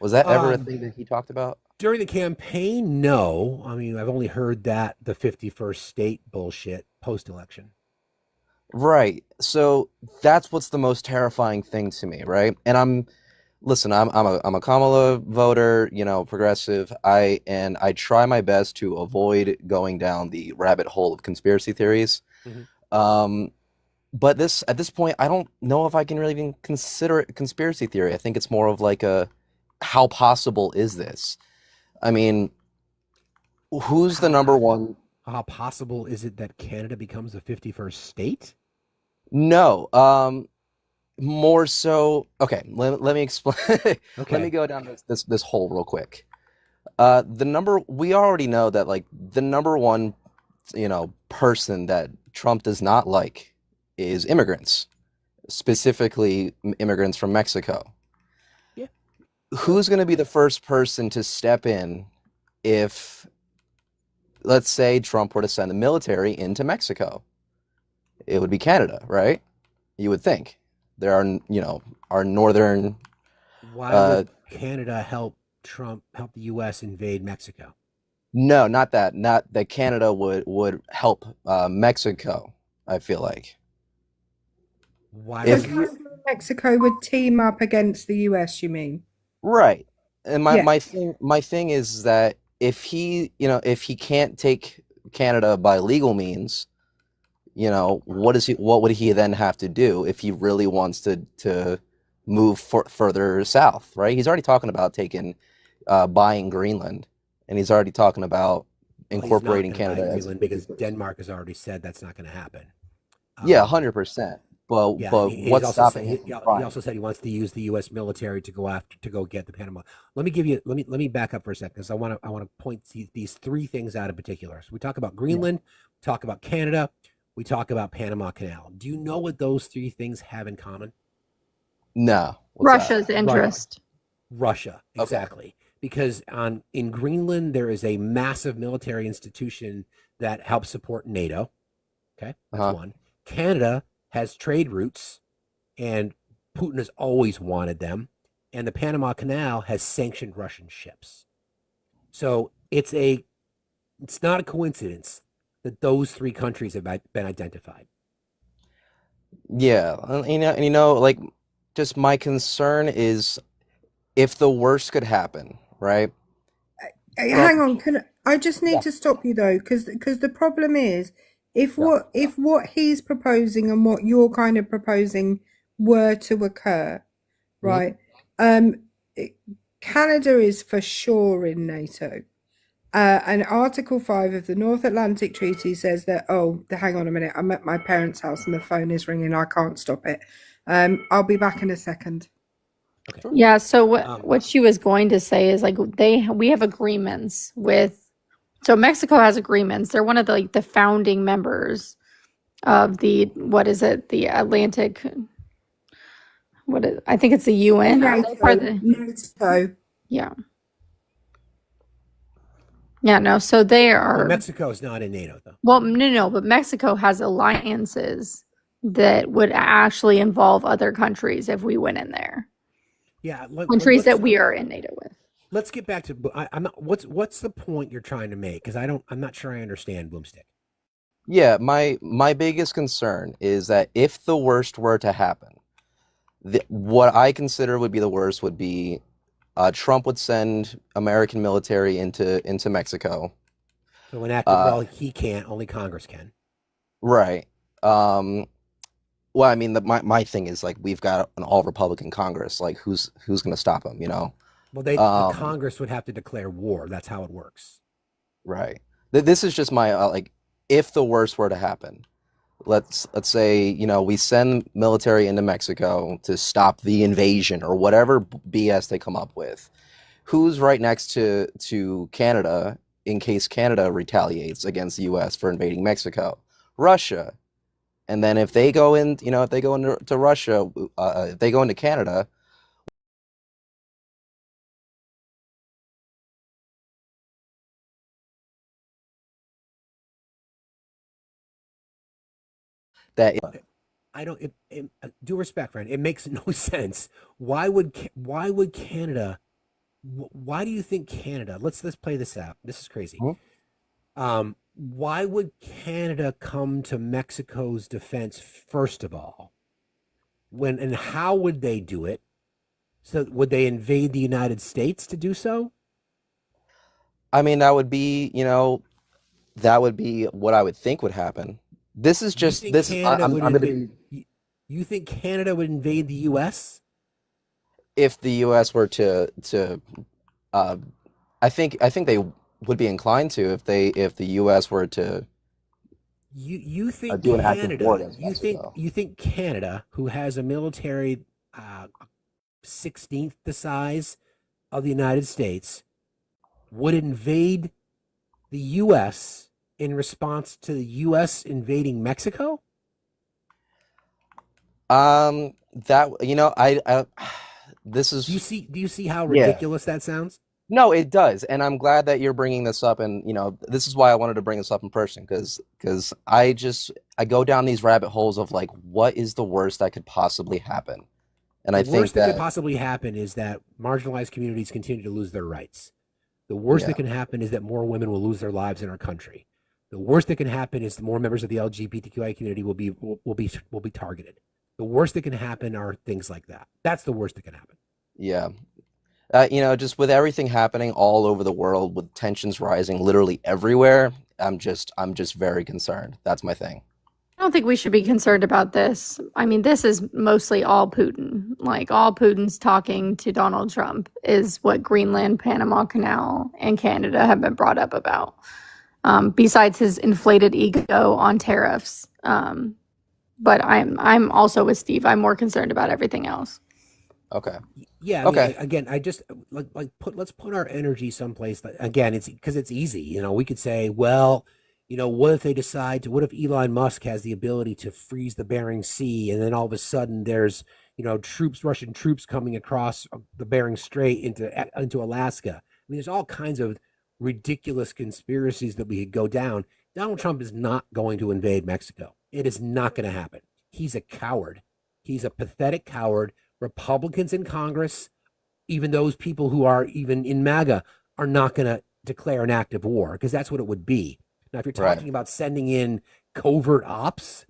Was that ever a thing that he talked about? During the campaign, no. I mean, I've only heard that the 51st state bullshit post-election. Right. So that's what's the most terrifying thing to me, right? And I'm a Kamala voter, you know, progressive. I try my best to avoid going down the rabbit hole of conspiracy theories. But at this point, I don't know if I can really even consider it a conspiracy theory. I think it's more of like how possible is this? I mean, who's the number one? How possible is it that Canada becomes the 51st state? No, more so. Okay, let me explain. Let me go down this hole real quick. We already know that like the number one, you know, person that Trump does not like is immigrants, specifically immigrants from Mexico. Yeah. Who's going to be the first person to step in if, let's say, Trump were to send the military into Mexico? It would be Canada, right? You would think. There are, you know, our northern. Why would Canada help the U.S. invade Mexico? No, not that. Not that Canada would help Mexico. I feel like. Why? So Canada and Mexico would team up against the US, you mean? Right. And Yeah. my thing is that if he can't take Canada by legal means, you know, what would he then have to do if he really wants to move further south, right? He's already talking about buying Greenland, and he's already talking about incorporating Canada as Greenland because Denmark has already said that's not going to happen. Yeah, 100%. But what's stopping him? He also said he wants to use the U.S. military to go get the Panama. Let me back up for a second because I want to point these three things out in particular. So we talk about Greenland, we talk about Canada, we talk about Panama Canal. Do you know what those three things have in common? No. Russia's interest. Russia, exactly. Okay. Because in Greenland there is a massive military institution that helps support NATO. Okay, that's one. Canada has trade routes, and Putin has always wanted them, and the Panama Canal has sanctioned Russian ships. So it's not a coincidence that those three countries have been identified. Yeah, you know, like, just my concern is if the worst could happen, right? Hang on, I just need to stop you though, because the problem is if what he's proposing and what you're kind of proposing were to occur, right? Canada is for sure in NATO. And Article 5 of the North Atlantic Treaty says that, hang on a minute, I'm at my parents' house and the phone is ringing, I can't stop it. I'll be back in a second. Okay. Yeah, so what she was going to say is like we have agreements with, so Mexico has agreements. They're one of the founding members of the Atlantic, I think it's the UN. NATO. Yeah. Yeah, no, so they are. Well, Mexico is not in NATO, though. Well, no, but Mexico has alliances that would actually involve other countries if we went in there. Yeah, countries that we are in NATO with. let's get back to. I'm not. What's the point you're trying to make? Because I'm not sure I understand Boomstick. Yeah, my biggest concern is that if the worst were to happen, what I consider would be the worst would be Trump would send American military into Mexico. So enact it. Uh, Well, he can't. Only Congress can. right. Um, well, I mean, my thing is like we've got an all Republican Congress. Like, who's going to stop him? You know. Well, the Um, Congress would have to declare war. That's how it works. right. This is just my like, if the worst were to happen, let's say we send military into Mexico to stop the invasion or whatever BS they come up with. Who's right next to Canada in case Canada retaliates against the U.S. for invading Mexico? Russia. And then if they go in, if they go into Russia, if they go into Canada, that I don't. Due respect, friend, it makes no sense. Why would Canada? Why do you think Canada? Let's play this out. This is crazy. Why would Canada come to Mexico's defense first of all? When and how would they do it? So would they invade the United States to do so? I mean, that would be what I would think would happen. This is You just think this is Canada would I'm going to invade? be You think Canada would invade the U.S.? if the U.S. were to uh, I think they would be inclined to if the U.S. were to You think do an active war Canada? against You think Mexico. you think Canada, who has a military 16th the size of the United States, would invade the U.S. in response to the U.S. invading Mexico? That I this Do you is see? Do you see how yeah. ridiculous that sounds? No, it does, and I'm glad that you're bringing this up, and this is why I wanted to bring this up in person because I go down these rabbit holes of like what is the worst that could possibly happen, and The I think worst that could that possibly happen is that marginalized communities continue to lose their rights. The worst that yeah, can happen is that more women will lose their lives in our country. The worst that can happen is more members of the LGBTQI community will be targeted. The worst that can happen are things like that. That's the worst that can happen. yeah. Just with everything happening all over the world, with tensions rising literally everywhere, I'm just very concerned. That's my thing. I don't think we should be concerned about this. I mean, this is mostly all Putin. Like, all Putin's talking to Donald Trump is what Greenland, Panama Canal, and Canada have been brought up about. Besides his inflated ego on tariffs. But I'm also with Steve. I'm more concerned about everything else. Okay. Yeah, I mean, Okay. again, I just let's put our energy someplace that, again, it's because it's easy. We could say, well, what if they decide to? What if Elon Musk has the ability to freeze the Bering Sea, and then all of a sudden there's Russian troops coming across the Bering Strait into Alaska. I mean, there's all kinds of ridiculous conspiracies that we could go down. Donald Trump is not going to invade Mexico. It is not going to happen. He's a coward. He's a pathetic coward. Republicans in Congress, even those people who are even in MAGA, are not going to declare an act of war because that's what it would be. Now, if you're Right. talking about sending in covert ops,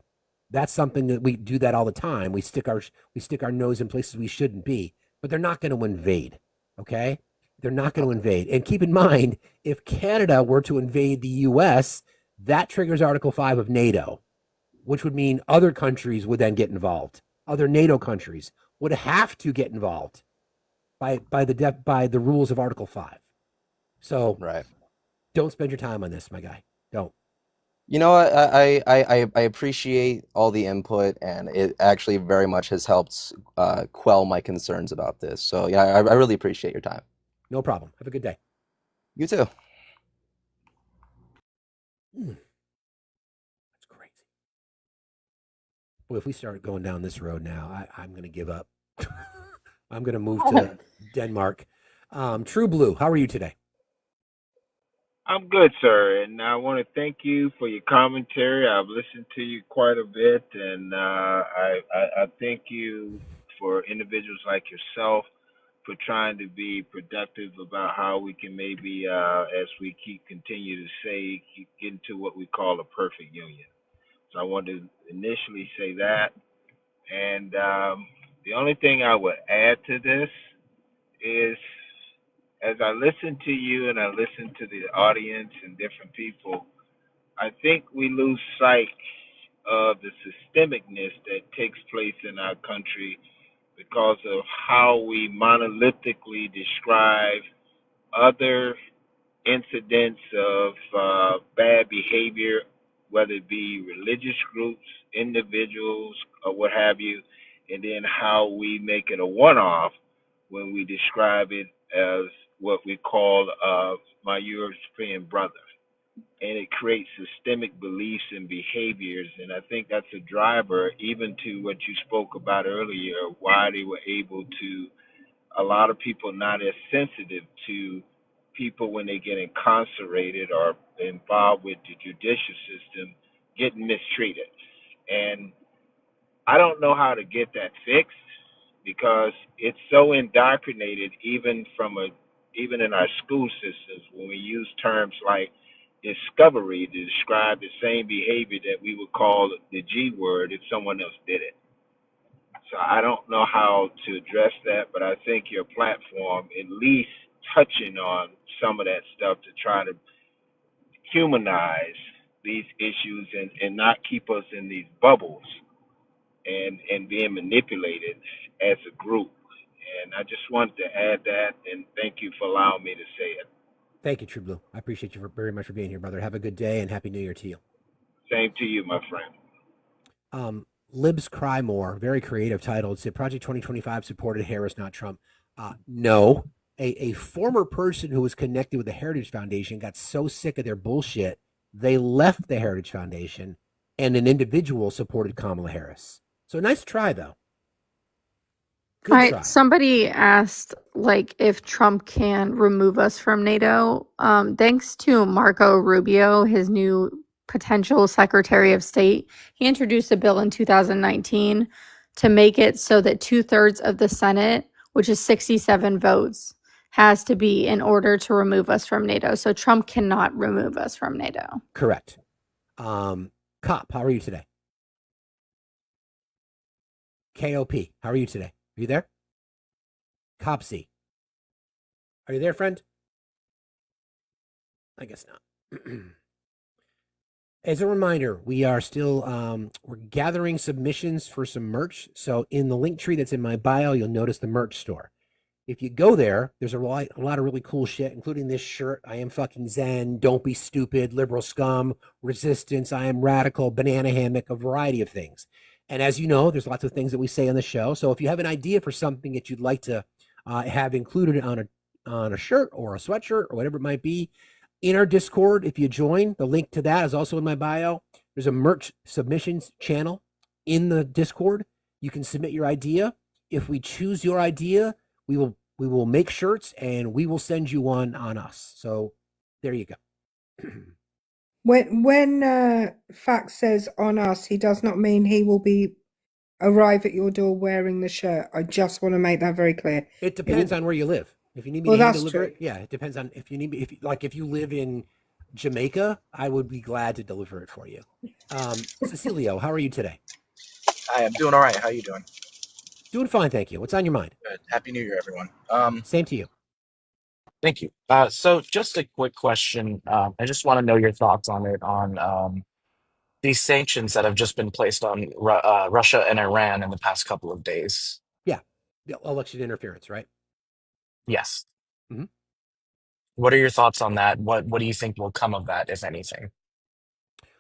that's something that we do that all the time. We stick our nose in places we shouldn't be, but they're not going to invade. Okay, they're not going to invade. And keep in mind, if Canada were to invade the U.S., that triggers Article 5 of NATO, which would mean other countries would then get involved. Other NATO countries would have to get involved by the rules of Article 5. So Right. don't spend your time on this, my guy. Don't. You know what? I appreciate all the input, and it actually very much has helped quell my concerns about this. So yeah, I really appreciate your time. No problem. Have a good day. You too. That's crazy. Boy, if we start going down this road now, I'm going to give up. I'm going to move to Denmark. True Blue, how are you today? I'm good, sir, and I want to thank you for your commentary. I've listened to you quite a bit, and I thank you for individuals like yourself for trying to be productive about how we can maybe, as we continue to say, keep getting to what we call a perfect union. So I wanted to initially say that. And the only thing I would add to this is, as I listen to you and I listen to the audience and different people, I think we lose sight of the systemicness that takes place in our country because of how we monolithically describe other incidents of bad behavior, whether it be religious groups, individuals, or what have you, and then how we make it a one-off when we describe it as what we call my European brother. And it creates systemic beliefs and behaviors, and I think that's a driver, even to what you spoke about earlier, why they were able to, a lot of people not as sensitive to people when they get incarcerated or involved with the judicial system getting mistreated. And I don't know how to get that fixed because it's so indoctrinated even in our school systems when we use terms like discovery to describe the same behavior that we would call the G word if someone else did it. So I don't know how to address that, but I think your platform at least touching on some of that stuff to try to humanize these issues and not keep us in these bubbles and being manipulated as a group. And I just wanted to add that, and thank you for allowing me to say it. Thank you, True Blue. I appreciate you very much for being here, brother. Have a good day and Happy New Year to you. Same to you, my friend. Libs Cry More, very creative title. It said Project 2025 supported Harris, not Trump. No. A former person who was connected with the Heritage Foundation got so sick of their bullshit, they left the Heritage Foundation, and an individual supported Kamala Harris. So nice try, though. Good try. Somebody asked like if Trump can remove us from NATO. Thanks to Marco Rubio, his new potential Secretary of State, he introduced a bill in 2019 to make it so that 2/3 of the Senate, which is 67 votes, has to be in order to remove us from NATO. So Trump cannot remove us from NATO. Correct. Cop, how are you today? KOP, how are you today? Are you there? Copsy, are you there, friend? I guess not. As a reminder, we are still we're gathering submissions for some merch. So in the link tree that's in my bio, you'll notice the merch store. If you go there, there's a lot of really cool shit, including this shirt. I am fucking Zen. Don't be stupid. Liberal scum. Resistance. I am radical. Banana hammock. A variety of things. And as you know, there's lots of things that we say on the show. So if you have an idea for something that you'd like to have included on a shirt or a sweatshirt or whatever it might be, in our Discord, if you join, the link to that is also in my bio. There's a merch submissions channel in the Discord. You can submit your idea. If we choose your idea, we will make shirts and we will send you one on us. So there you go. When Fact says on us, he does not mean he will arrive at your door wearing the shirt. I just want to make that very clear. It depends on where you live. If you need me to hand deliver it, yeah, it depends on if you need me. If you live in Jamaica, I would be glad to deliver it for you. Cecilio, how are you today? Hi, I'm doing all right. How are you doing? Doing fine, thank you. What's on your mind? Good. Happy New Year, everyone. Same to you. Thank you. So just a quick question. I just want to know your thoughts on it, on these sanctions that have just been placed on Russia and Iran in the past couple of days. Yeah, election interference, right? Yes. Mm-hmm. What are your thoughts on that? What do you think will come of that, if anything?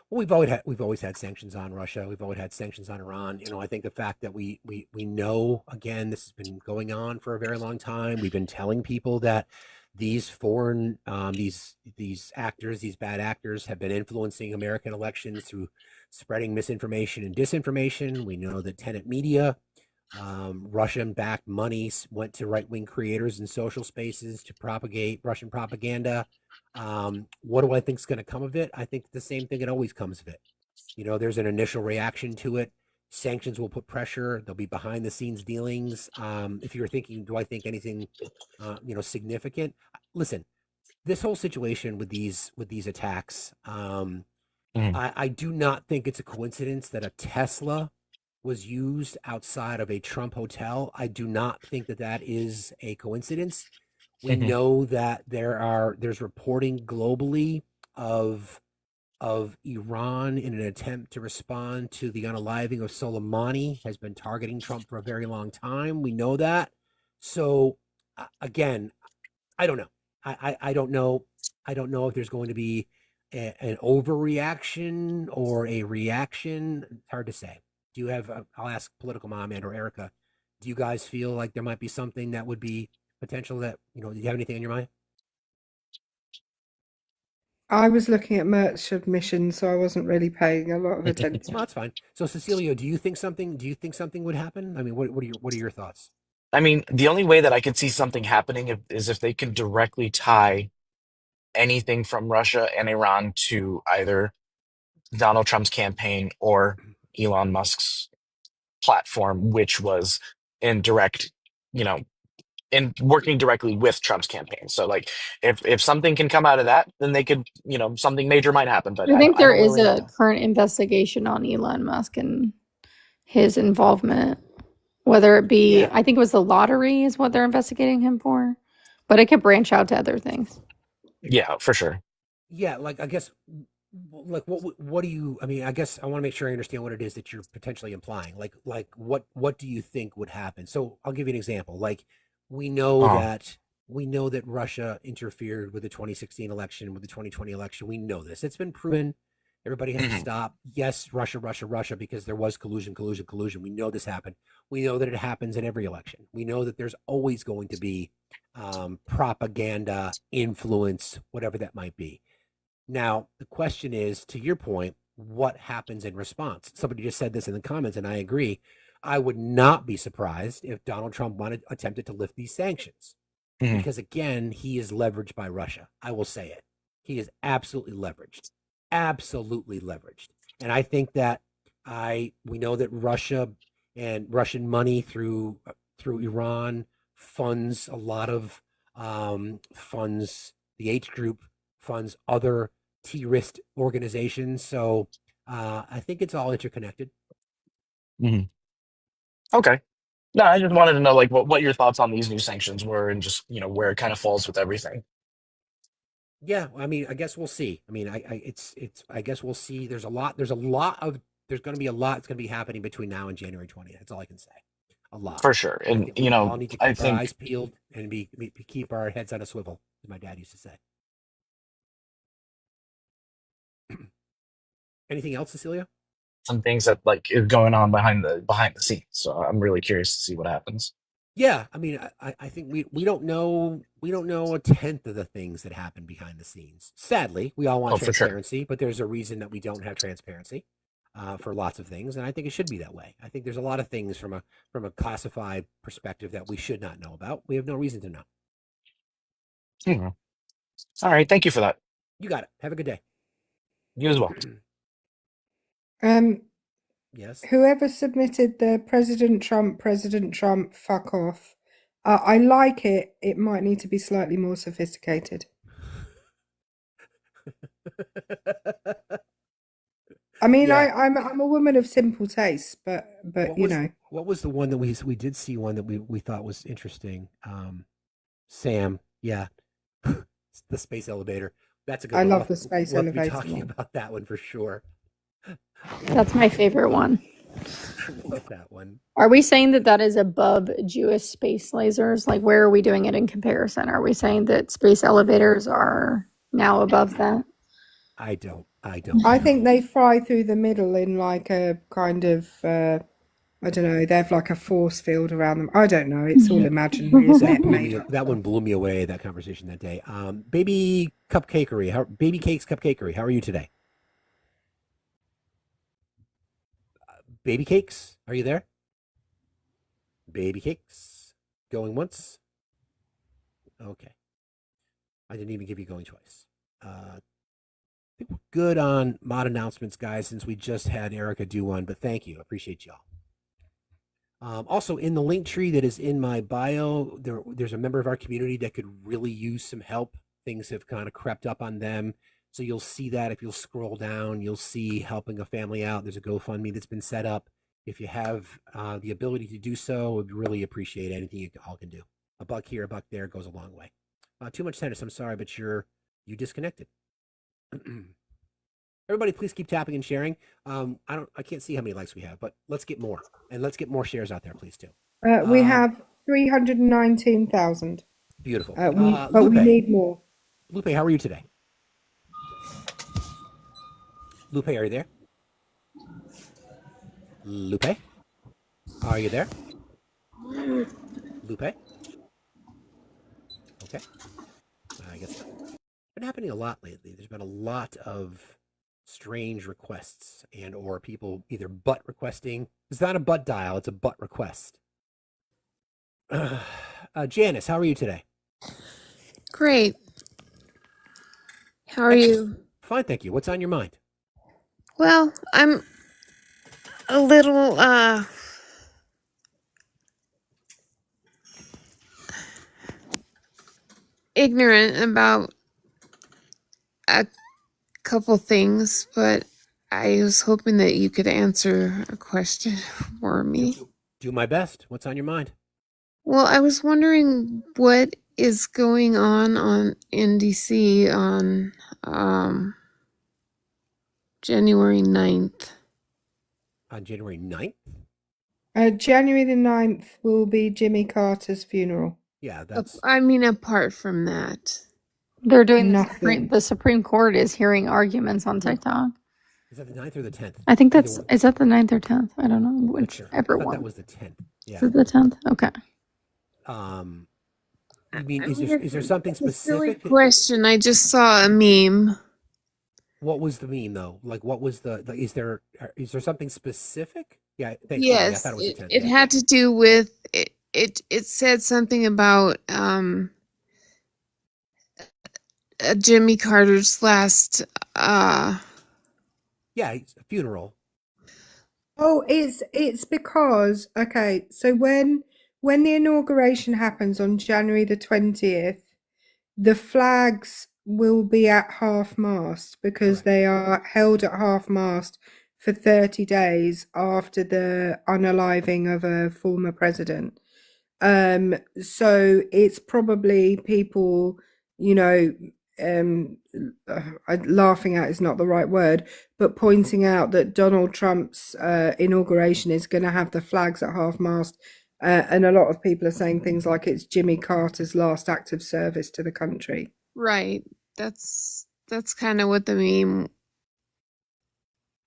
Well, we've always had sanctions on Russia. We've always had sanctions on Iran. You know, I think the fact that we know, again, this has been going on for a very long time. We've been telling people that these foreign these actors, these bad actors, have been influencing American elections through spreading misinformation and disinformation. We know that Tenet Media, Russian-backed monies went to right-wing creators in social spaces to propagate Russian propaganda. What do I think is going to come of it? I think the same thing that always comes of it. You know, there's an initial reaction to it. Sanctions will put pressure. There'll be behind the scenes dealings. If you're thinking, do I think anything, significant? Listen, this whole situation with these attacks, I do not think it's a coincidence that a Tesla was used outside of a Trump hotel. I do not think that that is a coincidence. We know that there's reporting globally of Iran in an attempt to respond to the unaliving of Soleimani has been targeting Trump for a very long time. We know that. So again, I don't know. I don't know. I don't know if there's going to be an overreaction or a reaction. It's hard to say. Do you have? I'll ask Political Mom and or Erica. Do you guys feel like there might be something that would be potential that do you have anything in your mind? I was looking at merch submissions, so I wasn't really paying a lot of No, attention. that's fine. So Cecilio, do you think something? Do you think something would happen? I mean, what are your thoughts? I mean, the only way that I could see something happening is if they could directly tie anything from Russia and Iran to either Donald Trump's campaign or Elon Musk's platform, which was in direct, you know, in working directly with Trump's campaign. So, like, if something can come out of that, then they could, something major might happen. But I think I there don't is really a know current investigation on Elon Musk and his involvement, whether it be, Yeah, I think it was the lottery is what they're investigating him for, but it could branch out to other things. Yeah, for sure. yeah. Like I guess, like what do you? I mean, I guess I want to make sure I understand what it is that you're potentially implying. Like what do you think would happen? So I'll give you an example. Like we know Uh, that we know that Russia interfered with the 2016 election, with the 2020 election. We know this. It's been proven. Everybody has to mhm. stop. Yes, Russia, because there was collusion. We know this happened. We know that it happens in every election. We know that there's always going to be propaganda, influence, whatever that might be. Now, the question is, to your point, what happens in response? Somebody just said this in the comments, and I agree. I would not be surprised if Donald Trump attempted to lift these sanctions Mhm. because, again, he is leveraged by Russia. I will say it. He is absolutely leveraged, absolutely leveraged. And I think that we know that Russia and Russian money through Iran funds a lot of funds the H group, funds other terrorist organizations. So I think it's all interconnected. Mhm. Okay. No, I just wanted to know like what your thoughts on these new sanctions were and just, where it kind of falls with everything. Yeah, I mean, I guess we'll see. I mean, it's. I guess we'll see. There's a lot. There's going to be a lot. It's going to be happening between now and January 20th. That's all I can say. A lot. For sure. And I And, think we all need to I keep our think eyes peeled and keep our heads on a swivel, as my dad used to say. Anything else, Cecilia? some things that like is going on behind the scenes. So I'm really curious to see what happens. Yeah, I mean, I think we don't know a tenth of the things that happen behind the scenes. Sadly, we all want Oh, for sure. transparency, but there's a reason that we don't have transparency for lots of things, and I think it should be that way. I think there's a lot of things from a classified perspective that we should not know about. We have no reason to know. Mhm. All right. Thank you for that. You got it. Have a good day. You as well. Um, Yes. whoever submitted the President Trump, fuck off. I like it. It might need to be slightly more sophisticated. I mean, Yeah. I'm a woman of simple taste, but What you was know, what was the one that we did see one that we thought was interesting? Sam. Yeah. The space elevator. That's a good I one. love the space We'll have to be elevator talking one. about that one for sure. That's my favorite one. I love that one. Are we saying that that is above Jewish space lasers? Like, where are we doing it in comparison? Are we saying that space elevators are now above that? I don't I know. think they fly through the middle in like a kind of I don't know. They have like a force field around them. I don't know. It's all imaginary, isn't That it? blew Made me. up That stuff. one blew me away. That conversation that day. Baby cupcakery. Baby cakes cupcakery. How are you today? Baby cakes. Are you there? Baby cakes. Going once. Okay. I didn't even give you going twice. think we're good on mod announcements, guys, since we just had Erica do one, but thank you. I appreciate y'all. Also, in the link tree that is in my bio, there's a member of our community that could really use some help. Things have kind of crept up on them. So you'll see that if you'll scroll down, you'll see helping a family out. There's a GoFundMe that's been set up. If you have the ability to do so, we'd really appreciate anything you all can do. A buck here, a buck there goes a long way. Too much tennis. I'm sorry, but you disconnected. Everybody, please keep tapping and sharing. I can't see how many likes we have, but let's get more, and let's get more shares out there, please too. We have 319,000. Beautiful. But we need more. Lupe, how are you today? Lupe, are you there? Lupe, are you there? Lupe? Okay. I guess not. It's been happening a lot lately. There's been a lot of strange requests and or people either butt requesting. It's not a butt dial, it's a butt request. Janice, how are you today? Great. How are you? Fine, thank you. What's on your mind? Well, I'm a little ignorant about a couple things, but I was hoping that you could answer a question for me. Do my best. What's on your mind? Well, I was wondering what is going on in DC on January 9th. On January 9th? January the 9th will be Jimmy Carter's funeral. Yeah, that's... I mean, apart from that. They're doing Nothing. the Supreme Court is hearing arguments on TikTok. Is that the 9th or the 10th? I think is that the 9th or 10th? I don't know. Whichever one. That was the 10th. Yeah. Is it the 10th? Okay. I mean, is there something specific? Silly question. I just saw a meme. What was the meme though? Like, what was is there something specific? Yeah, thanks. Yes, I thought it was the 10th. it had to do with it said something about Jimmy Carter's last yeah, funeral. Oh, it's because, okay, so when the inauguration happens on January the 20th, the flags will be at half-mast because they are held at half-mast for 30 days after the unaliving of a former president. So it's probably people, laughing at is not the right word, but pointing out that Donald Trump's inauguration is going to have the flags at half-mast. And a lot of people are saying things like it's Jimmy Carter's last act of service to the country. Right. That's kind of what the meme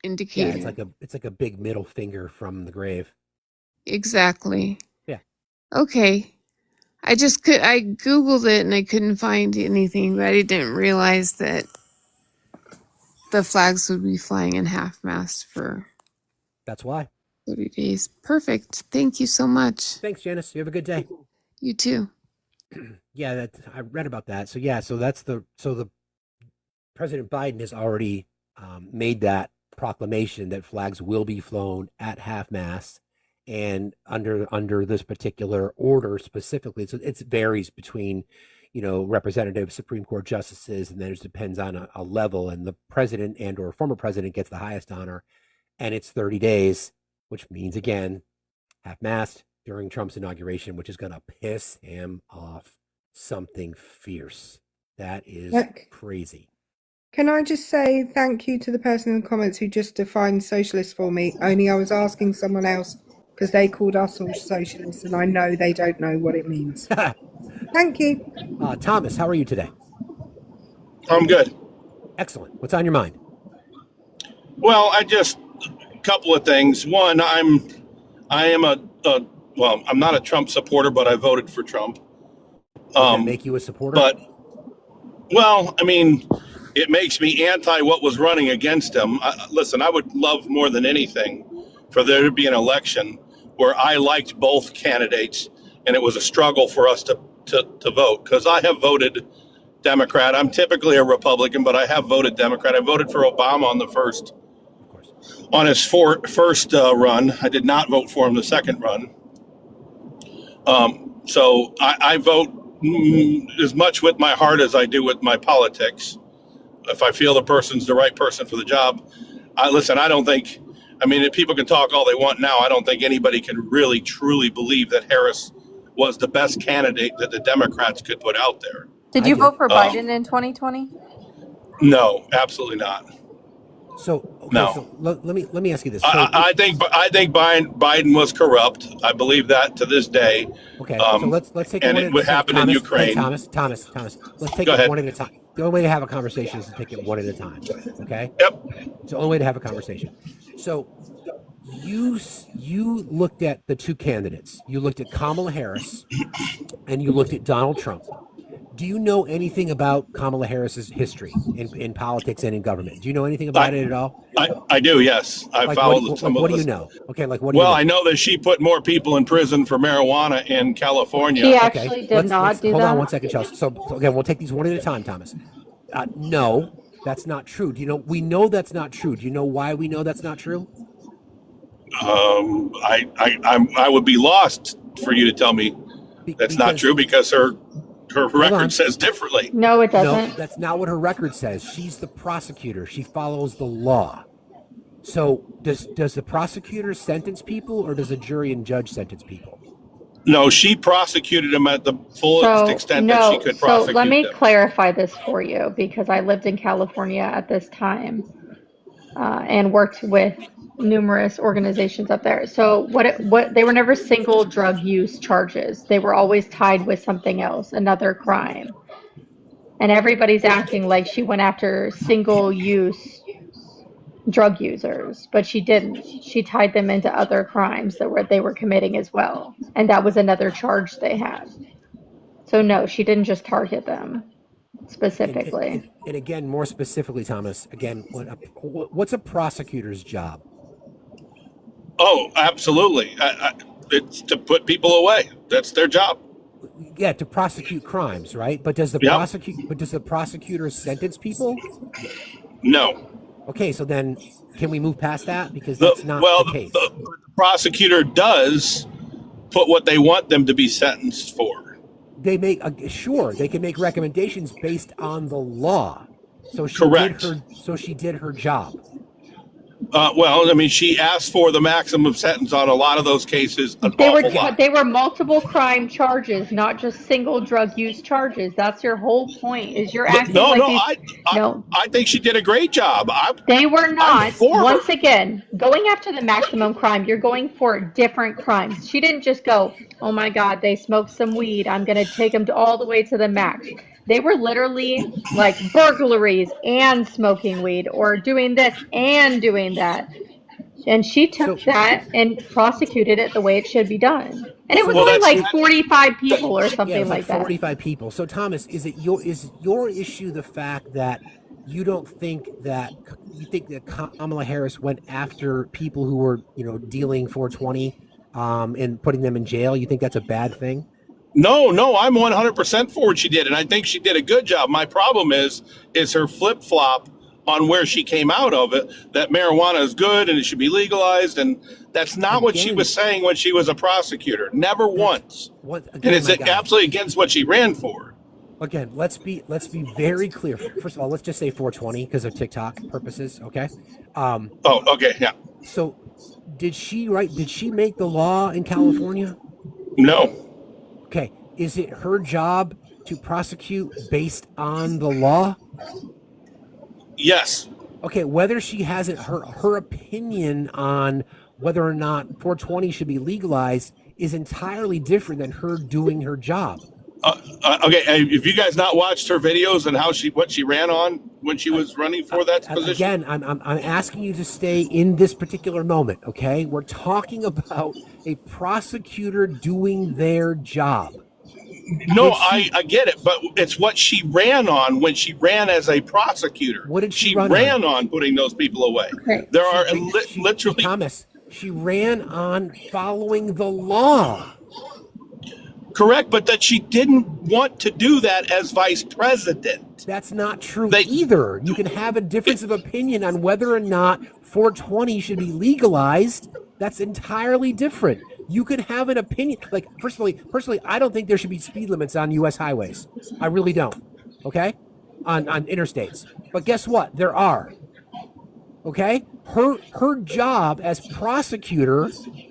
indicated. Yeah, it's like a big middle finger from the grave. Exactly. Yeah. Okay. I Googled it and I couldn't find anything, but I didn't realize that the flags would be flying in half-mast for... That's why. 30 days. Perfect. Thank you so much. Thanks, Janice. You have a good day. You too. Yeah, I read about that. So the President Biden has already made that proclamation that flags will be flown at half-mast and under this particular order specifically. So it varies between, representative Supreme Court justices, and then it depends on a level, and the president and or former president gets the highest honor, and it's 30 days, which means, again, half-mast during Trump's inauguration, which is going to piss him off something fierce. That is crazy. Can I just say thank you to the person in the comments who just defined socialist for me, only I was asking someone else because they called us all socialists, and I know they don't know what it means. Thank you. Thomas, how are you today? I'm good. Excellent. What's on your mind? Well, a couple of things. One, I'm not a Trump supporter, but I voted for Trump. Does that make you a supporter? It makes me anti what was running against him. Listen, I would love more than anything for there to be an election where I liked both candidates and it was a struggle for us to vote, because I have voted Democrat. I'm typically a Republican, but I have voted Democrat. I voted for Obama on the first, Of course. on his first run. I did not vote for him the second run. So I vote as much with my heart as I do with my politics. If I feel the person's the right person for the job, listen, I don't think, I mean, if people can talk all they want now, I don't think anybody can really truly believe that Harris was the best candidate that the Democrats could put out there. Did you vote for Biden in 2020? No, absolutely not. So okay, No. so let me ask you this. So I think Biden was corrupt. I believe that to this day. okay, so let's take and it one it at would a time. happen in Thomas, Ukraine. hey, Thomas. Let's take Go it ahead. one at a time. The only way to have a conversation is to take it one at a time. Okay. Yep. It's the only way to have a conversation. So you looked at the two candidates. You looked at Kamala Harris, and you looked at Donald Trump. Do you know anything about Kamala Harris's history in politics and in government? Do you know anything about it at all? I do, yes. I Like followed some of what do this. you know? Okay, like what do you Well, know? I know that she put more people in prison for marijuana in California. She actually did not do hold that. on one second, Chelsea. So again, we'll take these one at a time, Thomas. No, that's not true. Do you know? We know that's not true. Do you know why we know that's not true? I would be lost for you to tell me that's not true because her record says differently. No, it doesn't. No, that's not what her record says. She's the prosecutor. She follows the law. So does the prosecutor sentence people, or does a jury and judge sentence people? No, she prosecuted him at the fullest extent that she could prosecute So let me them. clarify this for you, because I lived in California at this time and worked with numerous organizations up there. So what they were never single drug use charges. They were always tied with something else, another crime. And everybody's acting like she went after single use drug users, but she didn't. She tied them into other crimes that they were committing as well. And that was another charge they had. So no, she didn't just target them specifically. And again, more specifically, Thomas, again, what's a prosecutor's job? Oh, absolutely. It's to put people away. That's their job. Yeah, to prosecute crimes, right? But does the prosecutor sentence people? No. Okay, so then can we move past that, because that's not the case? The prosecutor does put what they want them to be sentenced for. They make sure they can make recommendations based on the law. So she Correct. She did her job. Well, I mean, she asked for the maximum sentence on a lot of those cases. They were multiple crime charges, not just single drug use charges. That's your whole point. Is you're acting I think she did a great job. They were not. Once her. again, going after the maximum crime, you're going for different crimes. She didn't just go, oh my God, they smoked some weed, I'm going to take them all the way to the max. They were literally like burglaries and smoking weed, or doing this and doing that. And she took that and prosecuted it the way it should be done. And it was only like 45 people or something like that. 45 people. So Thomas, is your issue the fact that you think that Kamala Harris went after people who were, dealing 420 and putting them in jail? You think that's a bad thing? No, I'm 100% for what she did, and I think she did a good job. My problem is her flip-flop on where she came out of it, that marijuana is good and it should be legalized, and that's not what she was saying when she was a prosecutor. Never once. And it's absolutely against what she ran for. Again, let's be very clear. First of all, let's just say 420 because of TikTok purposes, okay? Okay, yeah. So, did she make the law in California? No. Okay, is it her job to prosecute based on the law? Yes. Okay, whether she has her opinion on whether or not 420 should be legalized is entirely different than her doing her job. Okay, if you guys not watched her videos and what she ran on when she was running for that position? Again, I'm asking you to stay in this particular moment, okay? We're talking about a prosecutor doing their job. No, I get it, but it's what she ran on when she ran as a prosecutor. What did she ran on putting those people away. Okay. There are literally... Thomas, she ran on following the law. Correct, but that she didn't want to do that as vice president. That's not true either. You can have a difference of opinion on whether or not 420 should be legalized. That's entirely different. You could have an opinion. Like, personally, I don't think there should be speed limits on U.S. highways. I really don't. Okay, on interstates. But guess what? There are. Okay, her job as prosecutor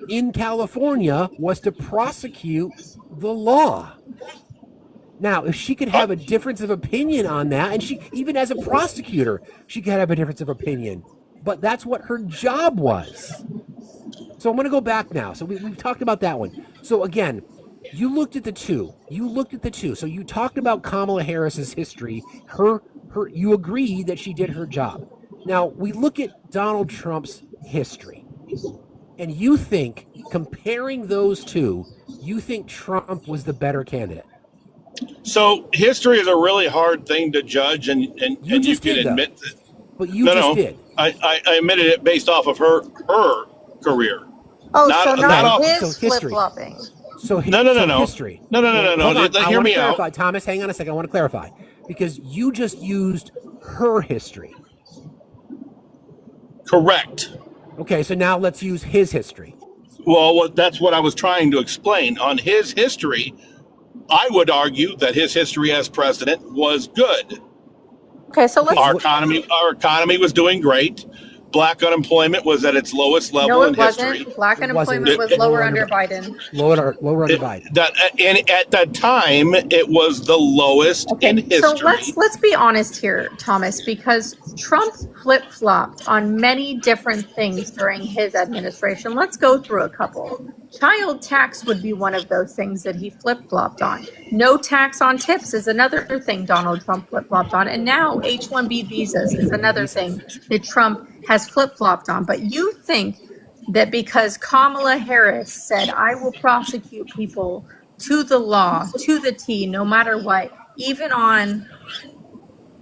in California was to prosecute the law. Now, if she could have a difference of opinion on that, and she, even as a prosecutor, she could have a difference of opinion, but that's what her job was. So I'm going to go back now. So we've talked about that one. So again, you looked at the two. So you talked about Kamala Harris's history. You agree that she did her job. Now, we look at Donald Trump's history, and you think, comparing those two, you think Trump was the better candidate. So history is a really hard thing to judge, and you can admit that. But you just did. I admitted it based off of her career. Oh, not, so not off, his flip-flopping. History. No. Hear me out. Clarify. Thomas, hang on a second. I want to clarify. Because you just used her history. Correct. Okay, so now let's use his history. Well, that's what I was trying to explain. On his history, I would argue that his history as president was good. Okay, so let's. Our economy was doing great. Black unemployment was at its lowest level in history. Wasn't. Black unemployment was lower under Biden. Lower under Biden. And at that time, it was the lowest in history. So let's be honest here, Thomas, because Trump flip-flopped on many different things during his administration. Let's go through a couple. Child tax would be one of those things that he flip-flopped on. No tax on tips is another thing Donald Trump flip-flopped on. And now H-1B visas is another thing that Trump has flip-flopped on. But you think that because Kamala Harris said, I will prosecute people to the law, to the T, no matter what, even on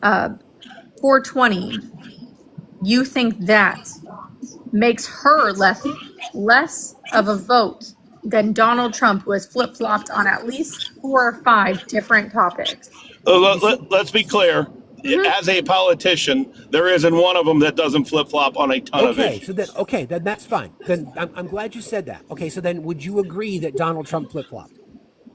420, you think that makes her less of a vote than Donald Trump, who has flip-flopped on at least 4 or 5 different topics? Let's be clear. As a politician, there isn't one of them that doesn't flip-flop on a ton of issues. Then that's fine. Then I'm glad you said that. Okay, so then would you agree that Donald Trump flip-flopped?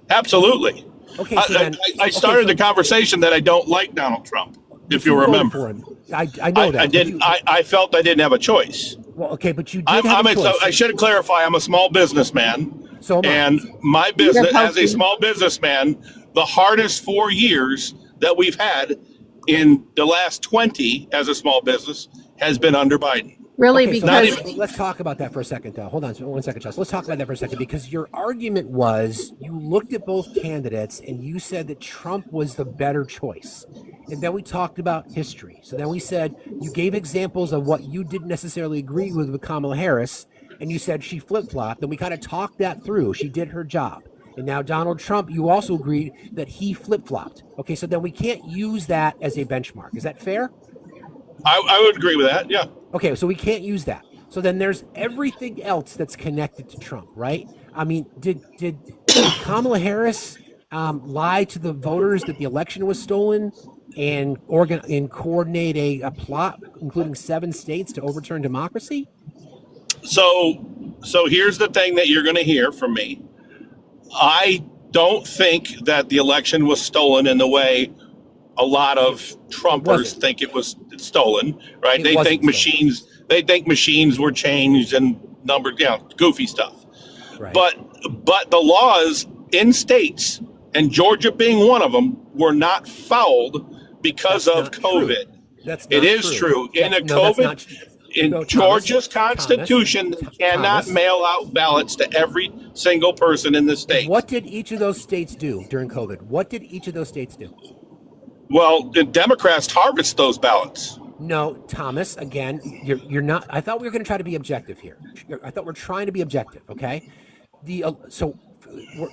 Absolutely. Okay, so I started the conversation that I don't like Donald Trump, if you remember. For him. I know that. I didn't. I felt I didn't have a choice. Well, okay, but you did have a choice. I should clarify. I'm a small businessman. So am I. And my business, as a small businessman, the hardest 4 years that we've had in the last 20 as a small business has been under Biden. Really? Okay, because let's talk about that for a second, though. Hold on 1 second, Charles. Let's talk about that for a second, because your argument was you looked at both candidates and you said that Trump was the better choice. And then we talked about history. So then we said you gave examples of what you didn't necessarily agree with Kamala Harris, and you said she flip-flopped, and we kind of talked that through. She did her job. And now Donald Trump, you also agreed that he flip-flopped. Okay, so then we can't use that as a benchmark. Is that fair? I would agree with that, yeah. Okay, so we can't use that. So then there's everything else that's connected to Trump, right? I mean, did Kamala Harris lie to the voters that the election was stolen and coordinate a plot, including 7 states, to overturn democracy? So here's the thing that you're going to hear from me. I don't think that the election was stolen in the way a lot of Trumpers think it was stolen, right? They think machines were changed and numbered, goofy stuff. Right. But the laws in states, and Georgia being one of them, were not fouled because of COVID. It is true. In Georgia's Constitution, they cannot mail out ballots to every single person in the state. What did each of those states do during COVID? What did each of those states do? Well, the Democrats harvest those ballots. No, Thomas, again, you're not. I thought we were going to try to be objective here. I thought we're trying to be objective, okay? So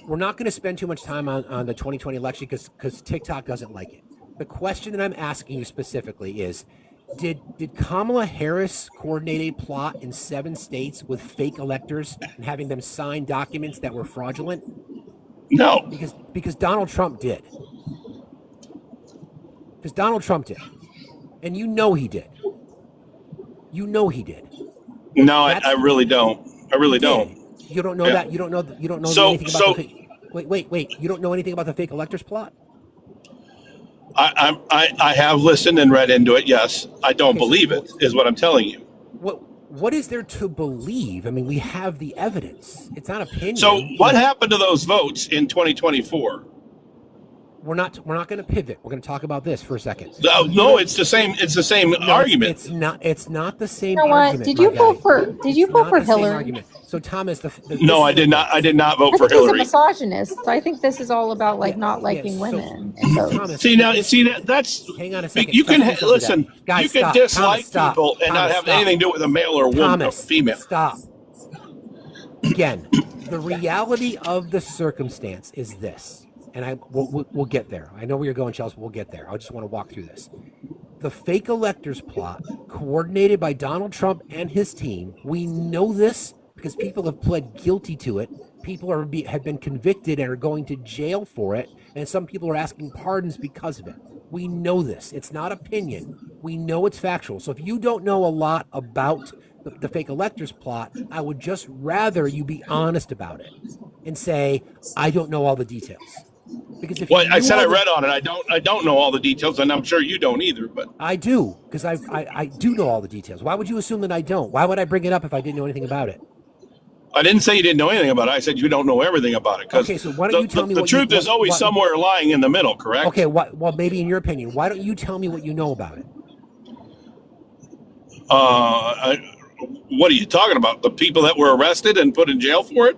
we're not going to spend too much time on the 2020 election because TikTok doesn't like it. The question that I'm asking you specifically is, did Kamala Harris coordinate a plot in 7 states with fake electors and having them sign documents that were fraudulent? No. Because Donald Trump did. Because Donald Trump did. And you know he did. You know he did. No, I really don't. I really don't. You don't know Yeah. that. You don't know. You don't know So- anything about so- the fake. Wait. You don't know anything about the fake electors plot. I have listened and read into it. Yes, I don't believe it. Is what I'm telling you. What is there to believe? I mean, we have the evidence. It's not opinion. So what happened to those votes in 2024? We're not going to pivot. We're going to talk about this for a second. No, it's the same. It's the same argument. It's not the same You know what? argument. Did you my vote guy. for? Did you It's vote not for the same Hillary? argument. So Thomas, No, I did not. I did not vote I for think he's a Hillary. misogynist. So I think this is all about like not liking so- women. And so Thomas, See that's. hang on a second. You can Let's do listen. that. Guys, You can stop. dislike Thomas, stop. people and Thomas, not have stop. anything to do with a male or a woman, Thomas, or female. Stop. Again, the reality of the circumstance is this, and we'll get there. I know where you're going, Chelsea. We'll get there. I just want to walk through this. The fake electors plot, coordinated by Donald Trump and his team. We know this because people have pled guilty to it. People have been convicted and are going to jail for it, and some people are asking pardons because of it. We know this. It's not opinion. We know it's factual. So if you don't know a lot about the fake electors plot, I would just rather you be honest about it and say, I don't know all the details. Because if Well, you I said I knew all read on it. I don't know all the details, and I'm sure you don't either. But I do, because I do know all the details. Why would you assume that I don't? Why would I bring it up if I didn't know anything about it? I didn't say you didn't know anything about it. I said you don't know everything about it. 'Cause Okay, so why don't you tell me the what truth is always somewhere lying in the middle, correct? Okay, well, maybe in your opinion, why don't you tell me what you know about it? What are you talking about? The people that were arrested and put in jail for it?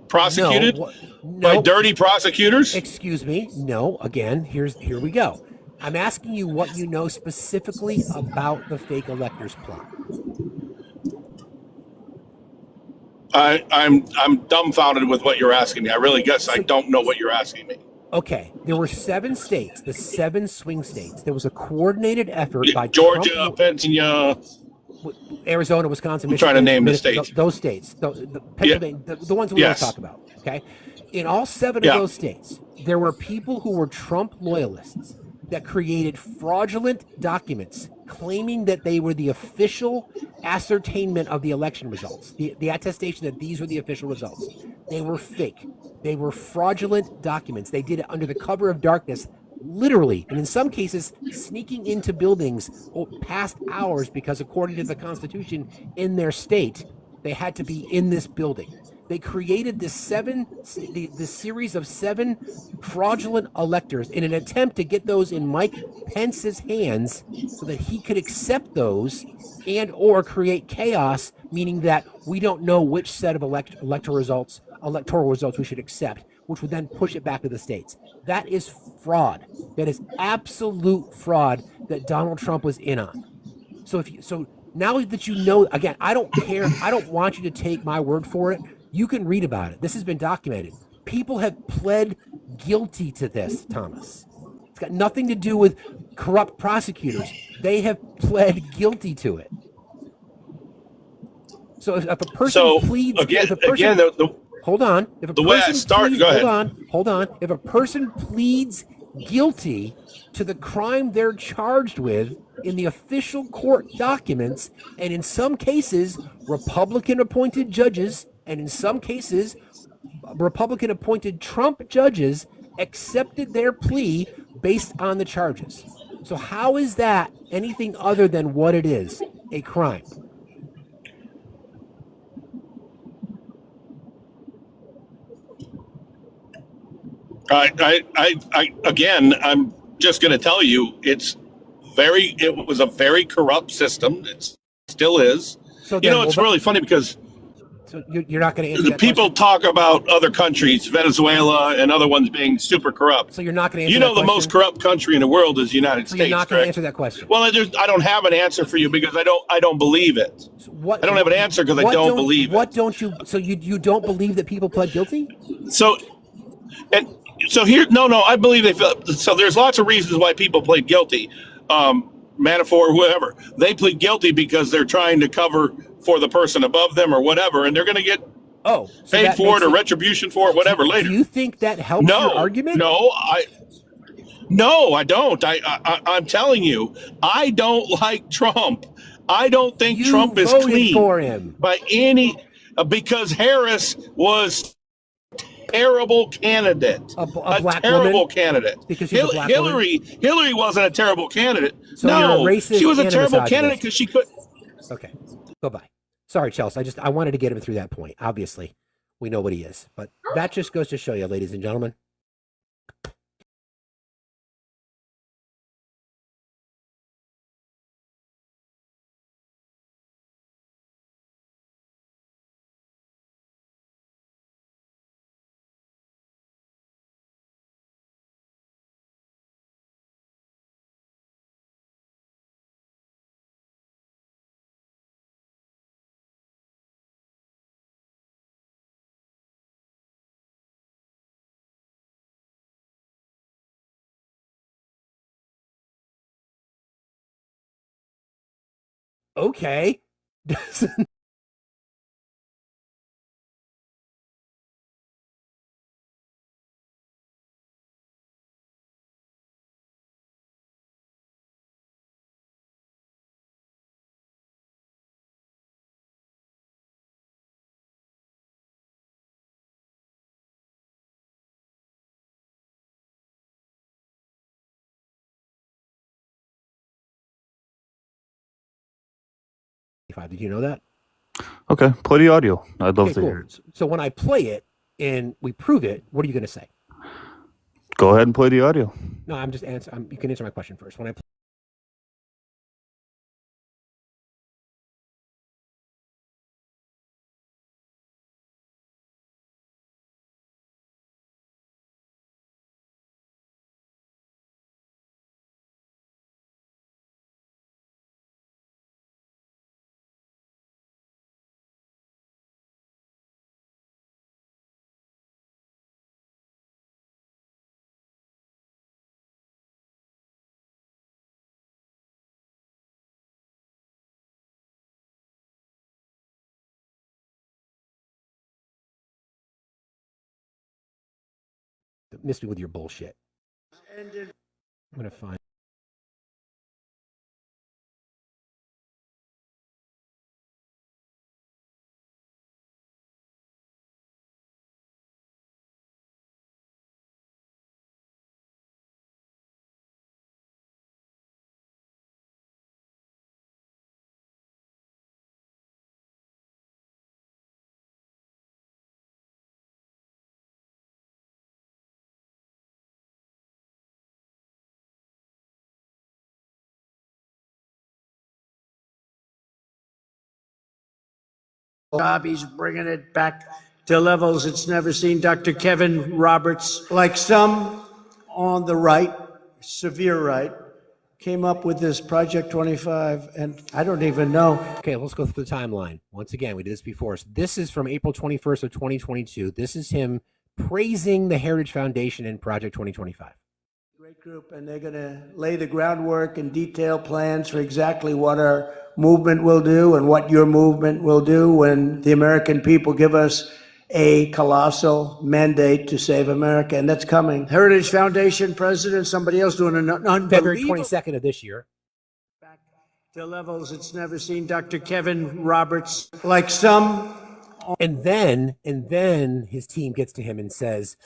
Prosecuted by dirty prosecutors? Excuse me. No. Again, here we go. I'm asking you what you know specifically about the fake electors plot. I'm dumbfounded with what you're asking me. I really guess I don't know what you're asking me. Okay, there were 7 states, the 7 swing states. There was a coordinated effort by Georgia, Trump, Pennsylvania, Arizona, Wisconsin, I'm Michigan. trying to name the states. Those states, the Pennsylvania, the ones we want to talk about. Okay, in all 7 of those states, there were people who were Trump loyalists that created fraudulent documents claiming that they were the official ascertainment of the election results, the attestation that these were the official results. They were fake. They were fraudulent documents. They did it under the cover of darkness, literally, and in some cases, sneaking into buildings past hours because, according to the Constitution in their state, they had to be in this building. They created this series of 7 fraudulent electors in an attempt to get those in Mike Pence's hands so that he could accept those and or create chaos, meaning that we don't know which set of electoral results we should accept, which would then push it back to the states. That is fraud. That is absolute fraud that Donald Trump was in on. So now that you know, again, I don't care. I don't want you to take my word for it. You can read about it. This has been documented. People have pled guilty to this, Thomas. It's got nothing to do with corrupt prosecutors. They have pled guilty to it. So if a person pleads, hold on. If a person hold on. If a person pleads guilty to the crime they're charged with in the official court documents, and in some cases, Republican-appointed judges, and in some cases, Republican-appointed Trump judges accepted their plea based on the charges. So how is that anything other than what it is, a crime? Again, I'm just going to tell you, it was a very corrupt system. It still is. So it's really funny because you're not going to answer the people talk about other countries, Venezuela and other ones being super corrupt. So you're not going to answer the most corrupt country in the world is the United States. You're not going to answer that question. Well, I don't have an answer for you because I don't believe it. I don't have an answer because I don't believe it. What don't you? So you don't believe that people pled guilty? So here, no, I believe so there's lots of reasons why people plead guilty. Manafort, whoever, they plead guilty because they're trying to cover for the person above them or whatever, and they're going to get Oh, so pay that for makes it or it. retribution for it, Do, whatever do later. you think that helps your No, argument? no, I don't. I'm telling you, I don't like Trump. I don't think You Trump is voted for clean him. by any, because Harris was terrible candidate, A a black woman terrible candidate. because she's a black woman. Hillary wasn't a terrible candidate. So you're a No, she racist was a and a terrible candidate misogynist. because she could. Okay. Bye-bye. Sorry, Chelsea. I wanted to get him through that point. Obviously, we know what he is. But that just goes to show you, ladies and gentlemen. Okay. Did you know that? Okay, play the audio. I'd love Okay, to cool. hear it. So when I play it and we prove it, what are you going to say? Go ahead and play the audio. No, I'm just answering. You can answer my question first. When I play miss me with your bullshit. I'm going to find. He's bringing it back to levels it's never seen. Dr. Kevin Roberts, like some on the right, severe right, came up with this Project 25, and I don't even know. Okay, let's go through the timeline. Once again, we did this before. So this is from April 21st of 2022. This is him praising the Heritage Foundation and Project 2025. Great group, and they're going to lay the groundwork and detail plans for exactly what our movement will do and what your movement will do when the American people give us a colossal mandate to save America, and that's coming. Heritage Foundation president, somebody else doing an February unbelievable 22nd of this year. back to levels it's never seen. Dr. Kevin Roberts, like some. And then his team gets to him and says,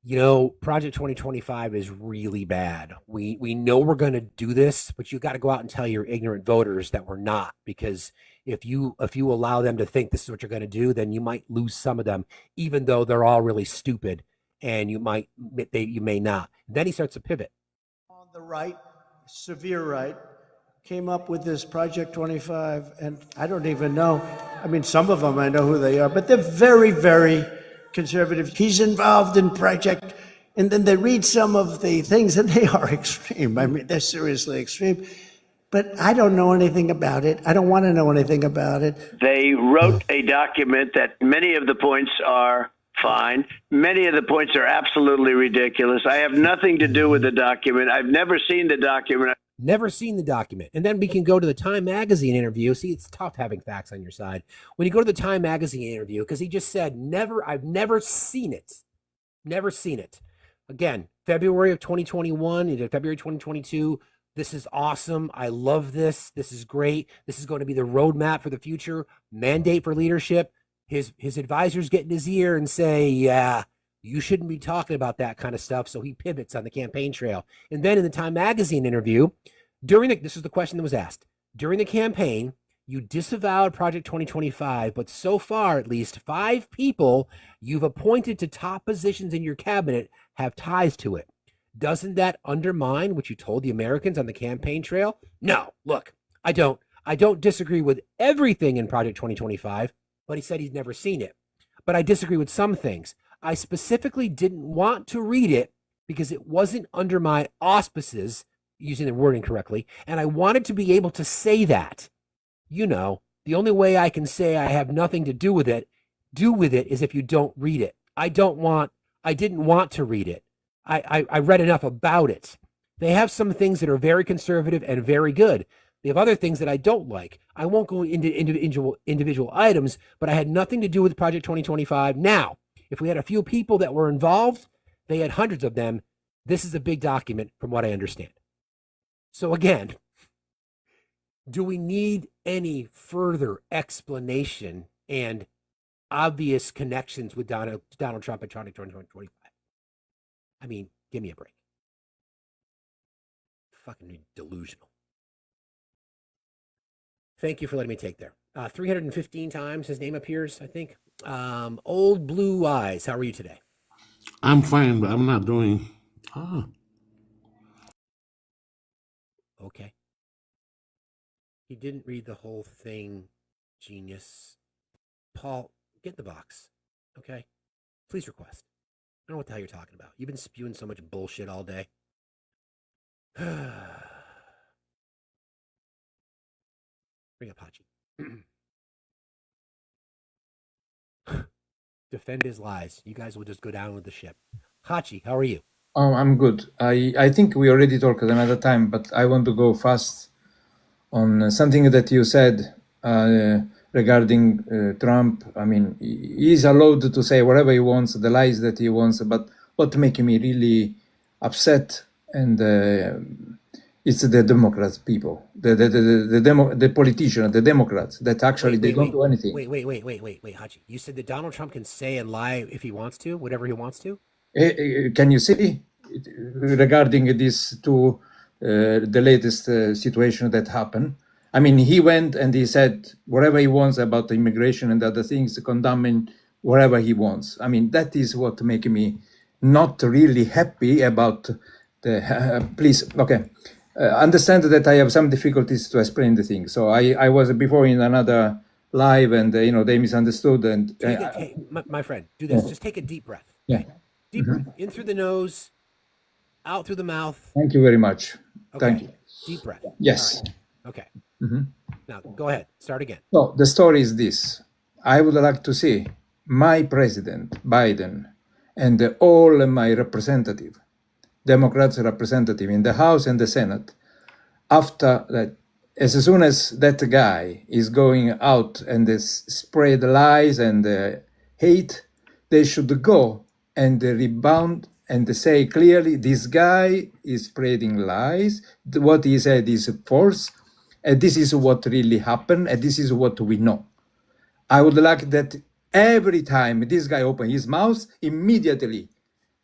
you know, Project 2025 is really bad. We know we're going to do this, but you got to go out and tell your ignorant voters that we're not, because if you allow them to think this is what you're going to do, then you might lose some of them, even though they're all really stupid, and you may not. Then he starts to pivot. On the right, severe right, came up with this Project 25, and I don't even know. I mean, some of them I know who they are, but they're very, very conservative. He's involved in Project, and then they read some of the things, and they are extreme. I mean, they're seriously extreme. But I don't know anything about it. I don't want to know anything about it. They wrote a document that many of the points are fine. Many of the points are absolutely ridiculous. I have nothing to do with the document. I've never seen the document. Never seen the document. And then we can go to the Time Magazine interview. See, it's tough having facts on your side. When you go to the Time Magazine interview, because he just said, I've never seen it. Never seen it. Again, February of 2021 into February 2022. This is awesome. I love this. This is great. This is going to be the roadmap for the future. Mandate for leadership. His advisors get in his ear and say, yeah, you shouldn't be talking about that kind of stuff. So he pivots on the campaign trail. And then in the Time Magazine interview, this is the question that was asked. During the campaign, you disavowed Project 2025, but so far, at least 5 people you've appointed to top positions in your cabinet have ties to it. Doesn't that undermine what you told the Americans on the campaign trail? No, look, I don't disagree with everything in Project 2025, but he said he's never seen it. But I disagree with some things. I specifically didn't want to read it because it wasn't under my auspices, using the wording correctly, and I wanted to be able to say that. You know, the only way I can say I have nothing to do with it is if you don't read it. I didn't want to read it. I read enough about it. They have some things that are very conservative and very good. They have other things that I don't like. I won't go into individual items, but I had nothing to do with Project 2025. Now, if we had a few people that were involved, they had hundreds of them. This is a big document from what I understand. So again, do we need any further explanation and obvious connections with Donald Trump and Project 2025? I mean, give me a break. Fucking delusional. Thank you for letting me take there. 315 times his name appears, I think. Old Blue Eyes, how are you today? I'm fine, but I'm not doing. Okay. He didn't read the whole thing, genius. Paul, get the box, okay? Please request. I don't know what the hell you're talking about. You've been spewing so much bullshit all day. Bring up Hachi. Defend his lies. You guys will just go down with the ship. Hachi, how are you? Oh, I'm good. I think we already talked another time, but I want to go fast on something that you said regarding Trump. I mean, he's allowed to say whatever he wants, the lies that he wants, but what makes me really upset and it's the Democrats people, the politicians, the Democrats that actually they don't do anything. Wait, Hachi. You said that Donald Trump can say and lie if he wants to, whatever he wants to? Can you see regarding this to the latest situation that happened? I mean, he went and he said whatever he wants about the immigration and other things, condemning whatever he wants. I mean, that is what makes me not really happy about the. Please, okay. Understand that I have some difficulties to explain the thing. So I was before in another live and they misunderstood and my friend, do this. Just take a deep breath. Okay? Deep breath in through the nose, out through the mouth. Thank you very much. Okay. Thank you. Deep breath. Yes. Right. Okay. Now go ahead. Start again. So the story is this. I would like to see my president, Biden, and all my representative, Democrats representative in the House and the Senate, after that, as soon as that guy is going out and spread lies and hate, they should go and rebound and say clearly, this guy is spreading lies. What he said is false. And this is what really happened. And this is what we know. I would like that every time this guy opens his mouth, immediately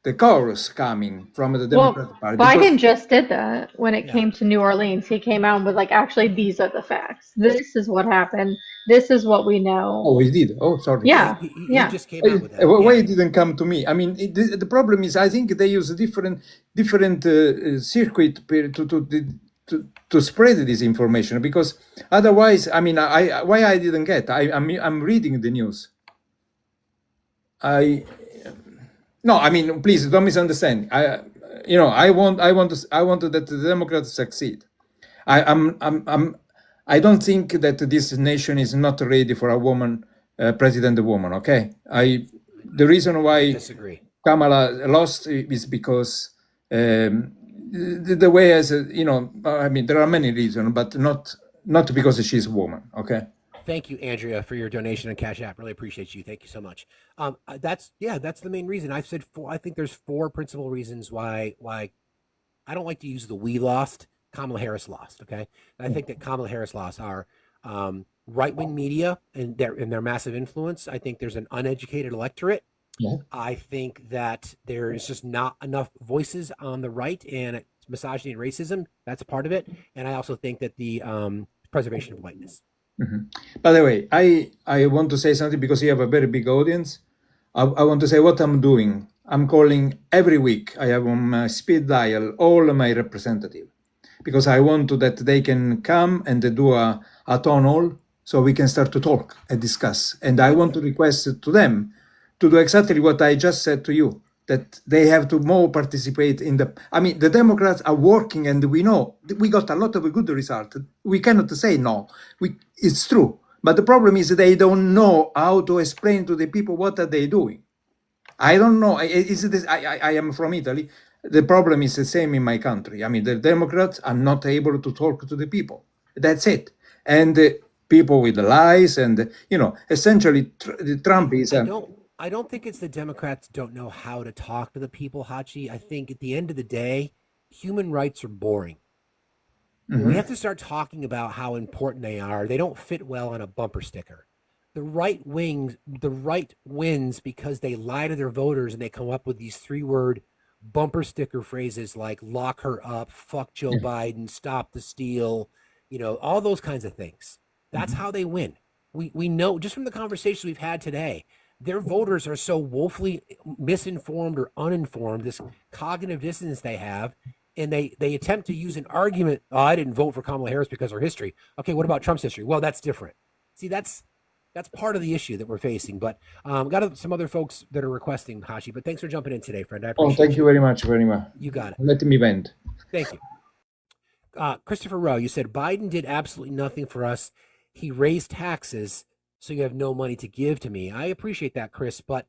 the chorus coming from the Democratic Party. Biden just did that when it came to New Orleans. He came out and was like, actually, these are the facts. This is what happened. This is what we know. Oh, he did? Oh, sorry. Yeah. He just came out with that. Why it didn't come to me? I mean, the problem is I think they use a different circuit to spread this information, because otherwise, I mean, why I didn't get? I'm reading the news. No, I mean, please don't misunderstand. I want that the Democrats succeed. I don't think that this nation is not ready for a woman, president woman. Okay, the reason why disagree. Kamala lost is because the way as I mean, there are many reasons, but not because she's a woman. Okay. Thank you, Andrea, for your donation on Cash App. Really appreciate you. Thank you so much. That's the main reason. I've said four. I think there's four principal reasons why I don't like to use the "we lost." Kamala Harris lost. Okay, I think that Kamala Harris lost are right-wing media and their massive influence. I think there's an uneducated electorate. Yeah. I think that there is just not enough voices on the right, and it's misogyny and racism. That's a part of it. And I also think that the preservation of whiteness. Mm-hmm. By the way, I want to say something because you have a very big audience. I want to say what I'm doing. I'm calling every week. I have on my speed dial all of my representatives because I want to that they can come and do a town hall so we can start to talk and discuss. And I want to request to them to do exactly what I just said to you, that they have to more participate in the Democrats are working, and we know we got a lot of good results. We cannot say no. It's true. But the problem is they don't know how to explain to the people what are they doing. I don't know. I am from Italy. The problem is the same in my country. I mean, the Democrats are not able to talk to the people. That's it. And people with the lies and, essentially Trump is... I don't think it's the Democrats don't know how to talk to the people, Hachi. I think at the end of the day, human rights are boring. Mm-hmm. We have to start talking about how important they are. They don't fit well on a bumper sticker. The right wins because they lie to their voters and they come up with these 3-word bumper sticker phrases like lock her up, fuck Joe Biden, stop the steal, all those kinds of things. That's how they win. We know just from the conversation we've had today, their voters are so woefully misinformed or uninformed, this cognitive dissonance they have, and they attempt to use an argument, I didn't vote for Kamala Harris because of her history. Okay, what about Trump's history? Well, that's different. See, that's part of the issue that we're facing. But got some other folks that are requesting, Hachi, but thanks for jumping in today, friend. I appreciate it. Thank you very much. You got it. Let me vent. Thank you. Christopher Rowe, you said Biden did absolutely nothing for us. He raised taxes, so you have no money to give to me. I appreciate that, Chris, but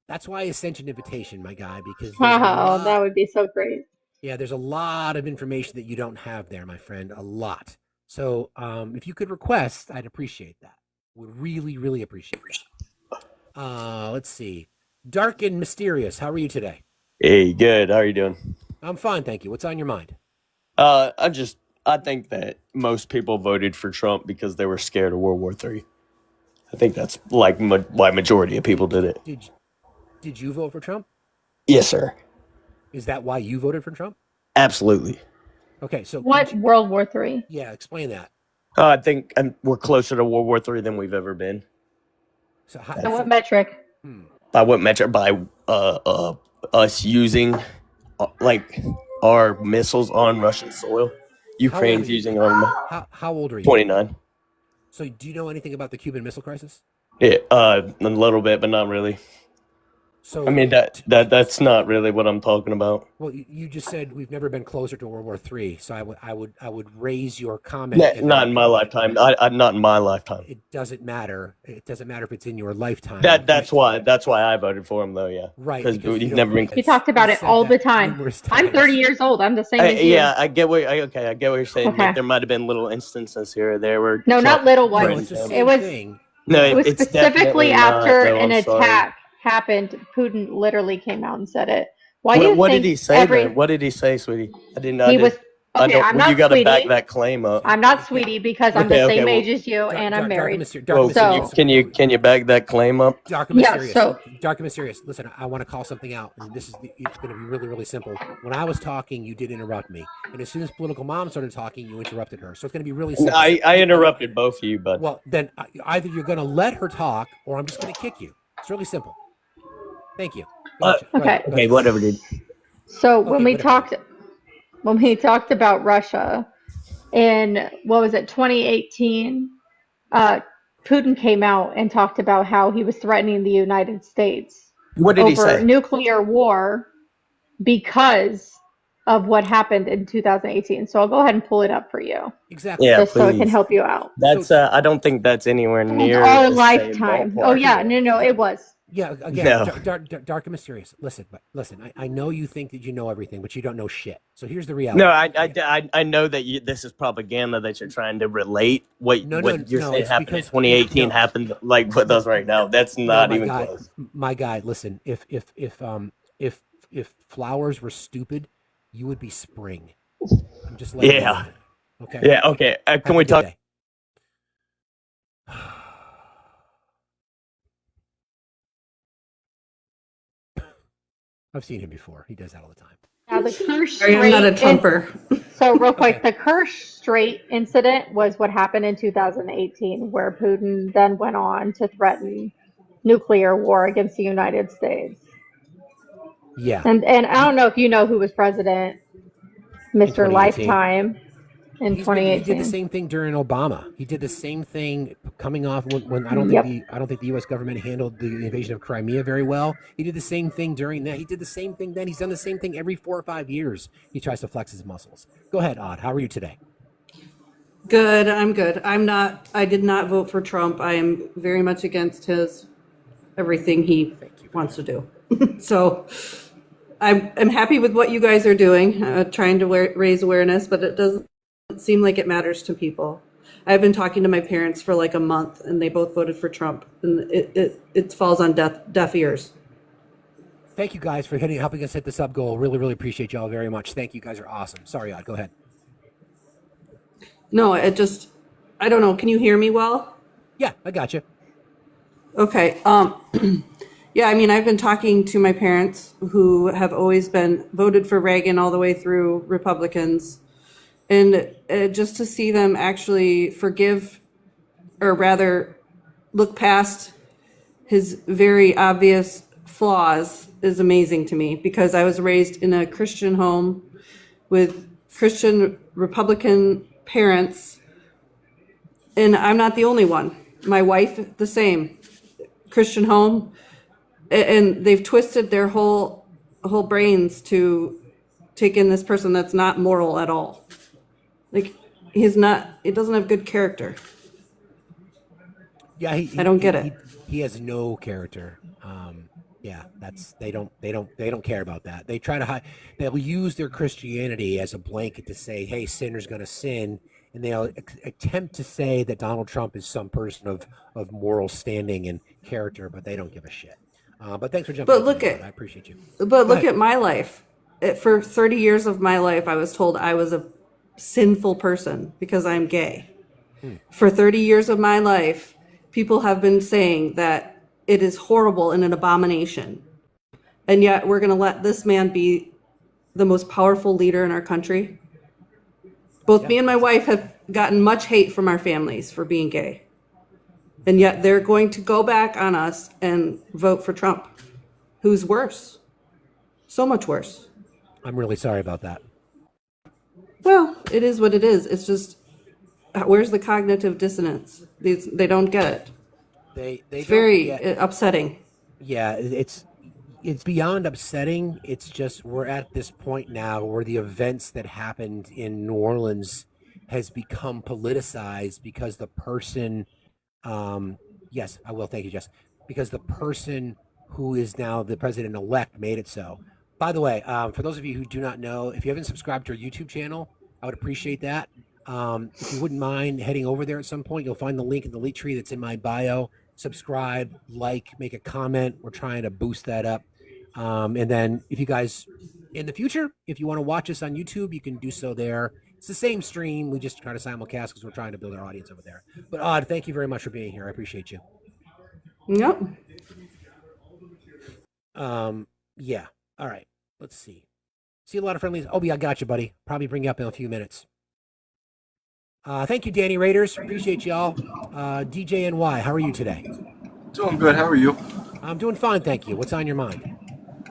that's why I sent you an invitation, my guy, because wow, that would be so great. Yeah, there's a lot of information that you don't have there, my friend, a lot. So if you could request, I'd appreciate that. Would really, really appreciate it. Let's see. Dark and Mysterious, how are you today? Hey, good. How are you doing? I'm fine, thank you. What's on your mind? I think that most people voted for Trump because they were scared of World War III. I think that's like why majority of people did it. Did you vote for Trump? Yes, sir. Is that why you voted for Trump? Absolutely. Okay, so what World War III? Yeah, explain that. I think we're closer to World War III than we've ever been. So what metric? By what metric? By us using like our missiles on Russian soil. Ukraine's using our. How old are you? 29. So do you know anything about the Cuban Missile Crisis? Yeah, a little bit, but not really. So I mean that's not really what I'm talking about. Well, you just said we've never been closer to World War III, so I would raise your comment. Not in my lifetime. Not in my lifetime. It doesn't matter. It doesn't matter if it's in your lifetime. That's why I voted for him, though. Yeah, right. Because you've never been. He talked about it all the time. I'm 30 years old. I'm the same as you. Yeah, I get what you're saying. Okay. Like, there might have been little instances here or there where. No, not little ones. It was specifically after an attack happened. Putin literally came out and said it. What did he say? What did he say, sweetie? I didn't know. Okay, I'm not you got to back sweetie. that claim up. I'm not sweetie because I'm the same age as you and I'm married. Can you back that claim up? Dark and Mysterious. Dark and Mysterious. Listen, I want to call something out, and it's going to be really, really simple. When I was talking, you did interrupt me, and as soon as Political Mom started talking, you interrupted her. So it's going to be really simple. I interrupted both of you, but well, then either you're going to let her talk, or I'm just going to kick you. It's really simple. Thank you. Okay, whatever, dude. So when we talked about Russia in, 2018, Putin came out and talked about how he was threatening the United States over nuclear war because of what happened in 2018. So I'll go ahead and pull it up for you. Exactly. Yeah, just so it can help you out. That's I don't think that's anywhere near our lifetime. Oh yeah, no, it was. Yeah, again, No. dark and mysterious. Listen, I know you think that you know everything, but you don't know shit. So here's the No, reality. I know that this is propaganda that you're trying to relate. What you're No. saying It's happened in because 2018 happened like with us right now. That's no, not even close. my guy. Listen, if flowers were stupid, you would be spring. I'm just letting you Yeah. know. Okay. Yeah. Okay. Have Can a we good talk? day. I've seen him before. He does that all the time. Now the Kersh Sorry, I'm not a Strait. Trumper. So real quick, Okay. the Kersh Strait incident was what happened in 2018, where Putin then went on to threaten nuclear war against the United States. Yeah. And I don't know if you know who was president, In Mr. 2018. Lifetime, in He did the 2018. same thing during Obama. He did the same thing coming off when I don't think Yep. the U.S. government handled the invasion of Crimea very well. He did the same thing during that. He did the same thing then. He's done the same thing every 4 or 5 years. He tries to flex his muscles. Go ahead, Odd. How are you today? Good. I'm good. I did not vote for Trump. I am very much against everything he wants to do. So I'm happy with what you guys are doing, trying to raise awareness, but it doesn't seem like it matters to people. I've been talking to my parents for like a month, and they both voted for Trump, and it falls on deaf ears. Thank you guys for helping us hit the sub goal. Really, really appreciate y'all very much. Thank you guys are awesome. Sorry, Odd. Go ahead. No, I don't know. Can you hear me well? Yeah, I got you. Okay. Yeah, I mean, I've been talking to my parents who have always been voted for Reagan all the way through Republicans. And just to see them actually forgive, or rather look past his very obvious flaws, is amazing to me, because I was raised in a Christian home with Christian Republican parents, and I'm not the only one. My wife, the same. Christian home, and they've twisted their whole brains to take in this person that's not moral at all. Like, it doesn't have good character. Yeah, I don't get it. He has no character. Yeah, they don't care about that. They try to hide. They'll use their Christianity as a blanket to say, "Hey, sinner's going to sin," and they'll attempt to say that Donald Trump is some person of moral standing and character, but they don't give a shit. But thanks for jumping. But look I appreciate you. But look at my life. For 30 years of my life, I was told I was a sinful person because I'm gay. For 30 years of my life, people have been saying that it is horrible and an abomination. And yet we're going to let this man be the most powerful leader in our country. Both me and my wife have gotten much hate from our families for being gay. And yet they're going to go back on us and vote for Trump, who's worse. So much worse. I'm really sorry about that. Well, it is what it is. It's just, where's the cognitive dissonance? They don't get it. It's very upsetting. Yeah, it's beyond upsetting. It's just we're at this point now where the events that happened in New Orleans has become politicized because the person, yes, I will. Thank you, Jess. Because the person who is now the president-elect made it so. By the way, for those of you who do not know, if you haven't subscribed to our YouTube channel, I would appreciate that. If you wouldn't mind heading over there at some point, you'll find the link in the link tree that's in my bio. Subscribe, like, make a comment. We're trying to boost that up. And then if you guys, in the future, if you want to watch us on YouTube, you can do so there. It's the same stream. We just try to simulcast because we're trying to build our audience over there. But Odd, thank you very much for being here. I appreciate you. Yep. Yeah. All right. Let's see. See a lot of friendlies. Obi, I got you, buddy. Probably bring you up in a few minutes. Thank you, Danny Raiders. Appreciate y'all. DJNY, how are you today? Doing good. How are you? I'm doing fine, thank you. What's on your mind?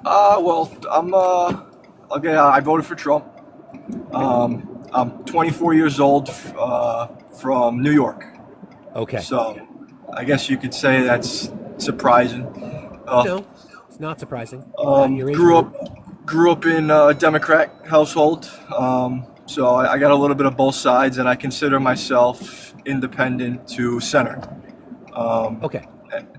Well, I voted for Trump. I'm 24 years old, from New York. Okay. So, I guess you could say that's surprising. No, it's not surprising. Grew up in a Democrat household. So I got a little bit of both sides, and I consider myself independent to center. Okay.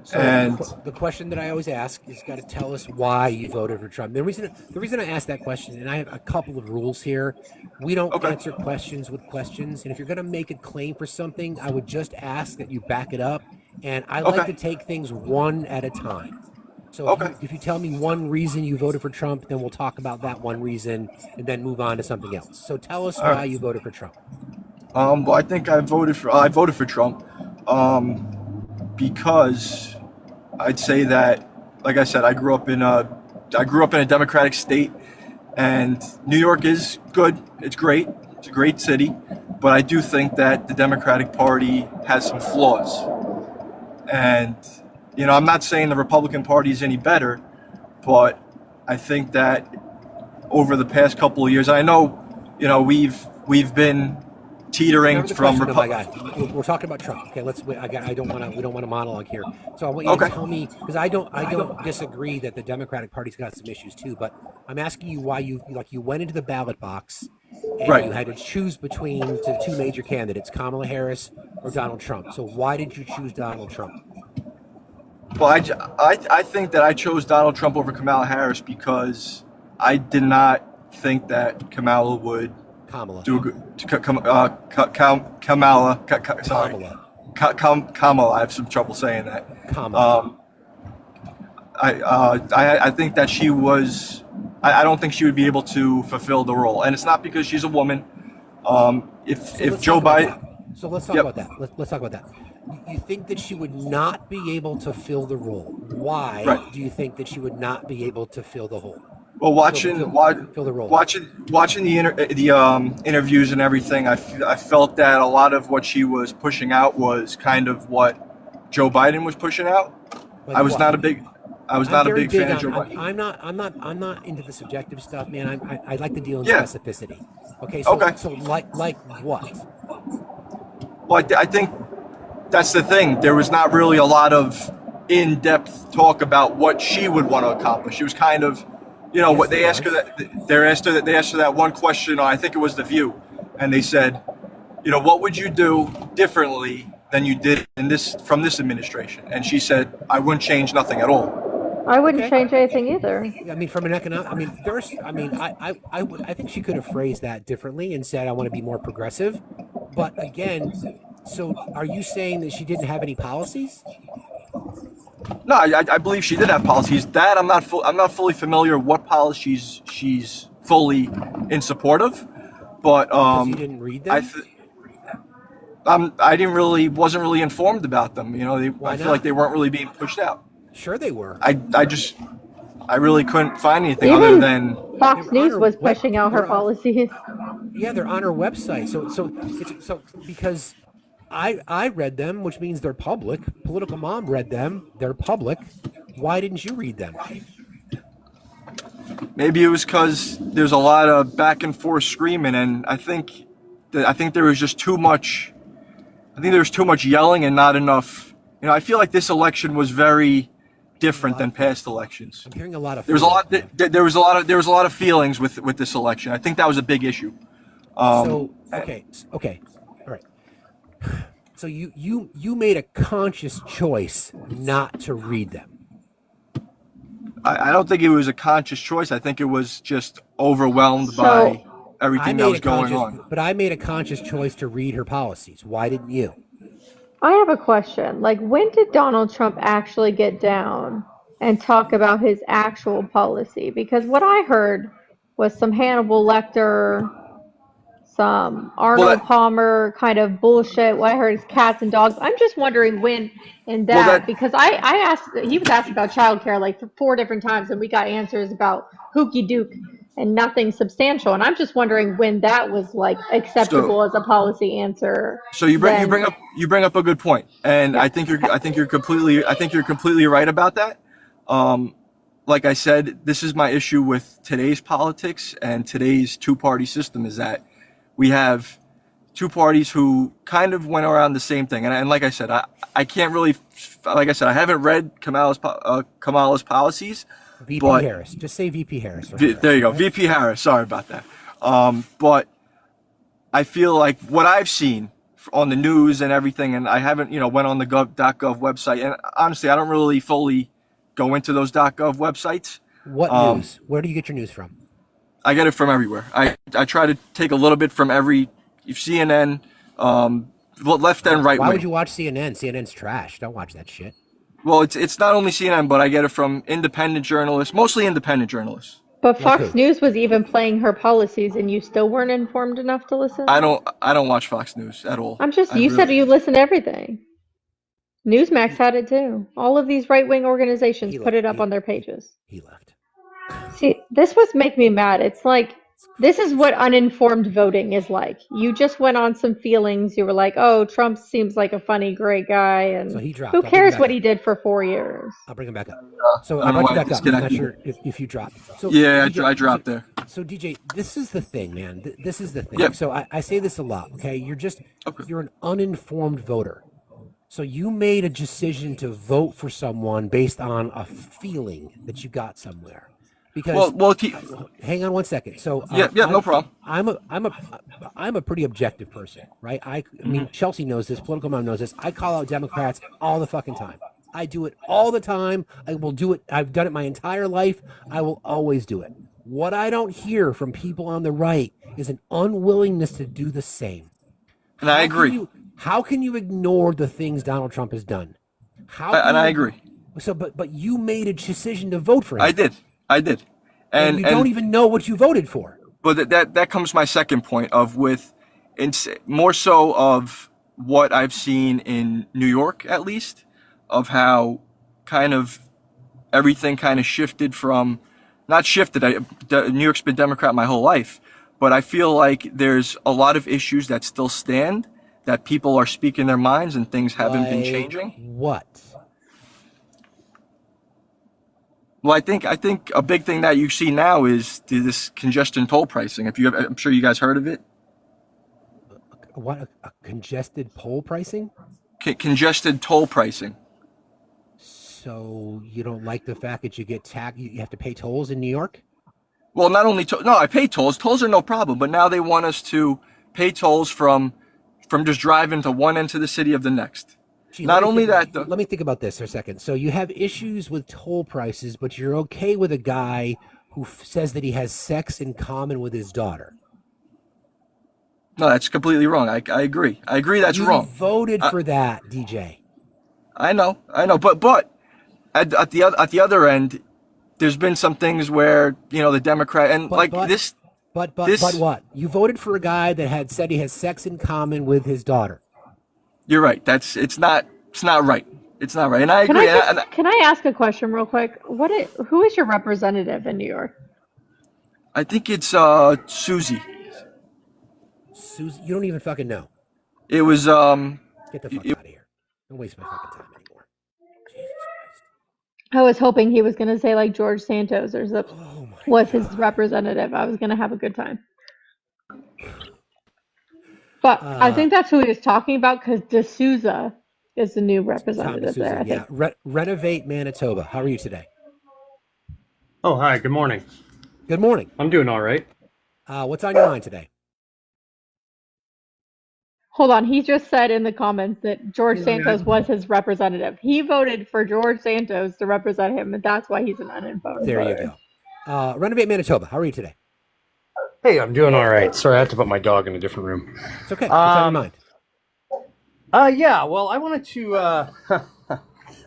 So And the question that I always ask is got to tell us why you voted for Trump. The reason I ask that question, and I have a couple of rules here. We don't okay, answer questions with questions, and if you're going to make a claim for something, I would just ask that you back it up. And I like okay, to take things one at a time. So if okay. you tell me one reason you voted for Trump, then we'll talk about that one reason and then move on to something else. So tell us All why right. you voted for Trump. Well, I think I voted for Trump, because I'd say that, like I said, I grew up in a Democratic state, and New York is good. It's great. It's a great city, but I do think that the Democratic Party has some flaws. And I'm not saying the Republican Party is any better, but I think that over the past couple of years, I know, we've been teetering Remember the from question, though, my guy. We're talking about Trump. Okay, let's. I don't want to. We don't want to monologue here. So I want you to Okay. tell me, because I don't disagree that the Democratic Party's got some issues too. But I'm asking you why you went into the ballot box and Right. you had to choose between the two major candidates, Kamala Harris or Donald Trump. So why did you choose Donald Trump? Well, I think that I chose Donald Trump over Kamala Harris because I did not think that Kamala would Kamala. do a good. Kamala. Sorry. Kamala. I have some trouble saying that. Kamala. I think that she was. I don't think she would be able to fulfill the role, and it's not because she's a woman. If Joe Biden. So let's talk about that. Let's talk about that. You think that she would not be able to fill the role? Why Right. do you think that she would not be able to fill the role? Well, watching Fill the role. watching the interviews and everything, I felt that a lot of what she was pushing out was kind of what Joe Biden was pushing out. Like I was what? not a big fan of Joe Biden. I'm not into the subjective stuff, man. I like to deal in Yeah. specificity. Okay. So Okay. so like what? Well, I think that's the thing. There was not really a lot of in-depth talk about what she would want to accomplish. She was kind of, Yes, what they there asked her was. they asked her that one question on, I think it was The View, and they said, what would you do differently than you did from this administration? And she said, I wouldn't change nothing at all. I wouldn't Okay. change anything either. I mean, from an economic, I think she could have phrased that differently and said, I want to be more progressive. But again, so are you saying that she didn't have any policies? No, I believe she did have policies. That I'm not fully familiar what policies she's fully in support of, but Because you didn't read them? I wasn't really informed about them. Why I feel not? like they weren't really being pushed out. Sure they were. I really couldn't find anything Even other than Fox They're on News her was web- pushing out her they're on- policies. Yeah, they're on her website. So because I read them, which means they're public. Political Mom read them. They're public. Why didn't you read them? maybe it was because there's a lot of back and forth screaming, and I think there was just too much. I think there was too much yelling and not enough. I feel like this election was very different than past elections. I'm hearing a lot of. There was a lot. There was a lot of feelings with this election. I think that was a big issue. Okay, all right. So you made a conscious choice not to read them. I don't think it was a conscious choice. I think it was just overwhelmed by everything that was going on. But I made a conscious choice to read her policies. Why didn't you? I have a question. Like, when did Donald Trump actually get down and talk about his actual policy? Because what I heard was some Hannibal Lecter, some Arnold Palmer kind of bullshit. What I heard is cats and dogs. I'm just wondering when in that, because I asked, he was asked about childcare like 4 different times, and we got answers about hooky dook and nothing substantial. And I'm just wondering when that was like acceptable as a policy answer. So you bring up a good point, and I think you're completely right about that. Like I said, this is my issue with today's politics and today's two-party system, is that we have two parties who kind of went around the same thing. And like I said, I can't really, like I said, I haven't read Kamala's policies. VP Harris. Just say VP Harris. There you go. VP Harris. Sorry about that. But I feel like what I've seen on the news and everything, and I haven't, went on the .gov website. And honestly, I don't really fully go into those .gov websites. What news? Where do you get your news from? I get it from everywhere. I try to take a little bit from every CNN, left and right Why wing. would you watch CNN? CNN's trash. Don't watch that shit. Well, it's not only CNN, but I get it from independent journalists, mostly independent journalists. But Like Fox who? News was even playing her policies, and you still weren't informed enough to listen? I don't watch Fox News at all. You said you listen to everything. Newsmax had it too. All of these right-wing organizations put it up on their pages. He left. See, this was make me mad. It's like, this is what uninformed voting is like. You just went on some feelings. You were like, oh, Trump seems like a funny, great guy, and So he dropped. who I'll bring him cares back what up. he did for 4 years? I'll bring him back up. So I brought you back up. I'm not sure if you dropped. So Yeah, DJ, I dropped there. So DJ, this is the thing, man. This is the thing. Yep. So I say this a lot. Okay, you're an uninformed voter. So you made a decision to vote for someone based on a feeling that you got somewhere. Because hang on one second. So no problem. I'm a pretty objective person, right? I mean, Chelsea knows this. Political Mom knows this. I call out Democrats all the fucking time. I do it all the time. I will do it. I've done it my entire life. I will always do it. What I don't hear from people on the right is an unwillingness to do the same. And I agree. How can you ignore the things Donald Trump has done? I agree. So, but you made a decision to vote for him. I did. And you don't even know what you voted for. But that comes my second point of more so of what I've seen in New York, at least, of how kind of everything kind of shifted from, not shifted, New York's been Democrat my whole life, but I feel like there's a lot of issues that still stand, that people are speaking their minds and things haven't been changing. What? Well, I think a big thing that you see now is this congestion toll pricing. I'm sure you guys heard of it. What, a congested poll pricing? Congested toll pricing. So you don't like the fact that you get you have to pay tolls in New York? Well, not only no, I pay tolls. Tolls are no problem, but now they want us to pay tolls from just driving to one end of the city of the next. Gee, not only that, though. Let me think about this for a second. So you have issues with toll prices, but you're okay with a guy who says that he has sex in common with his daughter. No, that's completely wrong. I agree. I agree that's wrong. You voted for that, DJ. I know. But at the other end, there's been some things where the Democrat and this. But what? You voted for a guy that had said he has sex in common with his daughter. You're right. It's not right. It's not right. And I agree. Can I ask a question real quick? Who is your representative in New York? I think it's Susie. Susie, you don't even fucking know. It was Get the fuck out of here. Don't waste my fucking time anymore. Jesus Christ. I was hoping he was going to say like George Santos or something. Was his representative. I was going to have a good time. But I think that's who he was talking about because D'Souza is the new representative there. I think. Yeah. Renovate Manitoba. How are you today? Oh, hi. Good morning. Good morning. I'm doing all right. What's on your mind today? Hold on. He just said in the comments that George Santos was his representative. He voted for George Santos to represent him, and that's why he's an uninformed There voter. you go. Renovate Manitoba. How are you today? Hey, I'm doing all right. Sorry, I had to put my dog in a different room. It's okay. What's on your mind? Yeah, well, I wanted to,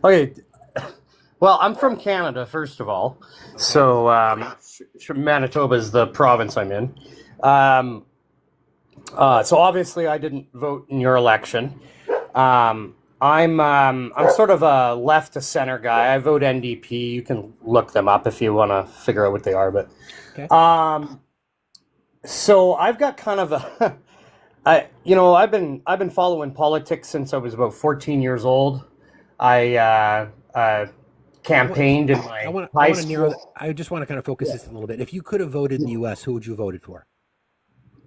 okay, well, I'm from Canada, first of all, so, Manitoba is the province I'm in, so obviously I didn't vote in your election. I'm sort of a left to center guy. I vote NDP. You can look them up if you want to figure out what they are, but, okay. So I've got kind of a, I've been following politics since I was about 14 years old. I campaigned in my high school. I just want to kind of focus this a little bit. If you could have voted in the U.S., who would you have voted for?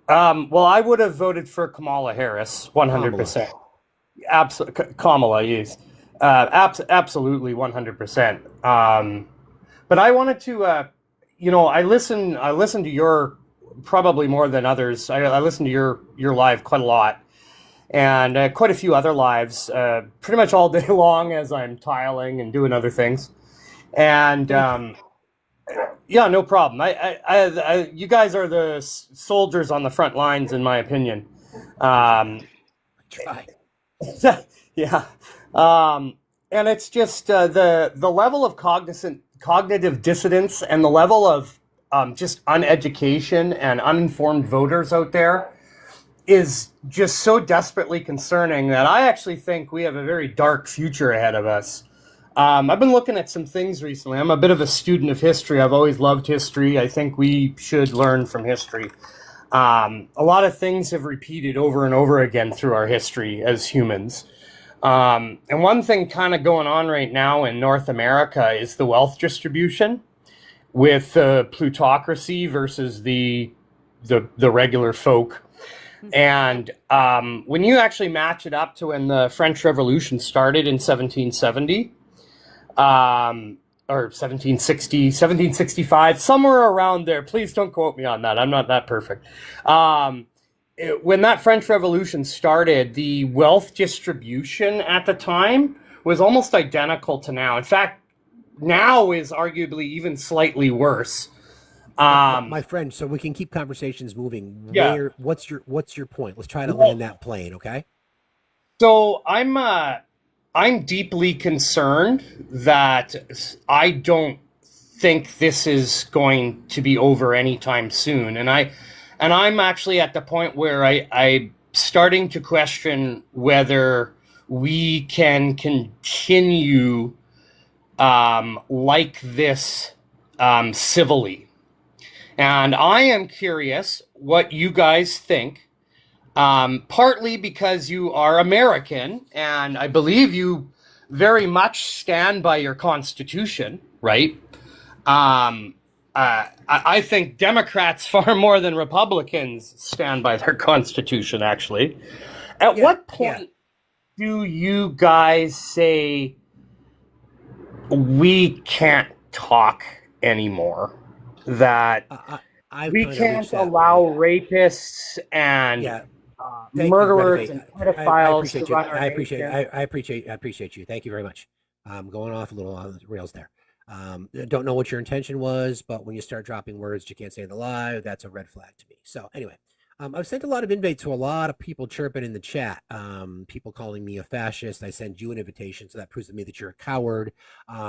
Well, I would have voted for Kamala Harris, 100%. Absolutely, Kamala, yes, absolutely, 100%. But I wanted to, I listen to your. Probably more than others. I listen to your live quite a lot, and quite a few other lives, pretty much all day long as I'm tiling and doing other things. And yeah, no problem. You guys are the soldiers on the front lines, in my opinion. Try. Yeah. And it's just the level of cognitive dissonance and the level of just uneducation and uninformed voters out there is just so desperately concerning that I actually think we have a very dark future ahead of us. I've been looking at some things recently. I'm a bit of a student of history. I've always loved history. I think we should learn from history. A lot of things have repeated over and over again through our history as humans. And one thing kind of going on right now in North America is the wealth distribution with plutocracy versus the regular folk. And when you actually match it up to when the French Revolution started in 1770, or 1760, 1765, somewhere around there. Please don't quote me on that. I'm not that perfect. When that French Revolution started, the wealth distribution at the time was almost identical to now. In fact, now is arguably even slightly worse. My friend, so we can keep conversations moving. Yeah. What's your point? Let's try to land that plane, okay? So I'm deeply concerned that I don't think this is going to be over anytime soon, and I'm actually at the point where I'm starting to question whether we can continue like this civilly. And I am curious what you guys think. Partly because you are American, and I believe you very much stand by your Constitution, right? I think Democrats far more than Republicans stand by their Constitution, actually. At what point do you guys say we can't talk anymore? That we can't allow rapists and murderers and pedophiles to run our nation. I appreciate you. Thank you very much. Going off a little on the rails there. Don't know what your intention was, but when you start dropping words you can't say in the live, that's a red flag to me. So anyway, I've sent a lot of invites to a lot of people chirping in the chat. People calling me a fascist. I send you an invitation, so that proves to me that you're a coward.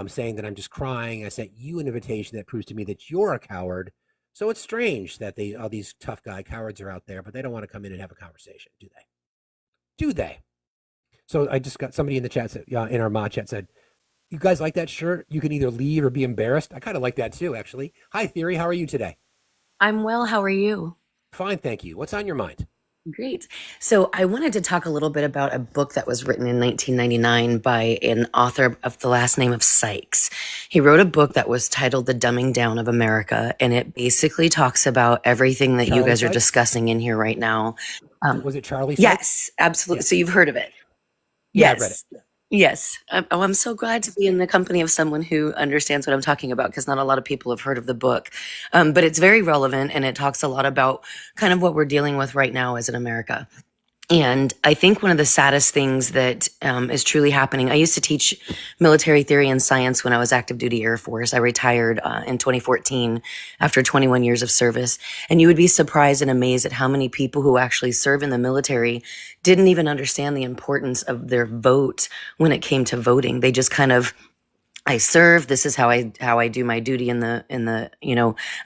Saying that I'm just crying. I sent you an invitation that proves to me that you're a coward. So it's strange that all these tough guy cowards are out there, but they don't want to come in and have a conversation, do they? Do they? So I just got somebody in the chat in our mod chat said, "You guys like that shirt? You can either leave or be embarrassed." I kind of like that too, actually. Hi, Theory. How are you today? I'm well. How are you? Fine, thank you. What's on your mind? Great. So I wanted to talk a little bit about a book that was written in 1999 by an author of the last name of Sykes. He wrote a book that was titled The Dumbing Down of America, and it basically talks about everything that you guys are discussing in here right now. Was it Charlie Sykes? Yes, absolutely. So you've heard of it? Yeah, Yes. I read it. Yes. I'm so glad to be in the company of someone who understands what I'm talking about, because not a lot of people have heard of the book. But it's very relevant, and it talks a lot about kind of what we're dealing with right now as in America. And I think one of the saddest things that is truly happening, I used to teach military theory and science when I was active duty Air Force. I retired in 2014 after 21 years of service. And you would be surprised and amazed at how many people who actually serve in the military didn't even understand the importance of their vote when it came to voting. They just kind of, I serve. This is how I do my duty in the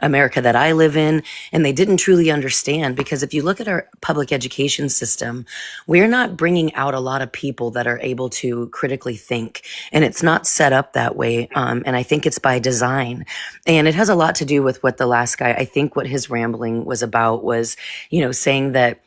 America that I live in. And they didn't truly understand, because if you look at our public education system, we're not bringing out a lot of people that are able to critically think, and it's not set up that way. And I think it's by design, and it has a lot to do with what the last guy, I think what his rambling was about was, saying that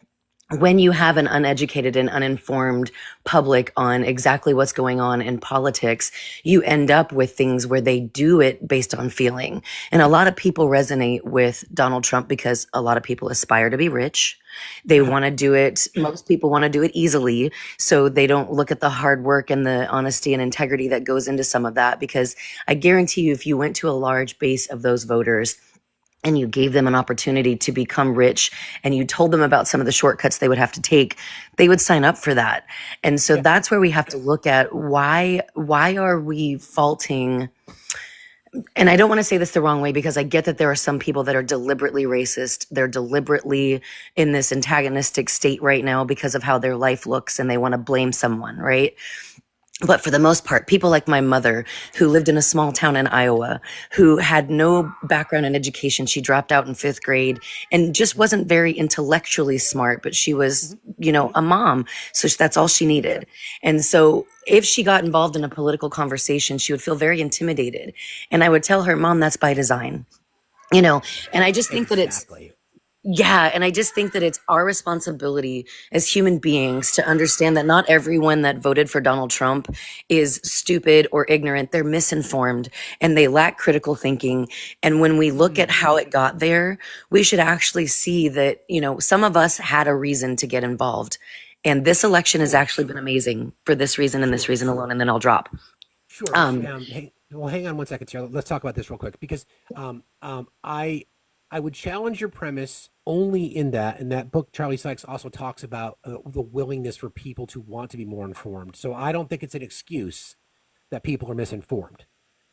when you have an uneducated and uninformed public on exactly what's going on in politics, you end up with things where they do it based on feeling. And a lot of people resonate with Donald Trump because a lot of people aspire to be rich. They want to do it. Most people want to do it easily. So they don't look at the hard work and the honesty and integrity that goes into some of that. Because I guarantee you, if you went to a large base of those voters, and you gave them an opportunity to become rich, and you told them about some of the shortcuts they would have to take, they would sign up for that. And so that's where we have to look at why are we faulting, and I don't want to say this the wrong way, because I get that there are some people that are deliberately racist. They're deliberately in this antagonistic state right now because of how their life looks, and they want to blame someone, right? But for the most part, people like my mother, who lived in a small town in Iowa, who had no background in education, she dropped out in 5th grade and just wasn't very intellectually smart, but she was, you know, a mom. So that's all she needed. And so if she got involved in a political conversation, she would feel very intimidated. And I would tell her, Mom, that's by design, you know. And I just think that it's, yeah, and I just think that it's our responsibility as human beings to understand that not everyone that voted for Donald Trump is stupid or ignorant. They're misinformed and they lack critical thinking. And when we look at how it got there, we should actually see that, you know, some of us had a reason to get involved. And this election has actually been amazing for this reason and this reason alone. And then I'll drop. Sure. Well, hang on one second, Sarah. Let's talk about this real quick, because I would challenge your premise only in that book. Charlie Sykes also talks about the willingness for people to want to be more informed. So I don't think it's an excuse that people are misinformed.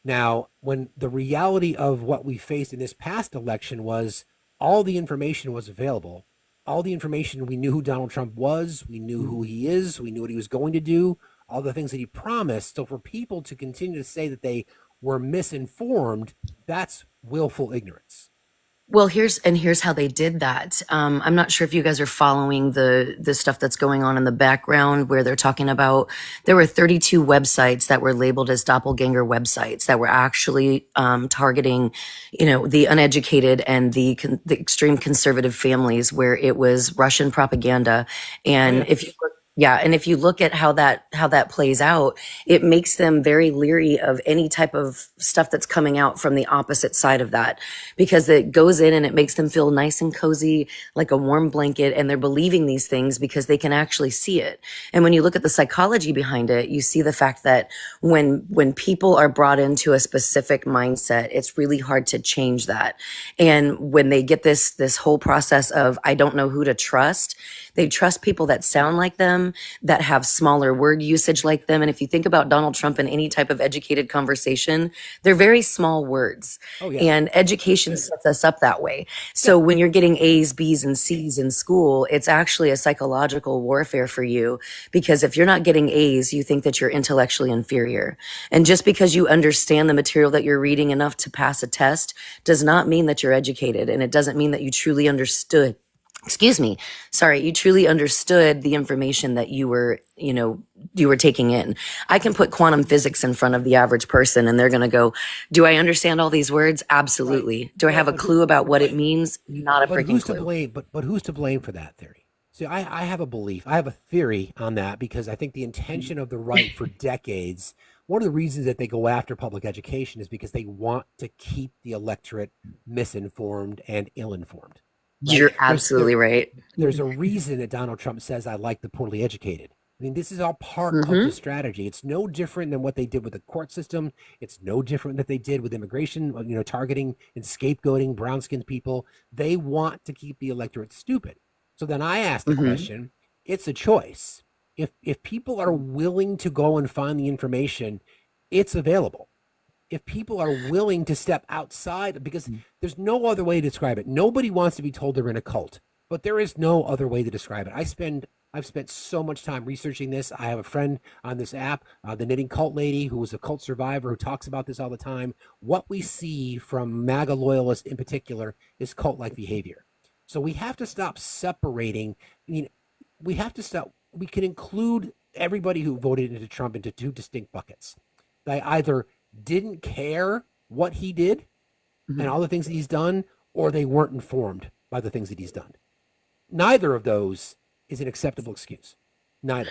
Now, when the reality of what we faced in this past election was all the information was available, all the information, we knew who Donald Trump was, we knew who he is, we knew what he was going to do, all the things that he promised. So for people to continue to say that they were misinformed, that's willful ignorance. Well, here's how they did that. I'm not sure if you guys are following the stuff that's going on in the background, where they're talking about there were 32 websites that were labeled as doppelganger websites that were actually targeting, you know, the uneducated and the extreme conservative families, where it was Russian propaganda. And if you look at how that plays out, it makes them very leery of any type of stuff that's coming out from the opposite side of that, because it goes in and it makes them feel nice and cozy, like a warm blanket, and they're believing these things because they can actually see it. And when you look at the psychology behind it, you see the fact that when people are brought into a specific mindset, it's really hard to change that. And when they get this whole process of, I don't know who to trust, they trust people that sound like them, that have smaller word usage like them. And if you think about Donald Trump in any type of educated conversation, they're very small words. And education sets us up that way. So when you're getting A's, B's, and C's in school, it's actually a psychological warfare for you, because if you're not getting A's, you think that you're intellectually inferior. And just because you understand the material that you're reading enough to pass a test does not mean that you're educated. And it doesn't mean that you truly understood. You truly understood the information that you were taking in. I can put quantum physics in front of the average person and they're going to go, do I understand all these words? Absolutely. Do I have a clue about what it means? Not a freaking clue. To blame? But who's to blame for that theory? See, I have a belief. I have a theory on that, because I think the intention of the right for decades, one of the reasons that they go after public education is because they want to keep the electorate misinformed and ill-informed. Right? You're absolutely right. There's a reason that Donald Trump says, I like the poorly educated. I mean, this is all part of the strategy. It's no different than what they did with the court system. It's no different that they did with immigration, targeting and scapegoating brown-skinned people. They want to keep the electorate stupid. So then I ask the question, it's a choice. If people are willing to go and find the information, it's available. If people are willing to step outside, because there's no other way to describe it. Nobody wants to be told they're in a cult, but there is no other way to describe it. I've spent so much time researching this. I have a friend on this app, the Knitting Cult Lady, who was a cult survivor, who talks about this all the time. What we see from MAGA loyalists in particular is cult-like behavior. So we have to stop separating. I mean, we can include everybody who voted into Trump into two distinct buckets. They either didn't care what he did and all the things that he's done, or they weren't informed by the things that he's done. Neither of those is an acceptable excuse. Neither.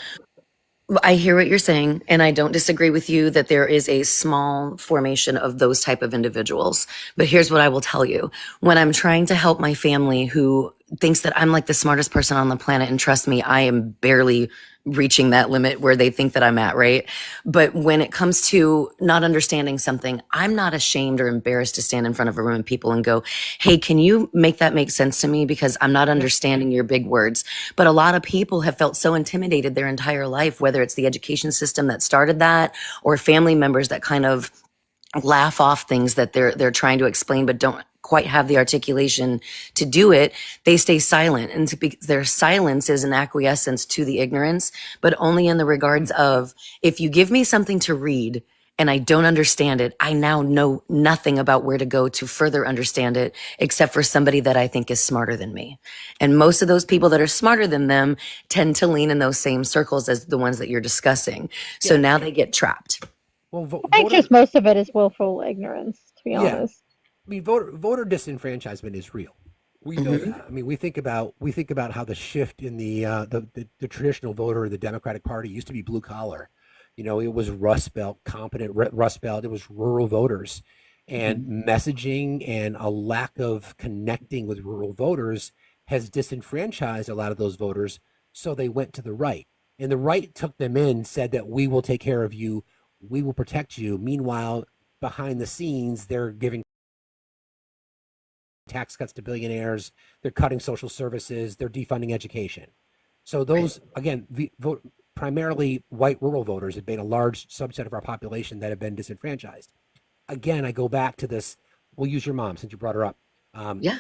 I hear what you're saying, and I don't disagree with you that there is a small formation of those type of individuals. But here's what I will tell you. When I'm trying to help my family who thinks that I'm like the smartest person on the planet. And trust me, I am barely reaching that limit where they think that I'm at, right? But when it comes to not understanding something, I'm not ashamed or embarrassed to stand in front of a room of people and go, hey, can you make that make sense to me? Because I'm not understanding your big words. But a lot of people have felt so intimidated their entire life, whether it's the education system that started that or family members that kind of laugh off things that they're trying to explain but don't quite have the articulation to do it. They stay silent, and their silence is an acquiescence to the ignorance, but only in the regards of, if you give me something to read and I don't understand it, I now know nothing about where to go to further understand it, except for somebody that I think is smarter than me. And most of those people that are smarter than them tend to lean in those same circles as the ones that you're discussing. So now they get trapped. Well, I think just most of it is willful ignorance, to be honest. I mean, voter disenfranchisement is real. We know that. I mean, we think about how the shift in the traditional voter of the Democratic Party used to be blue collar. You know, it was Rust Belt, competent Rust Belt. It was rural voters, and messaging and a lack of connecting with rural voters has disenfranchised a lot of those voters. So they went to the right, and the right took them in, said that we will take care of you, we will protect you. Meanwhile, behind the scenes, they're giving tax cuts to billionaires, they're cutting social services, they're defunding education. So those, again, primarily white rural voters have been a large subset of our population that have been disenfranchised. Again, I go back to this. We'll use your mom since you brought her up. Yeah.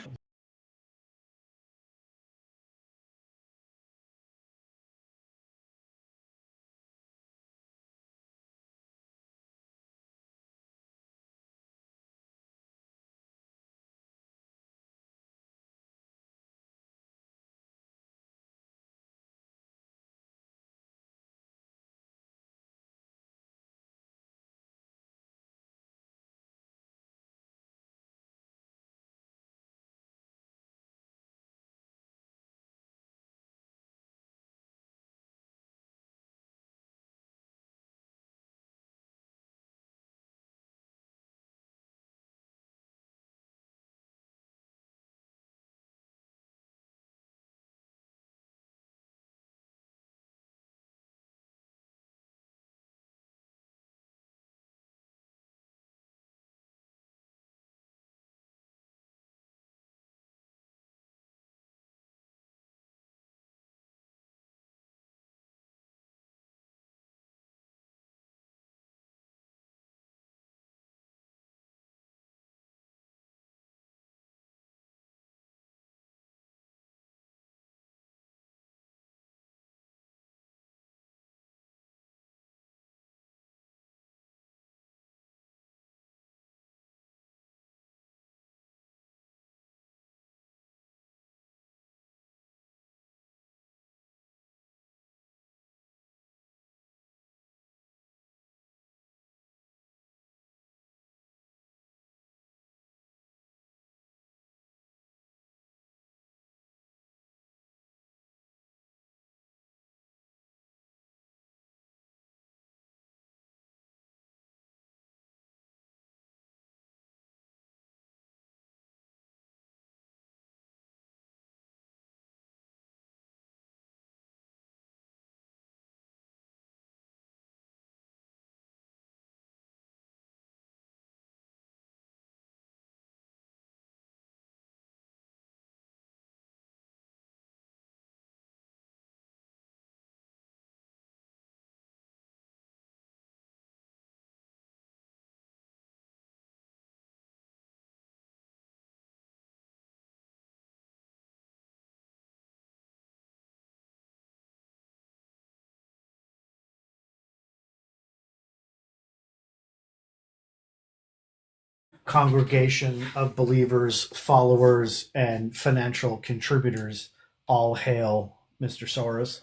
Congregation of believers, followers, and financial contributors. All hail Mr. Soros.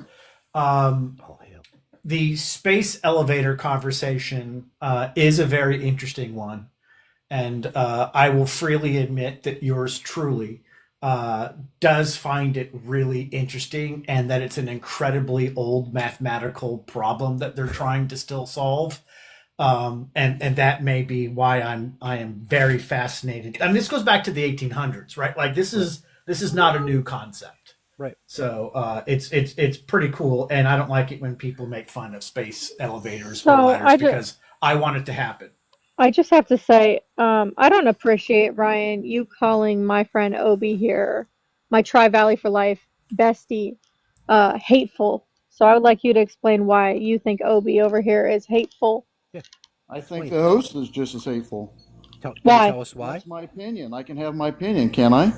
All hail. The space elevator conversation is a very interesting one. And I will freely admit that yours truly does find it really interesting, and that it's an incredibly old mathematical problem that they're trying to still solve. And that may be why I am very fascinated. I mean, this goes back to the 1800s, right? Like this is This is not a new concept. Right. So it's pretty cool, and I don't like it when people make fun of space elevators So or ladders I because I want it to happen. I just have to say, I don't appreciate, Ryan, you calling my friend Obi here, my Tri Valley for Life bestie, hateful. So I would like you to explain why you think Obi over here is hateful. Yeah. I think the host is just as hateful. Can you Why? tell us why? That's my opinion. I can have my opinion, can I?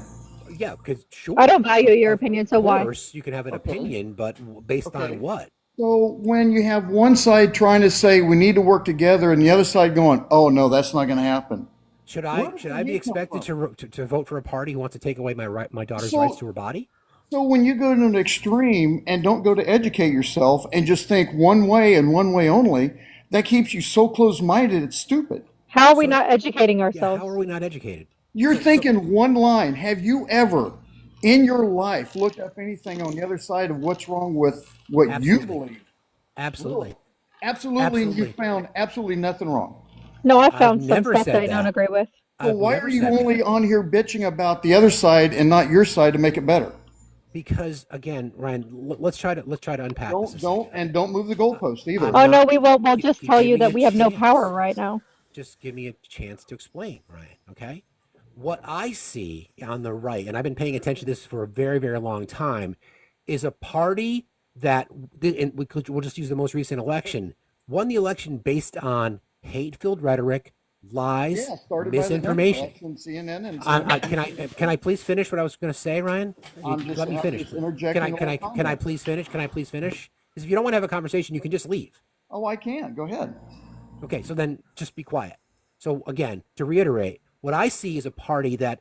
Yeah, because sure. I don't value your opinion, so why? Of course, you can have an opinion, but based on what? So when you have one side trying to say we need to work together and the other side going, oh no, that's not going to happen. Should I be expected to vote for a party who wants to take away my daughter's rights to her body? So when you go to an extreme and don't go to educate yourself and just think one way and one way only, that keeps you so close-minded, it's stupid. How are we not educating ourselves? How are we not educated? You're thinking one line. Have you ever in your life looked up anything on the other side of what's wrong with what you believe? Absolutely. Absolutely. And you found absolutely nothing wrong. No, I found some never stuff said that I don't that. agree with. Well, why are you only on here bitching about the other side and not your side to make it better? Because again, Ryan, let's try to unpack this. Don't move the goalpost either. Oh no, we won't. We'll just tell give you me that a we have no chance. power right now. Just give me a chance to explain, Ryan, okay? What I see on the right, and I've been paying attention to this for a very, very long time, is a party that, and we'll just use the most recent election, won the election based on hate-filled rhetoric, lies, misinformation. Can I please finish what I was going to say, Ryan? Let me finish. Can I please finish? Can I please finish? Because if you don't want to have a conversation, you can just leave. Oh, I can. Go ahead. Okay, so then just be quiet. So again, to reiterate, what I see is a party that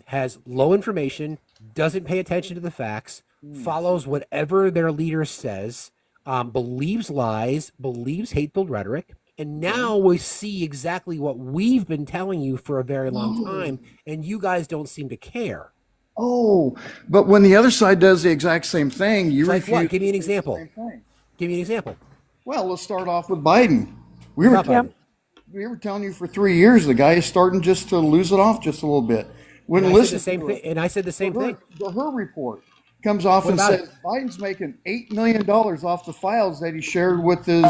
has low information, doesn't pay attention to the facts, follows whatever their leader says, believes lies, believes hate-filled rhetoric, and now we see exactly what we've been telling you for a very long time, and you guys don't seem to care. Oh, but when the other side does the exact same thing, you like refuse. what? Give me an example. Give me an example. Well, let's start off with Biden. We were telling you for 3 years the guy is starting just to lose it off just a little bit. And I said the same thing. And I said the same thing. The Her report comes off and says Biden's making $8 million off the files that he shared with the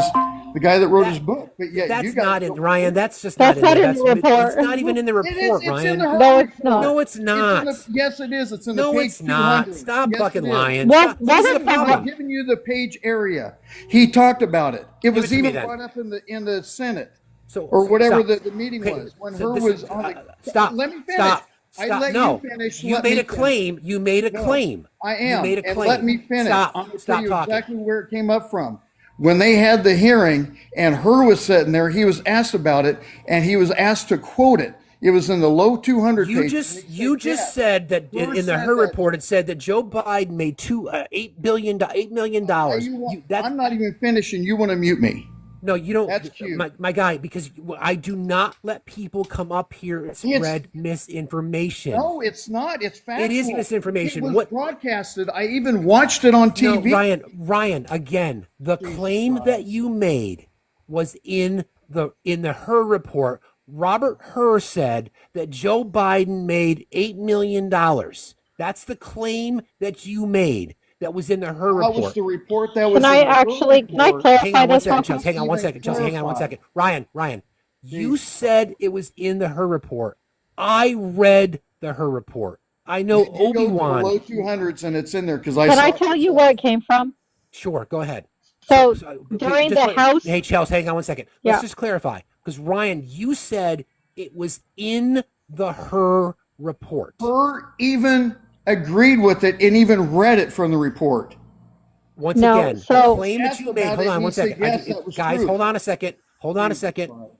guy that wrote his book. But yet That's you guys not it, Ryan. That's just not in there. It's not even in the report, Ryan. No, it's not. No, it's not. Yes, it is. It's in the No, page it's not. 200. Stop Yes, fucking it is. lying. Stop. This is the problem. I'm giving you the page area. He talked about it. It was to me even then. brought up in the Senate. So, or whatever stop. the meeting Okay, was when so her this was on the. Stop. Let me finish. Stop. I Stop. let No. you finish. You Let made me a claim. finish. You made a No, claim. I am. You made a and claim. let me finish. Stop. I'm going to Stop tell you talking. exactly where it came up from. When they had the hearing and her was sitting there, he was asked about it and he was asked to quote it. It was in the low 200 pages. You just said that in the Her report it said that Joe Biden made $8 million. I'm not even finishing. You want to mute me? No, you don't. That's cute. My guy, because I do not let people come up here and spread misinformation. No, it's not. It's factual. It is misinformation. It was broadcasted. I even watched it on TV. No, Ryan, again, the claim that you made was in the Her report. Robert Her said that Joe Biden made $8 million. That's the claim that you made. That was in the Her report. That was the report that was. Can I clarify Hang on one this? second, Chelsea. Hang on one second. Chelsea, hang on one second. Ryan, you said it was in the Her report. I read the Her report. I know Obi-Wan. Low 200s, and it's in there because Can I tell you where it came from? Sure, go ahead. So during the House. Hey, Chelsea, hang on one second. Yeah. Let's just clarify. Because Ryan, you said it was in the Her report. Her even agreed with it and even read it from the report. Once again, the claim that you made. about Hold it, on he one said, second. yes, that was Guys, true. hold on a second.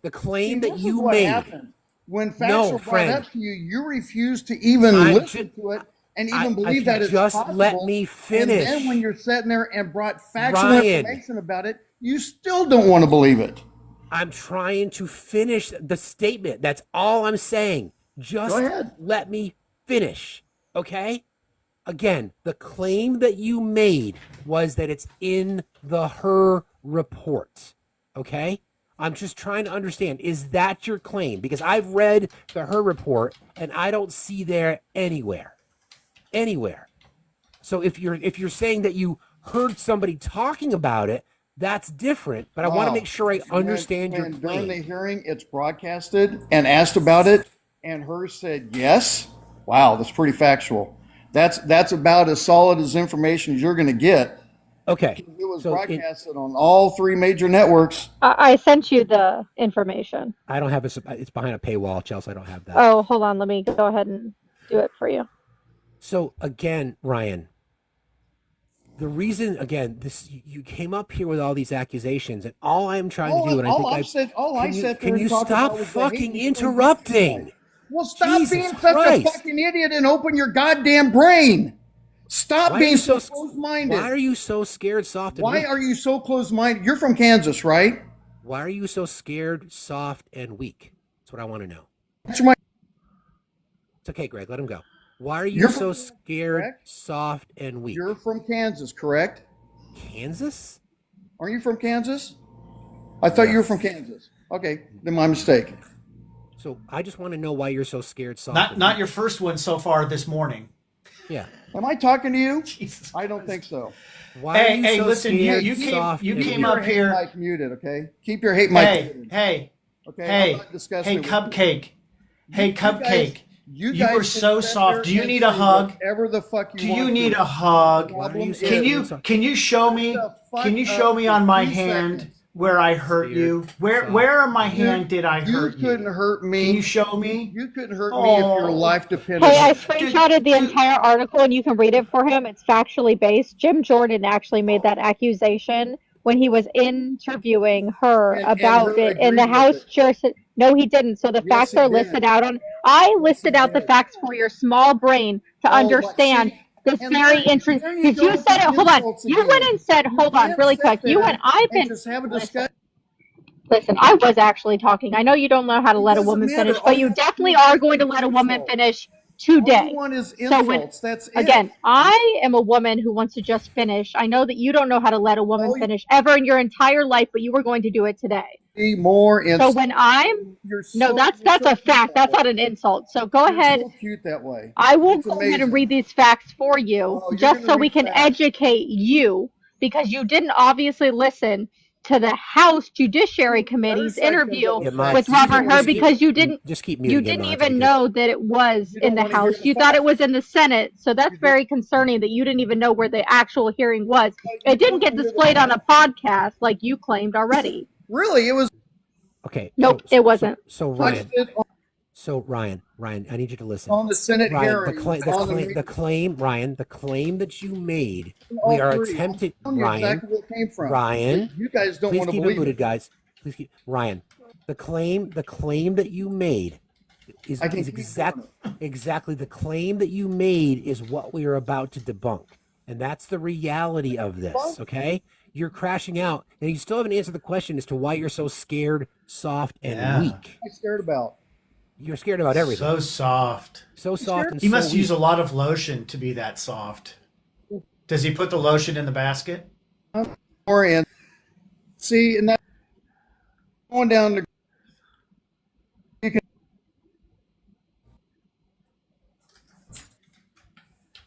The claim that This is you what made. happened. When facts No, are brought friend. up to you, you refuse to even listen to it and even believe that it's just possible. let me finish. And then when you're sitting there and brought factual Ryan. information about it, you still don't want to believe it. I'm trying to finish the statement. That's all I'm saying. Just Go ahead. let me finish. Okay? Again, the claim that you made was that it's in the Her report. Okay? I'm just trying to understand. Is that your claim? Because I've read the Her report and I don't see there anywhere. anywhere. So if you're saying that you heard somebody talking about it, that's different. But I want to make sure I understand your During claim. the hearing, it's broadcasted and asked about it, and Hers said yes. Wow, that's pretty factual. That's about as solid as information as you're going to get. Okay. It was broadcasted on all 3 major networks. I sent you the information. I don't have it. It's behind a paywall, Chelsea. I don't have that. Oh, hold on. Let me go ahead and do it for you. So again, Ryan, the reason you came up here with all these accusations, and all I'm trying to do, and I think can you stop fucking interrupting? Well, stop Jesus being such Christ. a fucking idiot and open your goddamn brain. Stop being so close-minded. Why are you so scared, soft, and Why weak? are you so close-minded? You're from Kansas, right? Why are you so scared, soft, and weak? That's what I want to know. Answer my. It's okay, Greg. Let him go. Why are you so scared, soft, and weak? You're from Kansas, correct? Kansas? Are you from Kansas? I thought you were from Kansas. Okay, then my mistake. So I just want to know why you're so scared, soft. Not your first one so far this morning. Yeah. Am I talking to you? Jesus I don't think so. Why are you so listen, scared, you soft, came and up weak? here. Mic muted, okay? Keep your hate mic muted. Hey, Okay, I'm not discussing it with you. Cupcake. Hey, Cupcake. You You were guys so can sit soft. there Do you and need a say hug? whatever the fuck you Do want you need to. a hug? Problem is- Can you show me? Can you show me on my hand where I hurt you? Where on my hand did I hurt you? You couldn't hurt me. Can you show me? You couldn't hurt me if your life depended Hey, I on it. screenshotted the entire article and you can read it for him. It's factually based. Jim Jordan actually made that accusation when he was interviewing her about it in the House jurisdiction. No, he didn't. So the facts are listed out on. I listed out the facts for your small brain to understand this very interesting. Because you said it. Hold on. You went and said, hold on, really quick. You went. I've been. Just have a discussion. Listen, I was actually talking. I know you don't know how to let a woman finish, but you definitely are going to let a woman finish today. All you want is insults. That's it. Again, I am a woman who wants to just finish. I know that you don't know how to let a woman finish ever in your entire life, but you were going to do it today. Be more So when I'm no, that's a fact. That's not an insult. So go ahead. So cute that way. I will It's go ahead and amazing. read these facts for you, you're just gonna so we read can facts. educate you, because you didn't obviously listen to the House Judiciary Committee's interview with Robert Hur, because you didn't just keep you muting him, didn't Mods, even because- know that it was in the House. You thought it was in the Senate. So that's very concerning that you didn't even know where the actual hearing was. It didn't get displayed on a podcast like you claimed already. Really, it was. Okay. Nope, it wasn't. So Ryan, I need you to listen. On the Senate Ryan, hearing, the claim that you made, all we are three. attempting, I'm telling you Ryan, exactly where it came from. Ryan, You guys don't please want to keep it believe muted, it. guys. Please keep, Ryan, the claim that you made is exactly the claim that you made is what we are about to debunk, and that's the reality of this. Okay, you're crashing out, and you still haven't answered the question as to why you're so scared, soft, and weak. What are you scared about? You're scared about everything. So soft. So soft and He so must use a weak. lot of lotion to be that soft. Does he put the lotion in the basket? Orient. See, and that going down to. You can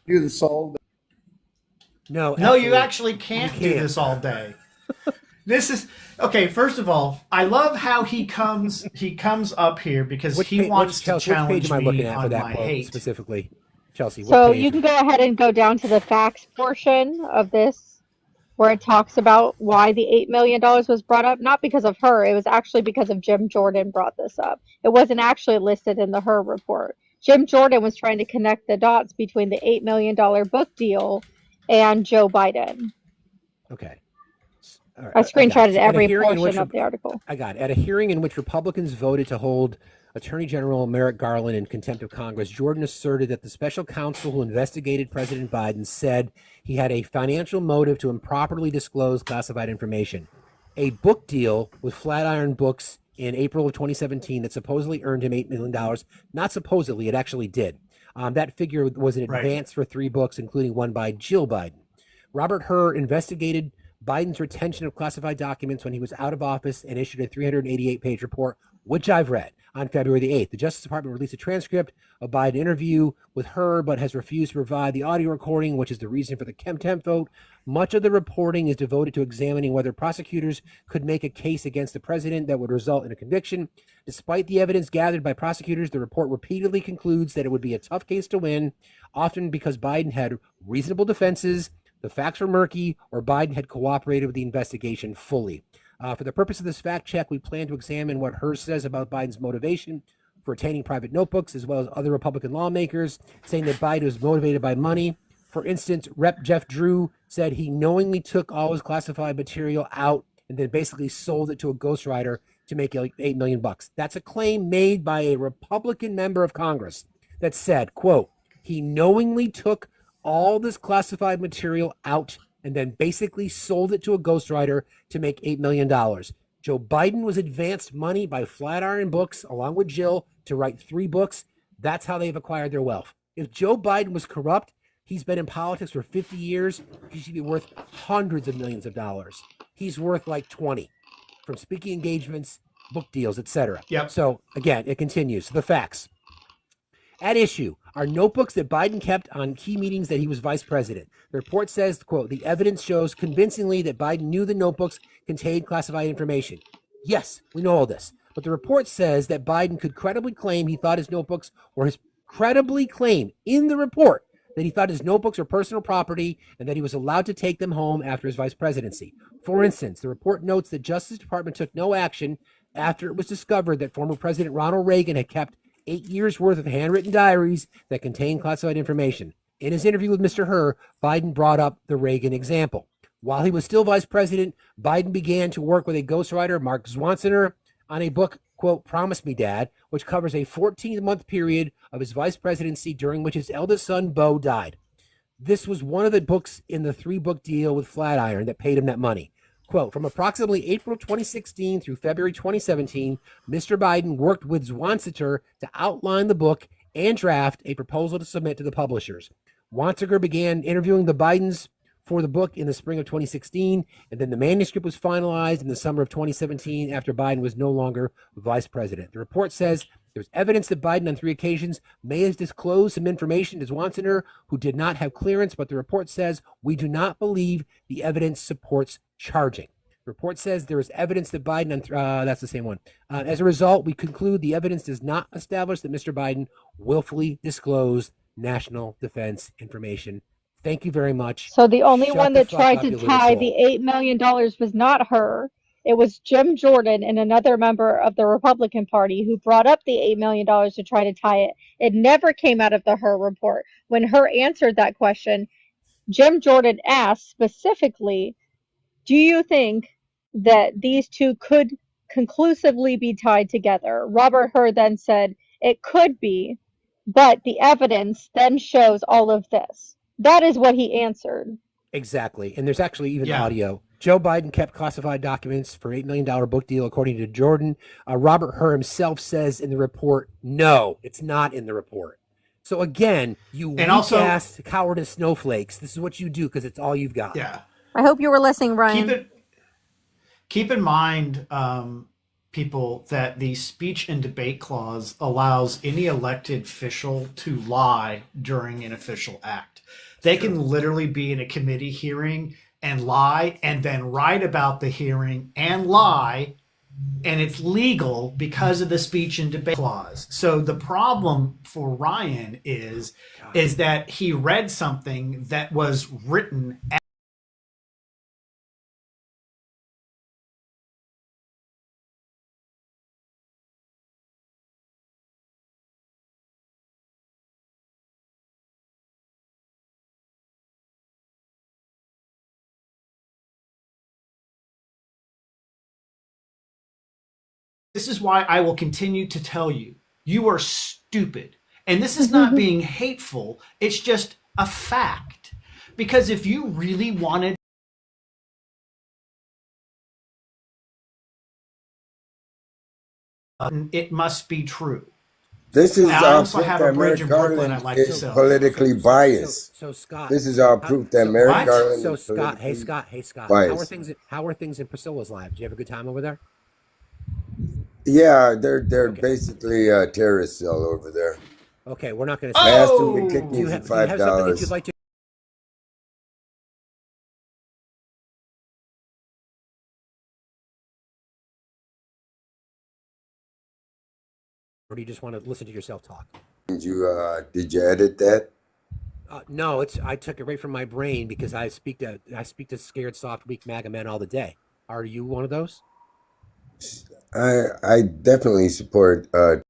do this all day. No, you actually can't do this all day. This is okay. First of all, I love how he comes up here because he wants to challenge which page am I looking me at for on that my quote hate. specifically? Chelsea, what So page? you can go ahead and go down to the facts portion of this, where it talks about why the $8 million was brought up. Not because of her. It was actually because of Jim Jordan brought this up. It wasn't actually listed in the Her report. Jim Jordan was trying to connect the dots between the $8 million book deal and Joe Biden. Okay. All right, I got it. screenshotted So at a every hearing in portion which- of the article. I got it. At a hearing in which Republicans voted to hold Attorney General Merrick Garland in contempt of Congress, Jordan asserted that the special counsel who investigated President Biden said he had a financial motive to improperly disclose classified information. A book deal with Flatiron Books in April of 2017 that supposedly earned him $8 million. Not supposedly, it actually did. That figure was in advance for 3 books, including one by Jill Biden. Robert Hur investigated Biden's retention of classified documents when he was out of office and issued a 388-page report which I've read. On February the 8th, the Justice Department released a transcript of Biden's interview with her, but has refused to provide the audio recording, which is the reason for the contempt vote. Much of the reporting is devoted to examining whether prosecutors could make a case against the president that would result in a conviction. Despite the evidence gathered by prosecutors, the report repeatedly concludes that it would be a tough case to win, often because Biden had reasonable defenses, the facts were murky, or Biden had cooperated with the investigation fully. For the purpose of this fact check, we plan to examine what Hers says about Biden's motivation for attaining private notebooks, as well as other Republican lawmakers saying that Biden was motivated by money. For instance, Rep. Jeff Drew said he knowingly took all his classified material out and then basically sold it to a ghostwriter to make like $8 million. That's a claim made by a Republican member of Congress that said, quote, he knowingly took all this classified material out and then basically sold it to a ghostwriter to make $8 million. Joe Biden was advanced money by Flatiron Books, along with Jill, to write 3 books. That's how they've acquired their wealth. If Joe Biden was corrupt, he's been in politics for 50 years. He should be worth hundreds of millions of dollars. He's worth like 20 from speaking engagements, book deals, etc. Yep. So again, it continues. The facts. At issue are notebooks that Biden kept on key meetings that he was vice president. The report says, quote, the evidence shows convincingly that Biden knew the notebooks contained classified information. Yes, we know all this. But the report says that Biden could credibly claim he thought his notebooks were credibly claim in the report that he thought his notebooks were personal property and that he was allowed to take them home after his vice presidency. For instance, the report notes the Justice Department took no action after it was discovered that former President Ronald Reagan had kept 8 years worth of handwritten diaries that contained classified information. In his interview with Mr. Hur, Biden brought up the Reagan example. While he was still vice president, Biden began to work with a ghostwriter, Mark Zwanziner, on a book, quote, Promise Me, Dad, which covers a 14-month period of his vice presidency during which his eldest son, Beau, died. This was one of the books in the 3-book deal with Flatiron that paid him that money. Quote, from approximately April 2016 through February 2017, Mr. Biden worked with Zwanziter to outline the book and draft a proposal to submit to the publishers. Zwanziter began interviewing the Bidens for the book in the spring of 2016, and then the manuscript was finalized in the summer of 2017 after Biden was no longer vice president. The report says there's evidence that Biden on 3 occasions may have disclosed some information to Zwanziter who did not have clearance, but the report says we do not believe the evidence supports charging. The report says there is evidence that Biden, that's the same one. As a result, we conclude the evidence does not establish that Mr. Biden willfully disclosed national defense information. Thank you very much. So the only Shut one the that fuck tried up, to you little tie troll. the $8 million was not her. It was Jim Jordan and another member of the Republican Party who brought up the $8 million to try to tie it. It never came out of the Hur report. When Hur answered that question, Jim Jordan asked specifically, do you think that these two could conclusively be tied together? Robert Hur then said, it could be, but the evidence then shows all of this. That is what he answered. Exactly. And there's actually even Yeah. audio. Joe Biden kept classified documents for $8 million book deal, according to Jordan. Robert Hur himself says in the report, no, it's not in the report. So again, you weak-ass cowardice snowflakes, this is what you do because it's all you've got. Yeah. I hope you were listening, Ryan. Keep in mind, people, that the speech and debate clause allows any elected official to lie during an official act. They can literally be in a committee hearing and lie and then write about the hearing and lie, and it's legal because of the speech and debate clause. So the problem for Ryan is that he read something that was written This is why I will continue to tell you, you are stupid. And this is not being hateful. It's just a fact. Because if you really wanted it must be true. This is Now, I our also proof have that a bridge in Merrick Brooklyn Garland I'd like to is sell. politically biased. So Scott, This is our proof that Merrick Garland So is Scott, politically Scott, biased. how are things in Priscilla's life? Do you have a good time over there? Yeah, they're basically a terrorist cell over there. Okay, we're not going to I say. asked them to kick Do me you, for do you have something that you'd $5. like to? Or do you just want to listen to yourself talk? Did you edit that? No, I took it right from my brain because I speak to scared, soft, weak MAGA men all the day. Are you one of those? I definitely support to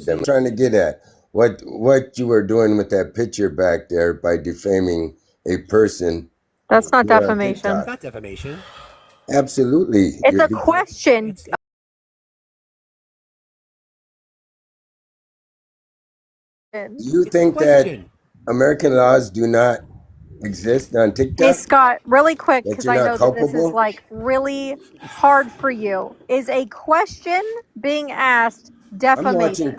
them. I'm trying to get at what you were doing with that picture back there by defaming a person. That's not here on defamation. It's not defamation. Absolutely. It's a question. Do you think that American laws do not exist on TikTok? Hey, Scott, really quick, That because you're I not know that this is culpable? like really hard for you. Is a question being asked defamation?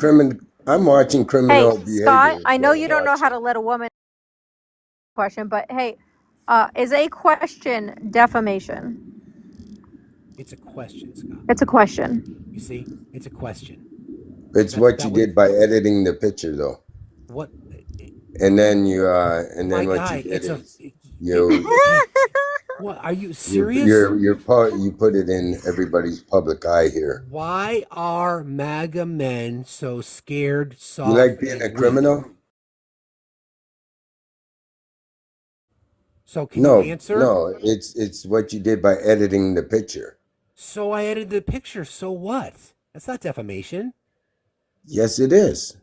I'm watching Hey, criminal Scott, behavior. I know you don't know how to let a woman question, but hey, is a question defamation? It's a question, Scott. It's a question. You see, it's a question. It's what you did by editing the picture, though. What? And then what guy, you did it's is you What? Are you you serious? you put it in everybody's public eye here. Why are MAGA men so scared, soft, You like being and a weak? criminal? So can you answer? No, it's what you did by editing the picture. So I edited the picture. So what? That's not defamation. Yes, it is.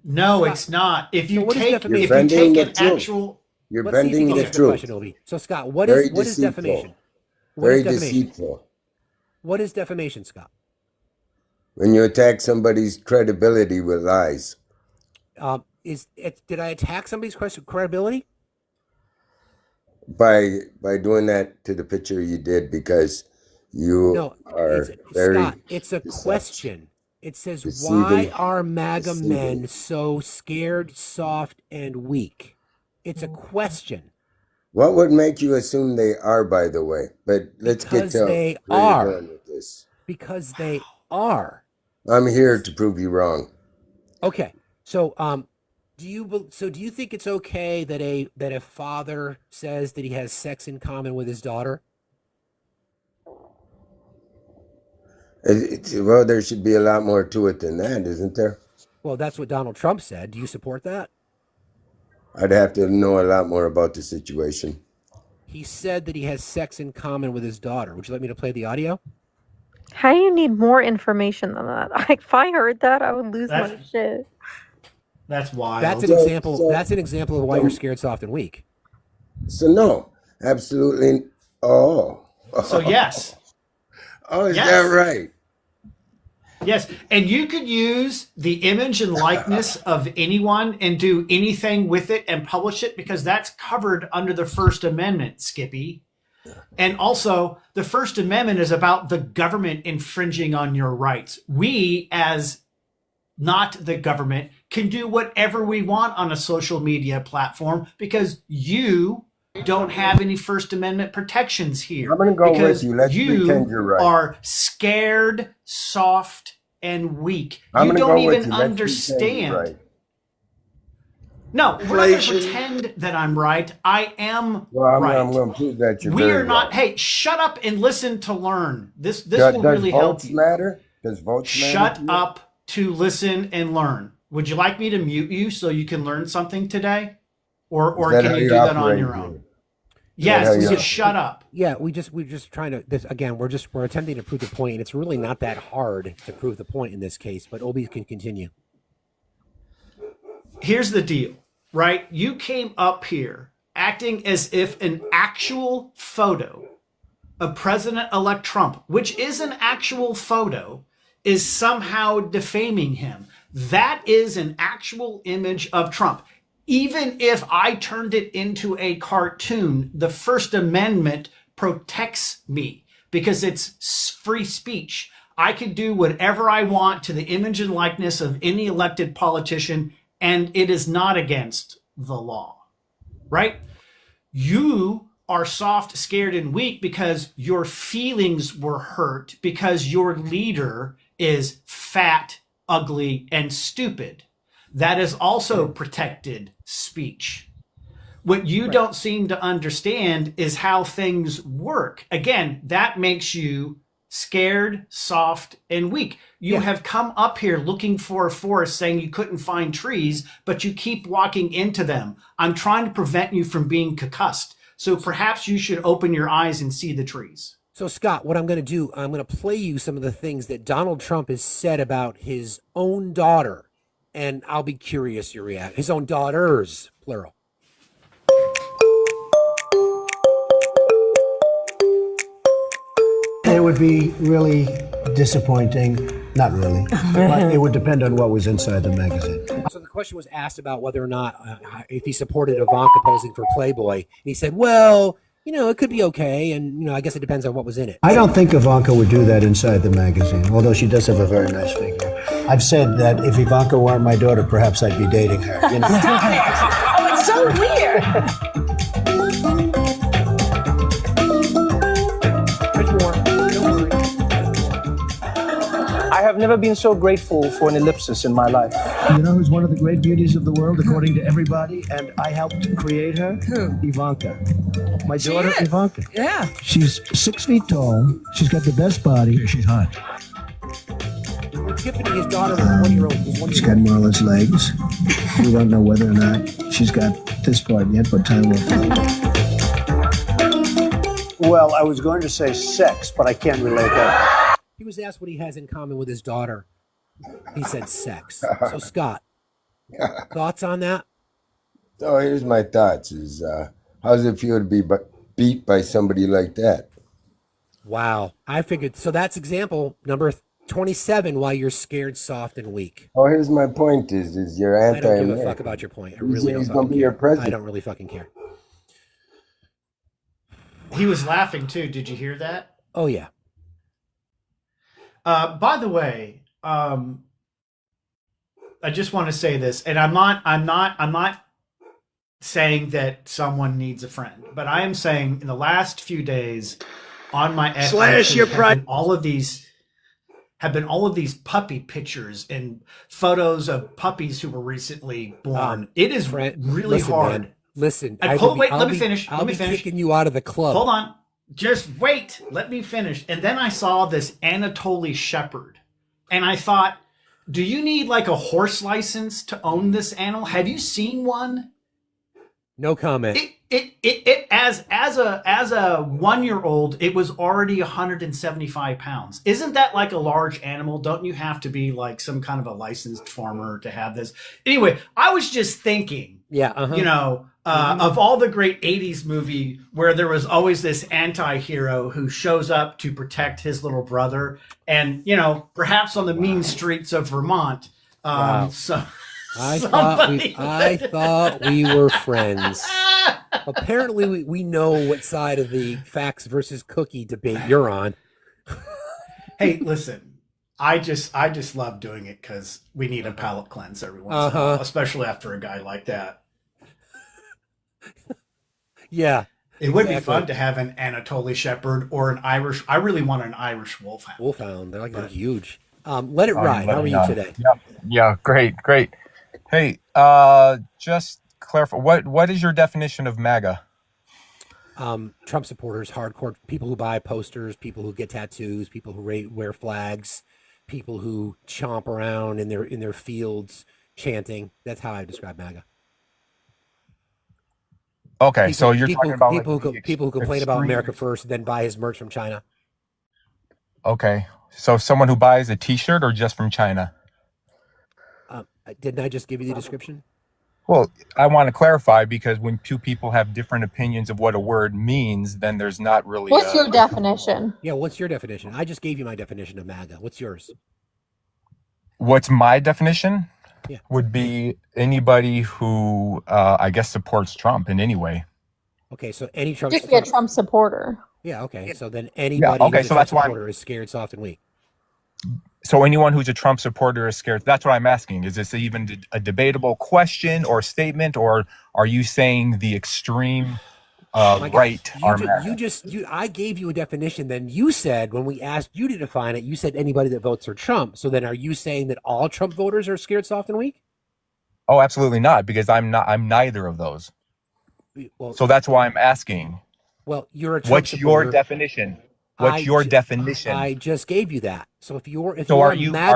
No, it's not. If you take an actual, You're Let's see if you bending can the answer the truth. question, Obi. So Scott, what Very is defamation? deceitful. What Very is defamation? deceitful. What is defamation, Scott? When you attack somebody's credibility with lies. Did I attack somebody's credibility? By doing that to the picture you did because you are very Scott, it's a question. It says, why are MAGA men so scared, soft, and weak? It's a question. What would make you assume they are, by the way? But let's get to they where are. you're going with this. Because they are. I'm here to prove you wrong. Okay. So do you think it's okay that a father says that he has sex in common with his daughter? Well, there should be a lot more to it than that, isn't there? Well, that's what Donald Trump said. Do you support that? I'd have to know a lot more about the situation. He said that he has sex in common with his daughter. Would you like me to play the audio? how do you need more information than that? If I heard that, I would lose my shit. That's wild. That's an example. That's an example of why you're scared, soft, and weak. So no, absolutely. Oh. So yes. Oh, is that right? Yes, and you could use the image and likeness of anyone and do anything with it and publish it because that's covered under the First Amendment, Skippy. And also, the First Amendment is about the government infringing on your rights. We, as not the government, can do whatever we want on a social media platform because you don't have any First Amendment protections here. I'm going to go because with you. Let's pretend you're right. are scared, soft, and weak. I'm You gonna don't go with even you. Let's pretend you're understand. right. No, we're not going to pretend that I'm right. I am right. I'm going to prove that you're We very are not. wrong. Hey, shut up and listen to learn. This Does will really help votes you. matter? Does votes matter? Shut to you? up to listen and learn. Would you like me to mute you so you can learn something today, or Is that can how you you do that on operate your here? own? Is Yes. that how So you shut up. Yeah, we're just trying to this again. We're attempting to prove the point, and it's really not that hard to prove the point in this case. But Obi can continue. Here's the deal, right? You came up here acting as if an actual photo of President-elect Trump, which is an actual photo, is somehow defaming him. That is an actual image of Trump. Even if I turned it into a cartoon, the First Amendment protects me because it's free speech. I could do whatever I want to the image and likeness of any elected politician, and it is not against the law, right? You are soft, scared, and weak because your feelings were hurt because your leader is fat, ugly, and stupid. That is also protected speech. What you don't seem to understand is how things work. Again, that makes you scared, soft, and weak. You have come up here looking for a forest saying you couldn't find trees, but you keep walking into them. I'm trying to prevent you from being concussed. So perhaps you should open your eyes and see the trees. So, Scott, what I'm going to do, I'm going to play you some of the things that Donald Trump has said about his own daughter, and I'll be curious your reaction. His own daughters, plural. It would be really disappointing. Not really. But it would depend on what was inside the magazine. So the question was asked about whether or not, if he supported Ivanka posing for Playboy. And he said, well, you know, it could be okay. And, you know, I guess it depends on what was in it. I don't think Ivanka would do that inside the magazine, although she does have a very nice figure. I've said that if Ivanka weren't my daughter, perhaps I'd be dating her. You know? Stop it! Oh, it's so weird. I have never been so grateful for an ellipsis in my life. You know who's one of the great beauties of the world, according to everybody? And I helped create her? Who? Ivanka. My daughter, Ivanka. Yeah. She's 6 feet tall. She's got the best body. She's hot. Tiffany, his daughter, was 1 year old. She's got marvelous legs. We don't know whether or not she's got this part yet, but time will tell. Well, I was going to say sex, but I can't relate that. He was asked what he has in common with his daughter. He said sex. So, Scott, thoughts on that? So here's my thoughts: is how does it feel to be beat by somebody like that? Wow, I figured. So that's example number 27. Why you're scared, soft, and weak. Oh, here's my point: is you're anti-American. I don't give a fuck about your point. I really don't. He's gonna be your president. I don't really fucking care. He was laughing too. Did you hear that? Oh yeah. By the way, I just want to say this, and I'm not saying that someone needs a friend, but I am saying in the last few days on my Slash your pride. Have been all of these puppy pictures and photos of puppies who were recently born. It is really hard. Man, listen, let me finish. I'll be kicking you out of the club. Hold on. Just wait. Let me finish. And then I saw this Anatoly Shepherd. And I thought, do you need like a horse license to own this animal? Have you seen one? No comment. It as a 1 year old, it was already 175 pounds. Isn't that like a large animal? Don't you have to be like some kind of a licensed farmer to have this? Anyway, I was just thinking, you know, of all the great 80s movie where there was always this anti-hero who shows up to protect his little brother. And, you know, perhaps on the mean streets of Vermont. So I thought we were friends. Apparently we know what side of the facts versus cookie debate you're on. Hey, listen, I just love doing it because we need a palate cleanse every once in a while, especially after a guy like that. Yeah. It would be fun to have an Anatoly Shepherd or an Irish. I really want an Irish wolfhound. Wolfhound. They're huge. Let it ride. How are you today? Yeah, great. Hey, just clarify, what is your definition of MAGA? Trump supporters, hardcore people who buy posters, people who get tattoos, people who wear flags, people who chomp around in their fields chanting. That's how I describe MAGA. Okay, so you're talking about people who complain about America First and then buy his merch from China. Okay, so someone who buys a T-shirt or just from China? Didn't I just give you the description? Well, I want to clarify because when two people have different opinions of what a word means, then there's not really. What's your definition? Yeah, what's your definition? I just gave you my definition of MAGA. What's yours? What's my definition? Yeah. Would be anybody who, I guess, supports Trump in any way. Okay, so any Trump. Just be a Trump supporter. Yeah. Okay. So then anybody who's a Trump supporter is scared, soft, and weak. So anyone who's a Trump supporter is scared. That's what I'm asking. Is this even a debatable question or statement, or are you saying the extreme right are MAGA? I gave you a definition. Then you said, when we asked you to define it, you said anybody that votes for Trump. So then are you saying that all Trump voters are scared, soft, and weak? Oh, absolutely not, because I'm not. I'm neither of those. Well, so that's why I'm asking. Well, you're a Trump What's supporter. your definition? What's your definition? I just gave you that. So if you're are a you MAGA,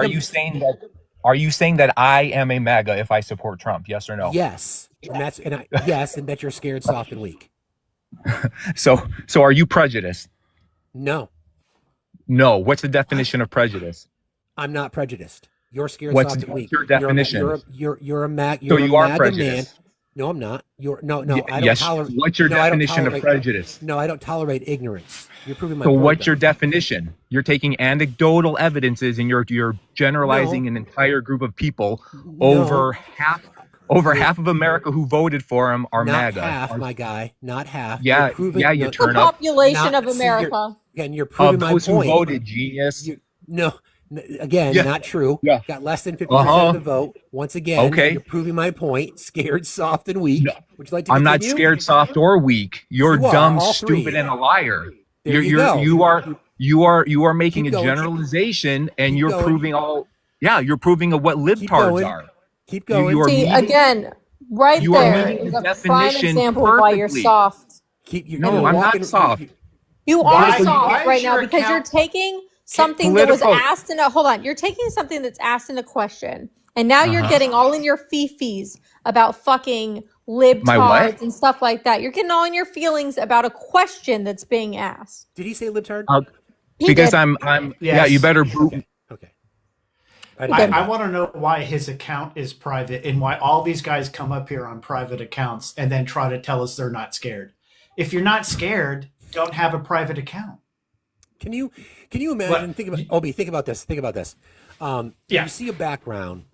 are you saying that I am a MAGA if I support Trump? Yes or no? Yes, and that you're scared, soft, and weak. So are you prejudiced? No. No. What's the definition of prejudice? I'm not prejudiced. You're scared, What's soft, and weak. your definition? You're a MAGA. So you are MAGA prejudiced. Man. No, I'm not. I don't yes. tolerate. What's your definition of prejudice? No, I don't tolerate ignorance. You're proving my point. So what's though. your definition? You're taking anecdotal evidences and you're generalizing an entire group of people. Over half of America who voted for him are not MAGA. Half, my guy. Not half. Yeah, you turn the up. population of America. Again, you're proving my point. Of those who voted, genius. Not true. Yeah. Got less than 50% of the vote. Once again, you're proving my point. Scared, soft, and weak. No. Would you like to? I'm not scared, soft, or weak. You're dumb, stupid, and a liar. You are making a generalization, and you're proving all. Yeah, you're proving what libtards are. Keep going. See, again, right there is a prime example of why you're soft. No, I'm not soft. You are soft right now because you're taking something that was asked in a you're taking something that's asked in a question, and now you're getting all in your fifis about fucking libtards and stuff like that. You're getting all in your feelings about a question that's being asked. Did he say libtard? Because I'm yeah, you better boot. Okay. I want to know why his account is private and why all these guys come up here on private accounts and then try to tell us they're not scared. If you're not scared, don't have a private account. Can you imagine? Think about this. You see a background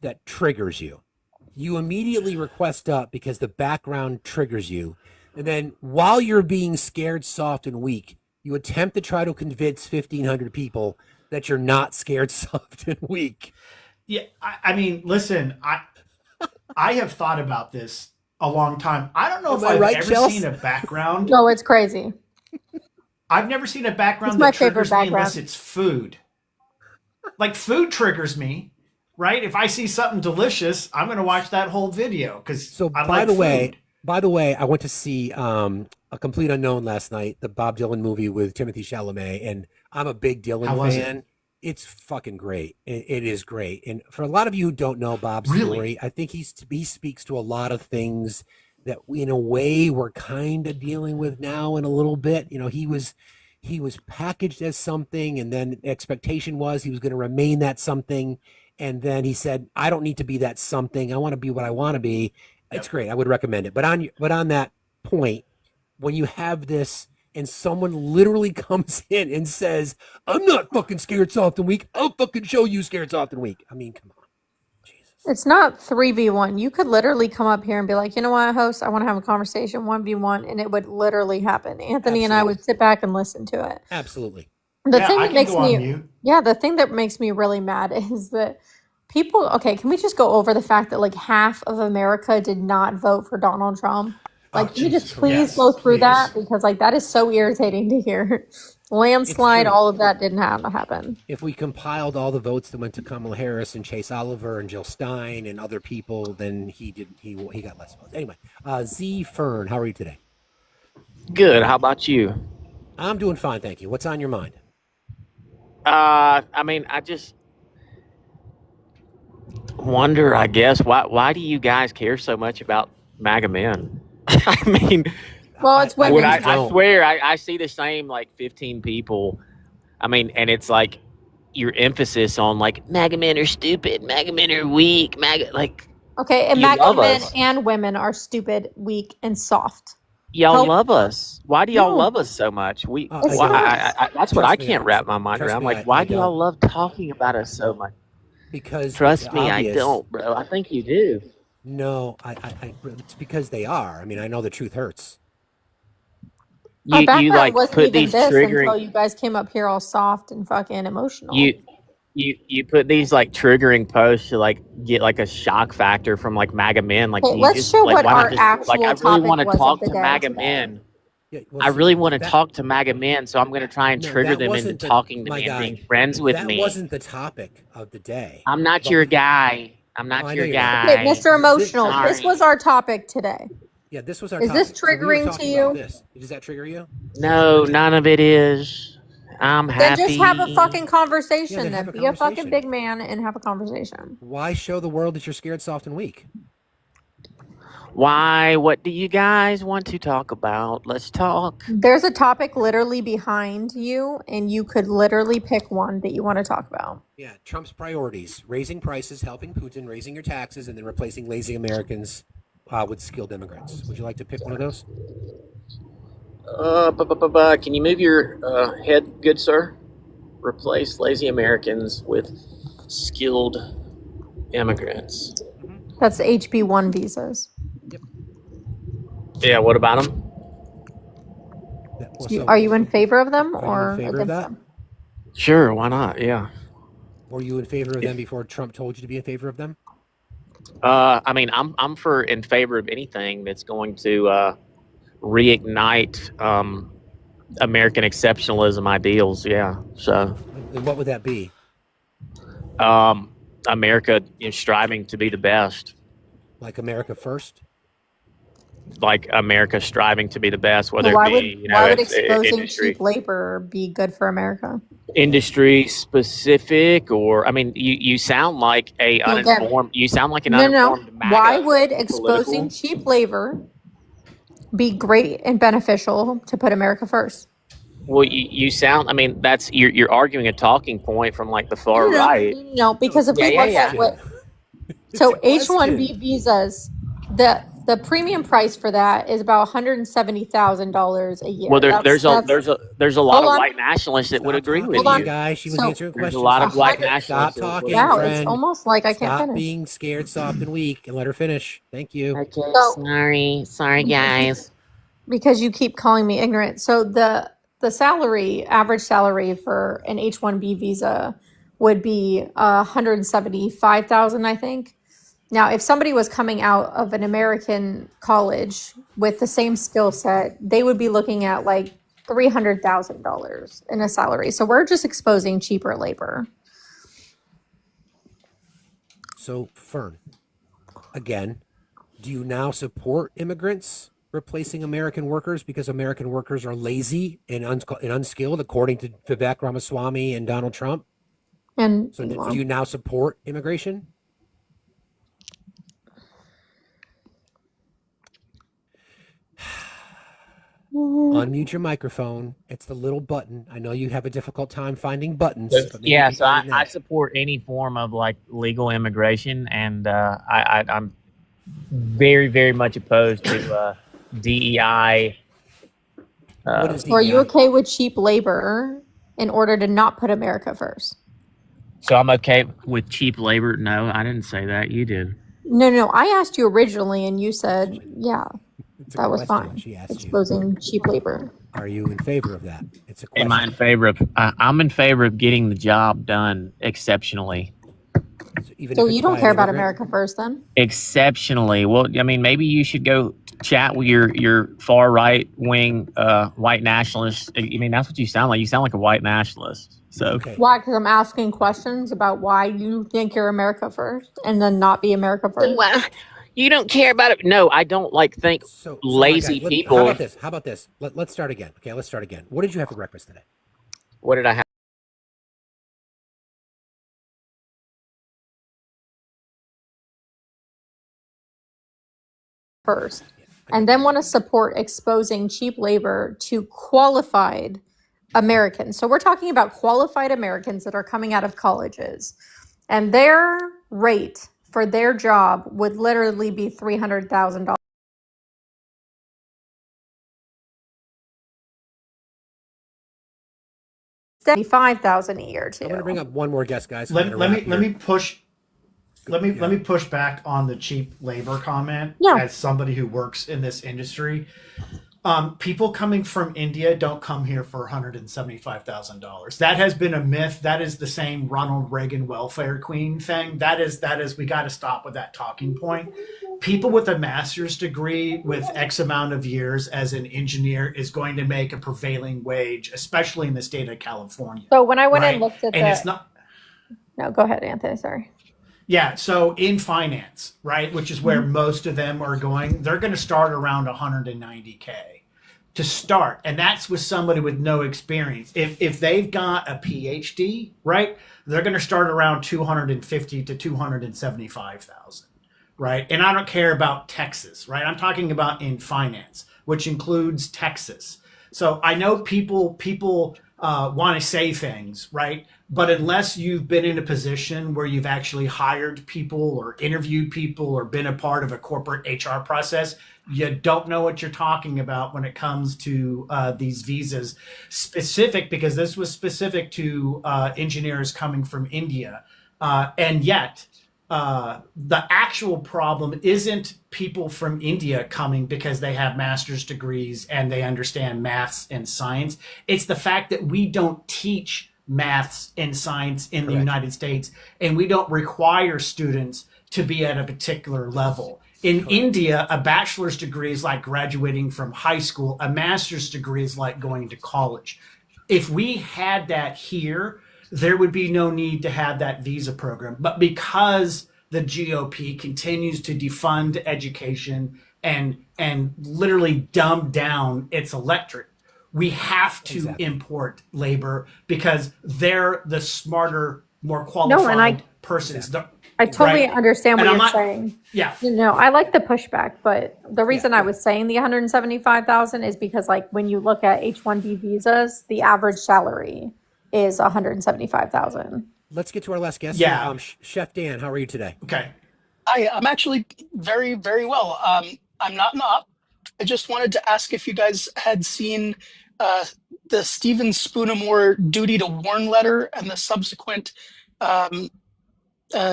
that triggers you. You immediately request up because the background triggers you, and then while you're being scared, soft, and weak, you attempt to try to convince 1,500 people that you're not scared, soft, and weak. Yeah, I mean, listen, I have thought about this a long time. I don't know if I've ever seen a background. No, it's crazy. I've never seen a background that triggers me unless it's food. Like food triggers me, right? If I see something delicious, I'm going to watch that whole video because by the way, I went to see A Complete Unknown last night, the Bob Dylan movie with Timothy Chalamet, and I'm a big Dylan fan. It's fucking great. It is great. And for a lot of you who don't know Bob's story, I think he speaks to a lot of things that in a way we're kind of dealing with now in a little bit. You know, he was packaged as something, and then expectation was he was going to remain that something. And then he said, I don't need to be that something. I want to be what I want to be. It's great. I would recommend it. But on that point, when you have this and someone literally comes in and says, I'm not fucking scared, soft, and weak. I'll fucking show you scared, soft, and weak. I mean, come on. It's not 3v1. You could literally come up here and be like, you know what, host, I want to have a conversation 1v1, and it would literally happen. Anthony and I would sit back and listen to it. Absolutely. The thing that makes me really mad is that people, can we just go over the fact that like half of America did not vote for Donald Trump? Like, can you just please go through that? Because like that is so irritating to hear. Landslide, all of that didn't have to happen. If we compiled all the votes that went to Kamala Harris and Chase Oliver and Jill Stein and other people, then he got less votes. Anyway, Z Fern, how are you today? Good. How about you? I'm doing fine, thank you. What's on your mind? I mean, I just wonder, I guess, why do you guys care so much about MAGA men? I mean, well, it's women. I swear, I see the same like 15 people. I mean, and it's like your emphasis on like MAGA men are stupid, MAGA men are weak, MAGA like. Okay, and MAGA men and women are stupid, weak, and soft. Y'all love us. Why do y'all love us so much? That's what I can't wrap my mind around. Like, why do y'all love talking about us so much? Because trust me, I don't, bro. I think you do. No, it's because they are. I mean, I know the truth hurts. My background like wasn't put even these this triggering until you guys came up here all soft and fucking emotional. you put these like triggering posts to like get like a shock factor from like MAGA men. Like, Okay, you let's just show like what why our not just like actual I really topic want to was of talk the to day MAGA today. men. Yeah, well, I see, really want to that talk to MAGA men, so I'm going to try and no, trigger that them into wasn't the talking to my me and guy. being friends with That me. wasn't the topic of the day. I'm not But your we, guy. I'm no, not I know your you're not. Okay, guy. Mr. Emotional, this Sorry. was our topic today. Yeah, this was our Is this topic. So we were triggering to talking about you? this. Does that trigger you? No, none of it is. I'm Then just have a happy. fucking Yeah, conversation. then Then have a be a fucking conversation. big man and have a conversation. Why show the world that you're scared, soft, and weak? Why? What do you guys want to talk about? Let's talk. There's a topic literally behind you, and you could literally pick one that you want to talk about. Yeah, Trump's priorities: raising prices, helping Putin, raising your taxes, and then replacing lazy Americans with skilled immigrants. Would you like to pick one of those? Can you move your head, good sir? Replace lazy Americans with skilled immigrants. That's HB1 visas. Yeah, what about them? Are you in favor of them Are you or in favor of against that? them? Sure, why not? Yeah. Were you in favor of them before Trump told you to be in favor of them? I mean, I'm in favor of anything that's going to reignite American exceptionalism ideals. Yeah. So. And what would that be? America, striving to be the best. Like America first? Like America striving to be the best, whether Why it would be, why would it's exposing industry, cheap labor be good for America? industry specific, or I mean, you sound like a You'll get- uninformed. You sound like an No, uninformed. no. MAGA Why would exposing political. cheap labor be great and beneficial to put America first? Well, you sound. I mean, that's you're arguing a talking point from like the far right. No, because if we look at what, so H-1B visas, the premium price for that is about $170,000 a year. Well, there's a lot Hold of on. white nationalists that would agree with Hold on. you. Guy, she was So- answering There's questions. a lot of black Stop nationalists. that would talking, agree. Wow, friend. it's almost like I can't Stop finish. being scared, soft, and weak, and let her finish. Thank you. Okay, sorry, guys. Because you keep calling me ignorant. So the average salary for an H-1B visa would be $175,000, I think. Now, if somebody was coming out of an American college with the same skill set, they would be looking at like $300,000 in a salary. So we're just exposing cheaper labor. So, Fern, again, do you now support immigrants replacing American workers because American workers are lazy and unskilled, according to Vivek Ramaswamy and Donald Trump? And So, do you now support immigration? Unmute your microphone. It's the little button. I know you have a difficult time finding buttons. But maybe Yeah, you so can find it I now. support any form of like legal immigration, and I'm very, very much opposed to DEI. What is So are you DEI? okay with cheap labor in order to not put America first? So I'm okay with cheap labor. No, I didn't say that. You did. No. I asked you originally, and you said, yeah, It's a that was question fine. she asked you. Exposing cheap labor. Are you in favor of that? It's a question. Am I in favor of? I'm in favor of getting the job done exceptionally. So you don't care about America first, then? Exceptionally. Well, I mean, maybe you should go chat with your far right wing white nationalists. I mean, that's what you sound like. You sound like a white nationalist. So Why? Because I'm asking questions about why you think you're America first, and then not be America first. Well, you don't care about it. No, I don't think lazy my guy, people. How about this? Let's start again. Okay, let's start again. What did you have for breakfast today? What did I have? First, and then want to support exposing cheap labor to qualified Americans. So we're talking about qualified Americans that are coming out of colleges, and their rate for their job would literally be $300,000. $75,000 a year too. I'm going to bring up one more guest, guys. Let me push back on the cheap labor comment Yeah. as somebody who works in this industry. People coming from India don't come here for $175,000. That has been a myth. That is the same Ronald Reagan welfare queen thing. That is we got to stop with that talking point. People with a master's degree with X amount of years as an engineer is going to make a prevailing wage, especially in the state of California. So when I went right? and looked at and it's not. No, go ahead, Anthony. Sorry. Yeah, so in finance, right, which is where most of them are going, they're going to start around 190K to start, and that's with somebody with no experience. If they've got a PhD, right, they're going to start around 250 to 275,000, right? And I don't care about Texas, right? I'm talking about in finance, which includes Texas. So I know people want to say things, right? But unless you've been in a position where you've actually hired people or interviewed people or been a part of a corporate HR process, you don't know what you're talking about when it comes to these visas. Specific, because this was specific to engineers coming from India. And yet, the actual problem isn't people from India coming because they have master's degrees and they understand maths and science. It's the fact that we don't teach maths and science in the United States, and we don't require students to be at a particular level. In India, a bachelor's degree is like graduating from high school. A master's degree is like going to college. If we had that here, there would be no need to have that visa program. But because the GOP continues to defund education and literally dumb down its electorate, we have to import labor because they're the smarter, more qualified persons. I totally understand what you're saying. Yeah. I like the pushback, but the reason I was saying the 175,000 is because, like, when you look at H-1B visas, the average salary is 175,000. Let's get to our last guest. Yeah. Chef Dan, how are you today? Okay. I'm actually very, very well. I'm not an op. I just wanted to ask if you guys had seen the Stephen Spoonermore duty to warn letter and the subsequent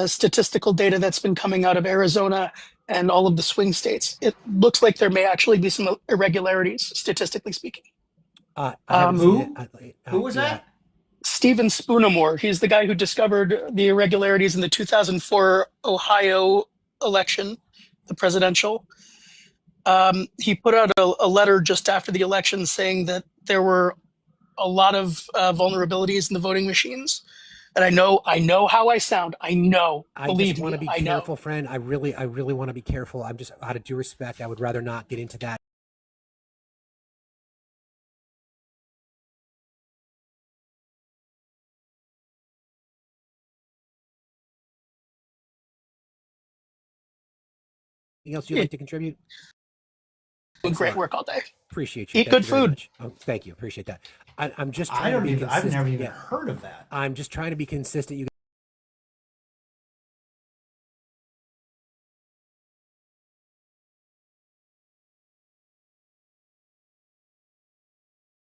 statistical data that's been coming out of Arizona and all of the swing states. It looks like there may actually be some irregularities, statistically speaking. Who was that? Stephen Spoonermore. He's the guy who discovered the irregularities in the 2004 Ohio election, the presidential. He put out a letter just after the election saying that there were a lot of vulnerabilities in the voting machines. And I know how I sound. I know. Believe just want to me, be I know. careful, friend. I really want to be careful. I'm just, out of due respect, I would rather not get into that. Anything else you'd like to contribute? Great work all day. Appreciate you. Eat good food. Oh, thank you. Appreciate that. I'm just I've trying to be consistent. I've never even heard of that. I'm just trying to be consistent. You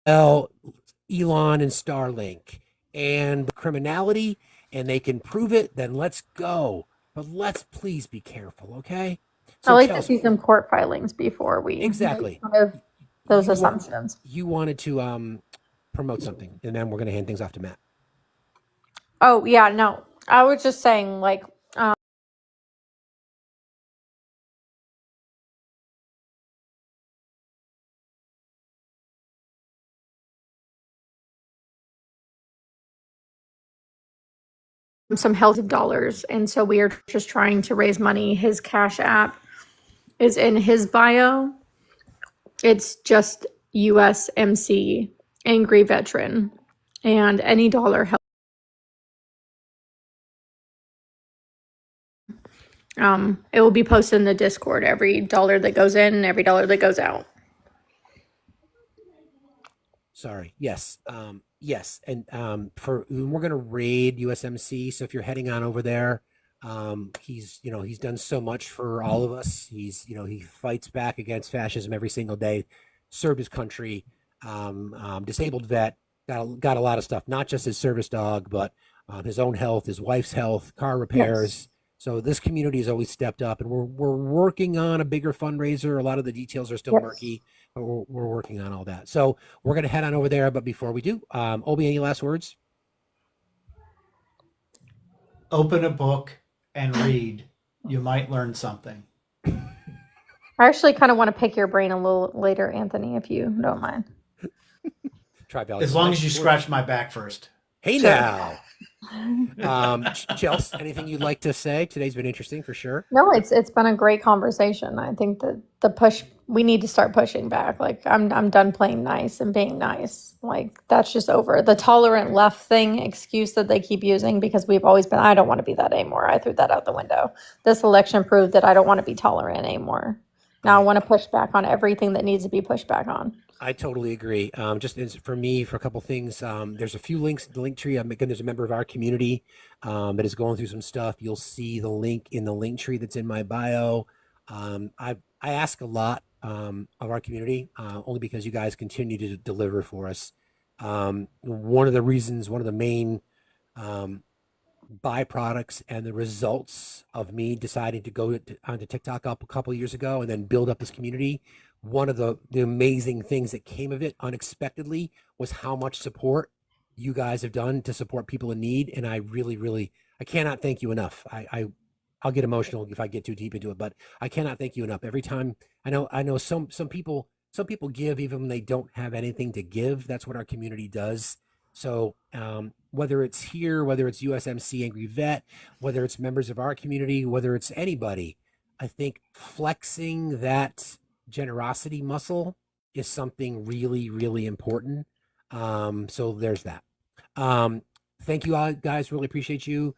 Elon and Starlink and the criminality, and they can prove it, then let's go. But let's please be careful, okay? I like to see some court filings before we Exactly. make kind of those assumptions. You wanted to promote something, and then we're going to hand things off to Matt. Oh, yeah, no. I was just saying, like, some health dollars, and so we are just trying to raise money. His Cash App is in his bio. It's just USMC Angry Veteran, and any dollar help. It will be posted in the Discord. Every dollar that goes in, every dollar that goes out. Sorry. Yes. Yes. And we're going to raid USMC. So if you're heading on over there, he's done so much for all of us. He fights back against fascism every single day, served his country, disabled vet, got a lot of stuff, not just his service dog, but his own health, his wife's health, car repairs. Yes. So this community has always stepped up, and we're working on a bigger fundraiser. A lot of the details are still Yes. murky, but we're working on all that. So we're going to head on over there. But before we do, Obi, any last words? Open a book and read. You might learn something. I actually kind of want to pick your brain a little later, Anthony, if you don't mind. As long as you scratch my back first. Hey now. Chelsea, anything you'd like to say? Today's been interesting for sure. No, it's been a great conversation. I think that the push, we need to start pushing back. Like I'm done playing nice and being nice. Like that's just over. The tolerant left thing excuse that they keep using, because we've always been, I don't want to be that anymore. I threw that out the window. This election proved that I don't want to be tolerant anymore. Now I want to push back on everything that needs to be pushed back on. I totally agree. For me, for a couple things, there's a few links. The link tree. There's a member of our community that is going through some stuff. You'll see the link in the link tree that's in my bio. I ask a lot of our community only because you guys continue to deliver for us. One of the main byproducts and the results of me deciding to go onto TikTok up a couple of years ago and then build up this community. One of the amazing things that came of it unexpectedly was how much support you guys have done to support people in need. And I really, I cannot thank you enough. I'll get emotional if I get too deep into it, but I cannot thank you enough. Every time I know some people give even when they don't have anything to give. That's what our community does. So whether it's here, whether it's USMC Angry Vet, whether it's members of our community, whether it's anybody, I think flexing that generosity muscle is something really important. So there's that. Thank you all, guys. Really appreciate you.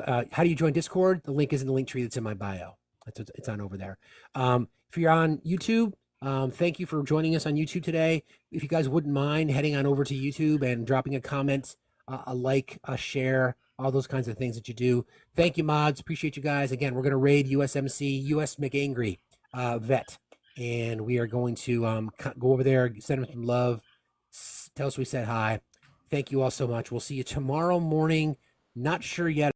How do you join Discord? The link is in the link tree that's in my bio. It's on over there. If you're on YouTube, thank you for joining us on YouTube today. If you guys wouldn't mind heading on over to YouTube and dropping a comment, a like, a share, all those kinds of things that you do. Thank you, mods. Appreciate you guys. Again, we're going to raid USMC, US McAngry Vet. And we are going to go over there, send them some love, tell us we said hi. Thank you all so much. We'll see you tomorrow morning. Not sure yet